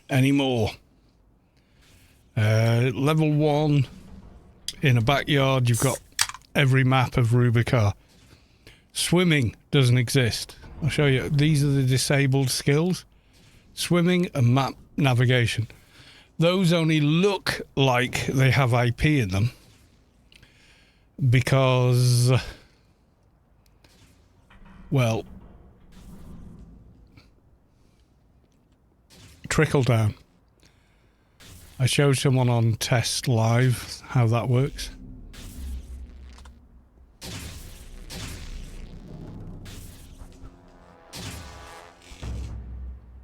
anymore. Level 1 in a backyard, you've got every map of Rubicon. Swimming doesn't exist. I'll show you. These are the disabled skills. Swimming and map navigation. Those only look like they have IP in them because, well, trickle down. I showed someone on test live how that works.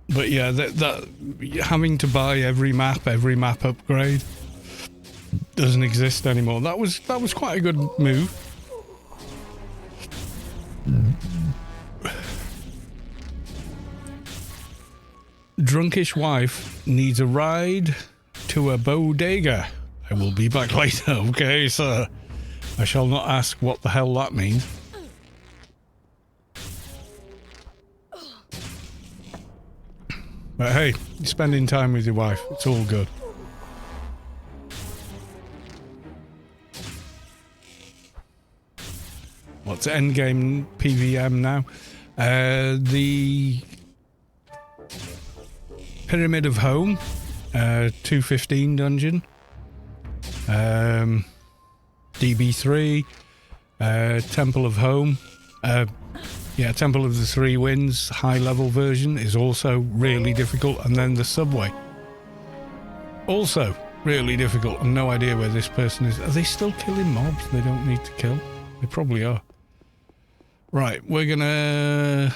But yeah, that having to buy every map upgrade doesn't exist anymore. That was quite a good move. Drunkish wife needs a ride to a bodega. I will be back later. Okay, sir. I shall not ask what the hell that means. But hey, you're spending time with your wife. It's all good. What's endgame PVM now? The Pyramid of Home, 215 dungeon, DB3, Temple of Home, Temple of the Three Winds, high level version is also really difficult, and then the subway, also really difficult. I've no idea where this person is. Are they still killing mobs they don't need to kill? They probably are. Right, we're gonna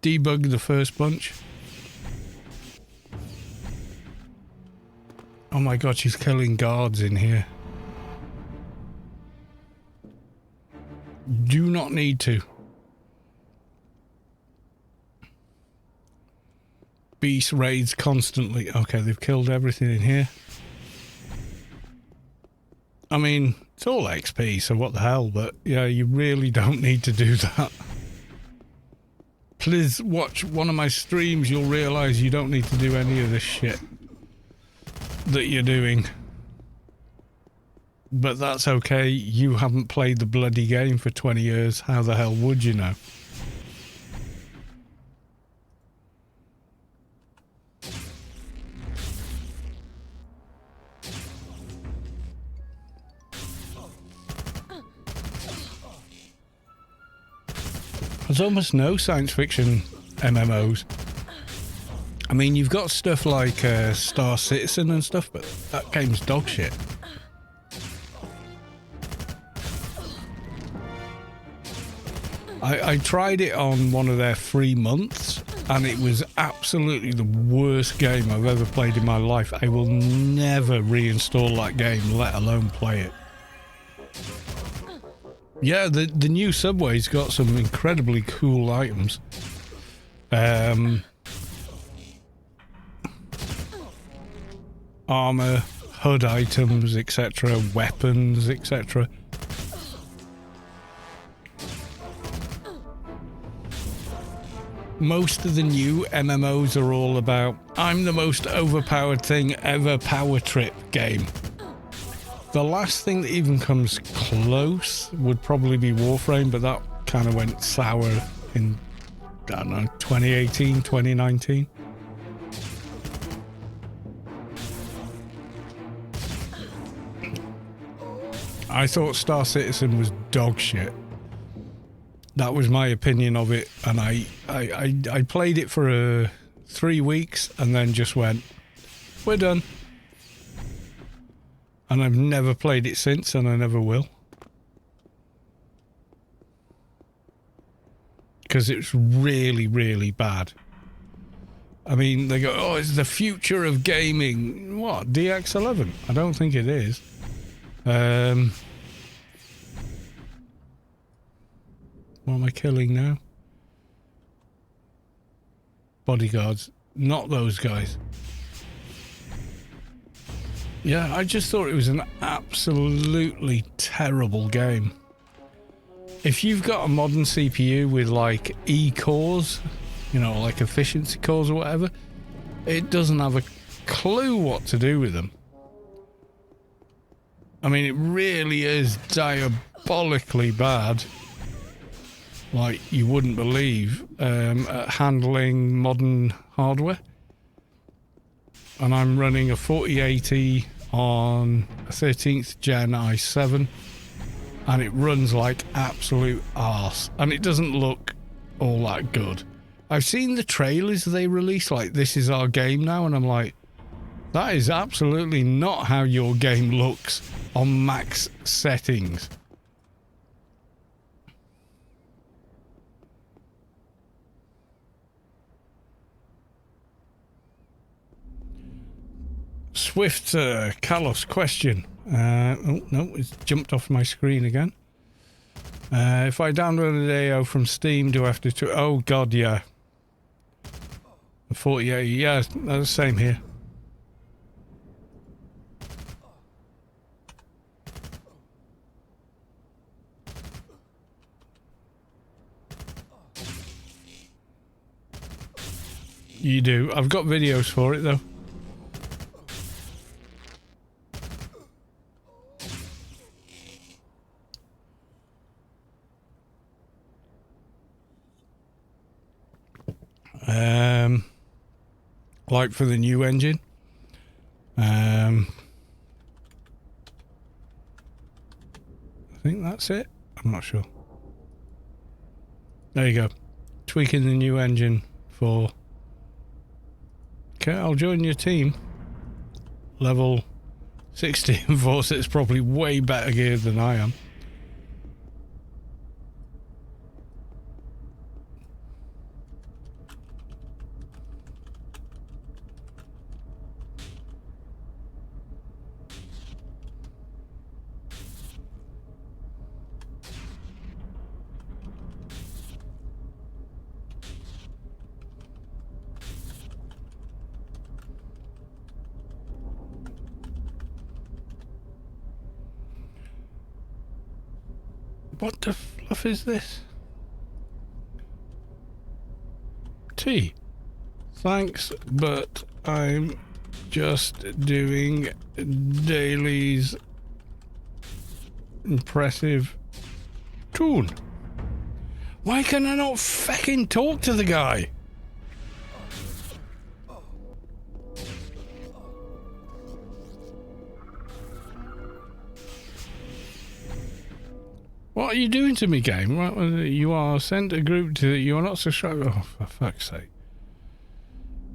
debug the first bunch. Oh my god, she's killing guards in here. Do not need to. Beast raids constantly. Okay, they've killed everything in here. I mean, it's all XP, so what the hell, but yeah, you really don't need to do that. Please watch one of my streams, you'll realise you don't need to do any of this shit that you're doing. But that's okay, you haven't played the bloody game for 20 years, how the hell would you know? There's almost no science fiction MMOs. I mean, you've got stuff like Star Citizen and stuff, but that game's dog shit. I tried it on one of their free months, and it was absolutely the worst game I've ever played in my life. I will never reinstall that game, let alone play it. Yeah, the new Subway's got some incredibly cool items. Armor, HUD items, etc., weapons, etc. Most of the new MMOs are all about, I'm the most overpowered thing ever, power trip game. The last thing that even comes close would probably be Warframe, but that kind of went sour in, I don't know, 2018, 2019. I thought Star Citizen was dog shit. That was my opinion of it, and I played it for 3 weeks and then just went, we're done. And I've never played it since, and I never will. Because it's really, really bad. I mean, they go, oh, it's the future of gaming. What, DX11? I don't think it is. What am I killing now? Bodyguards. Not those guys. Yeah, I just thought it was an absolutely terrible game. If you've got a modern CPU with like E-cores, you know, like efficiency cores or whatever, it doesn't have a clue what to do with them. I mean, it really is diabolically bad. Like you wouldn't believe, at handling modern hardware. And I'm running a 4080 on a 13th gen i7, and it runs like absolute arse, and it doesn't look all that good. I've seen the trailers they release, like this is our game now, and I'm like, that is absolutely not how your game looks on max settings. Swift Kalos question. Oh no, it's jumped off my screen again. If I download an AO from Steam, do I have to? Oh god, yeah. 48, yeah, that's the same here. You do. I've got videos for it though. Like for the new engine. I think that's it. I'm not sure. There you go. Tweaking the new engine for... Okay, I'll join your team. Level 60 and Force. It's probably way better geared than I am. What the fluff is this? Tea. Thanks, but I'm just doing dailies. Impressive. Toon. Why can I not fucking talk to the guy? What? What are you doing to me, game? Right, you are sent a group to... You are not subscribed... Oh, for fuck's sake.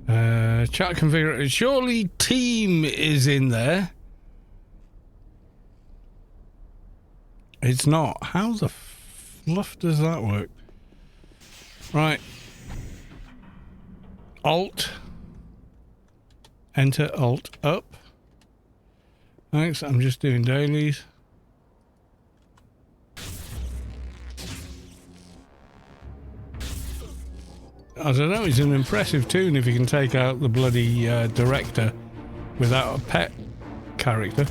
Chat configure... Surely team is in there. It's not. How the fluff does that work? Right. Alt. Enter Alt up. Thanks, I'm just doing dailies. I don't know, it's an impressive tune if you can take out the bloody director without a pet character.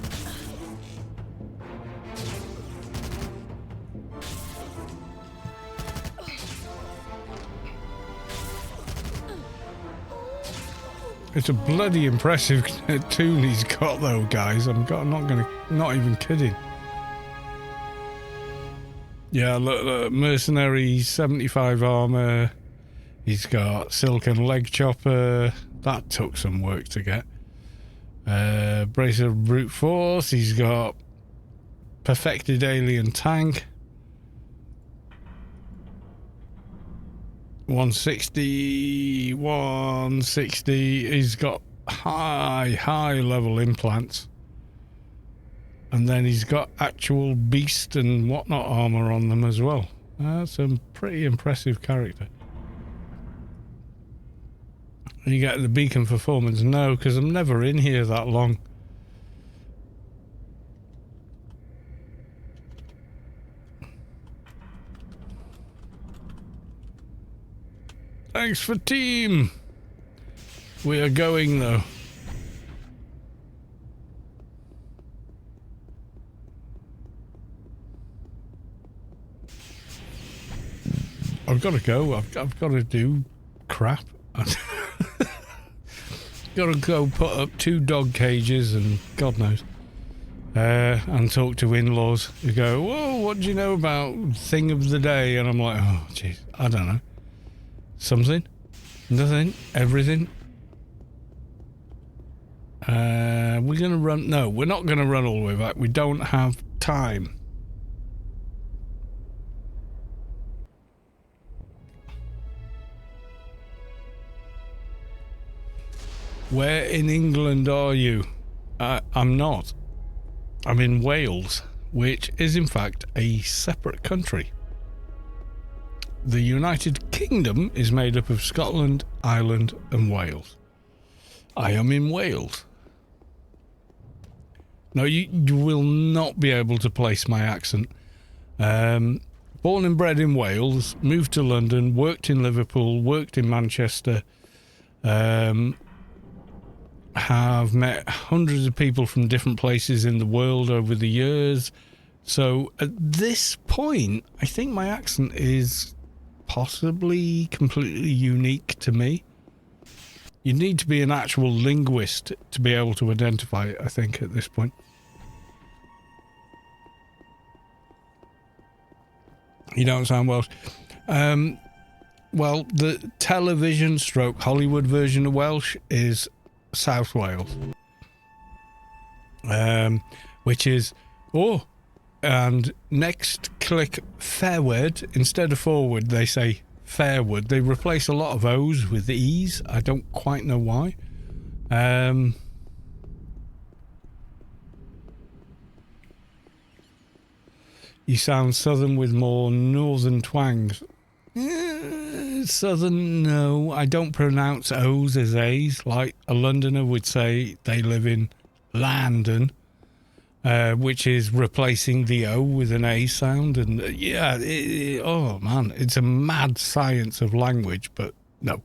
It's a bloody impressive tune he's got though, guys. Not even kidding. Yeah, look, mercenary 75 armor. He's got silken leg chopper. That took some work to get. Bracer of brute force. He's got perfected alien tank. 160. He's got high level implants. And then he's got actual beast and whatnot armor on them as well. That's a pretty impressive character. You get the beacon performance? No, because I'm never in here that long. Thanks for team. We are going though. I've got to go. I've got to do crap. Got to go put up 2 dog cages and God knows. And talk to in-laws who go, whoa, what do you know about thing of the day? And I'm like, oh, jeez, I don't know. Something, nothing, everything. We're going to run... No, we're not going to run all the way back. We don't have time. Where in England are you? I'm not. I'm in Wales, which is in fact a separate country. The United Kingdom is made up of Scotland, Ireland and Wales. I am in Wales. No, you will not be able to place my accent. Born and bred in Wales, moved to London, worked in Liverpool, worked in Manchester, have met hundreds of people from different places in the world over the years. So at this point, I think my accent is possibly completely unique to me. You need to be an actual linguist to be able to identify it, I think, at this point. You don't sound Welsh. Well, the television stroke Hollywood version of Welsh is South Wales. Which is... Oh! And next click fairward. Instead of forward, they say fairward. They replace a lot of O's with E's. I don't quite know why. You sound southern with more northern twangs. Southern, no. I don't pronounce O's as A's. Like a Londoner would say they live in London. Which is replacing the O with an A sound. And yeah, oh man, it's a mad science of language, but no.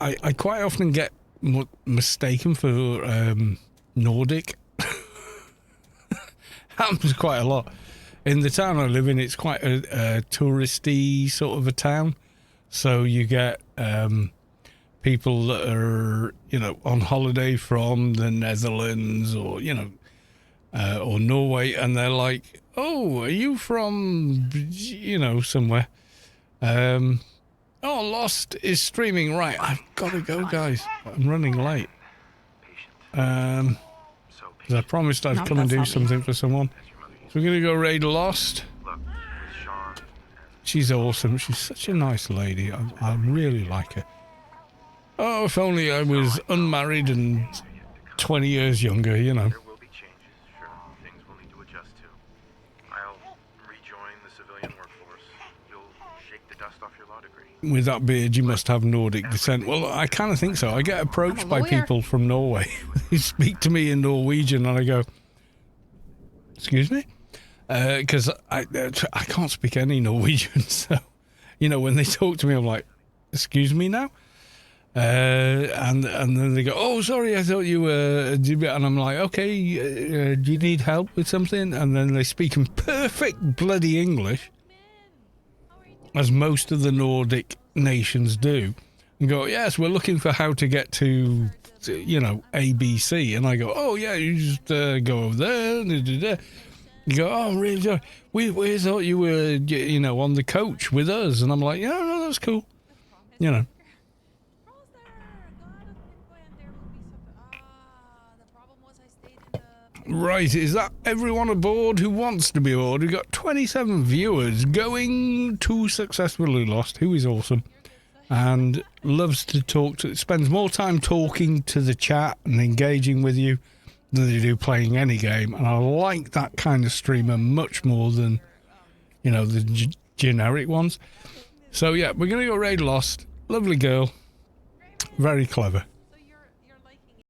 I quite often get mistaken for Nordic. Happens quite a lot. In the town I live in, it's quite a touristy sort of a town. So you get people that are, on holiday from the Netherlands or, or Norway, and they're like, oh, are you from, somewhere? Oh, Lost is streaming. Right, I've got to go, guys. I'm running late. Because I promised I'd come and do something for someone. So we're going to go raid Lost. She's awesome. She's such a nice lady. I really like her. Oh, if only I was unmarried and 20 years younger, you know. There will be changes. Sure, things will need to adjust to. I'll rejoin the civilian workforce. You'll shake the dust off your law degree. With that beard, you must have Nordic descent. Well, I kind of think so. I get approached by people from Norway who speak to me in Norwegian, and I go, "Excuse me," because I can't speak any Norwegian. So, you know, when they talk to me, I'm like, "Excuse me now." And then they go, "Oh, sorry, I thought you were," and I'm like, "Okay, do you need help with something?" And then they speak in perfect bloody English, as most of the Nordic nations do, and go, "Yes, we're looking for how to get to you know, ABC," and I go, "Oh yeah, you just go over there." You go, "Oh, really? Sorry. We thought you were, you know, on the coach with us," and I'm like, "Yeah, no, that's cool," you know. Right, is that everyone aboard who wants to be aboard? We've got 27 viewers going to Successfully Lost, who is awesome and loves to talk to, spends more time talking to the chat and engaging with you than they do playing any game. And I like that kind of streamer much more than, you know, the generic ones. So yeah, we're going to go raid Lost. Lovely girl. Very clever.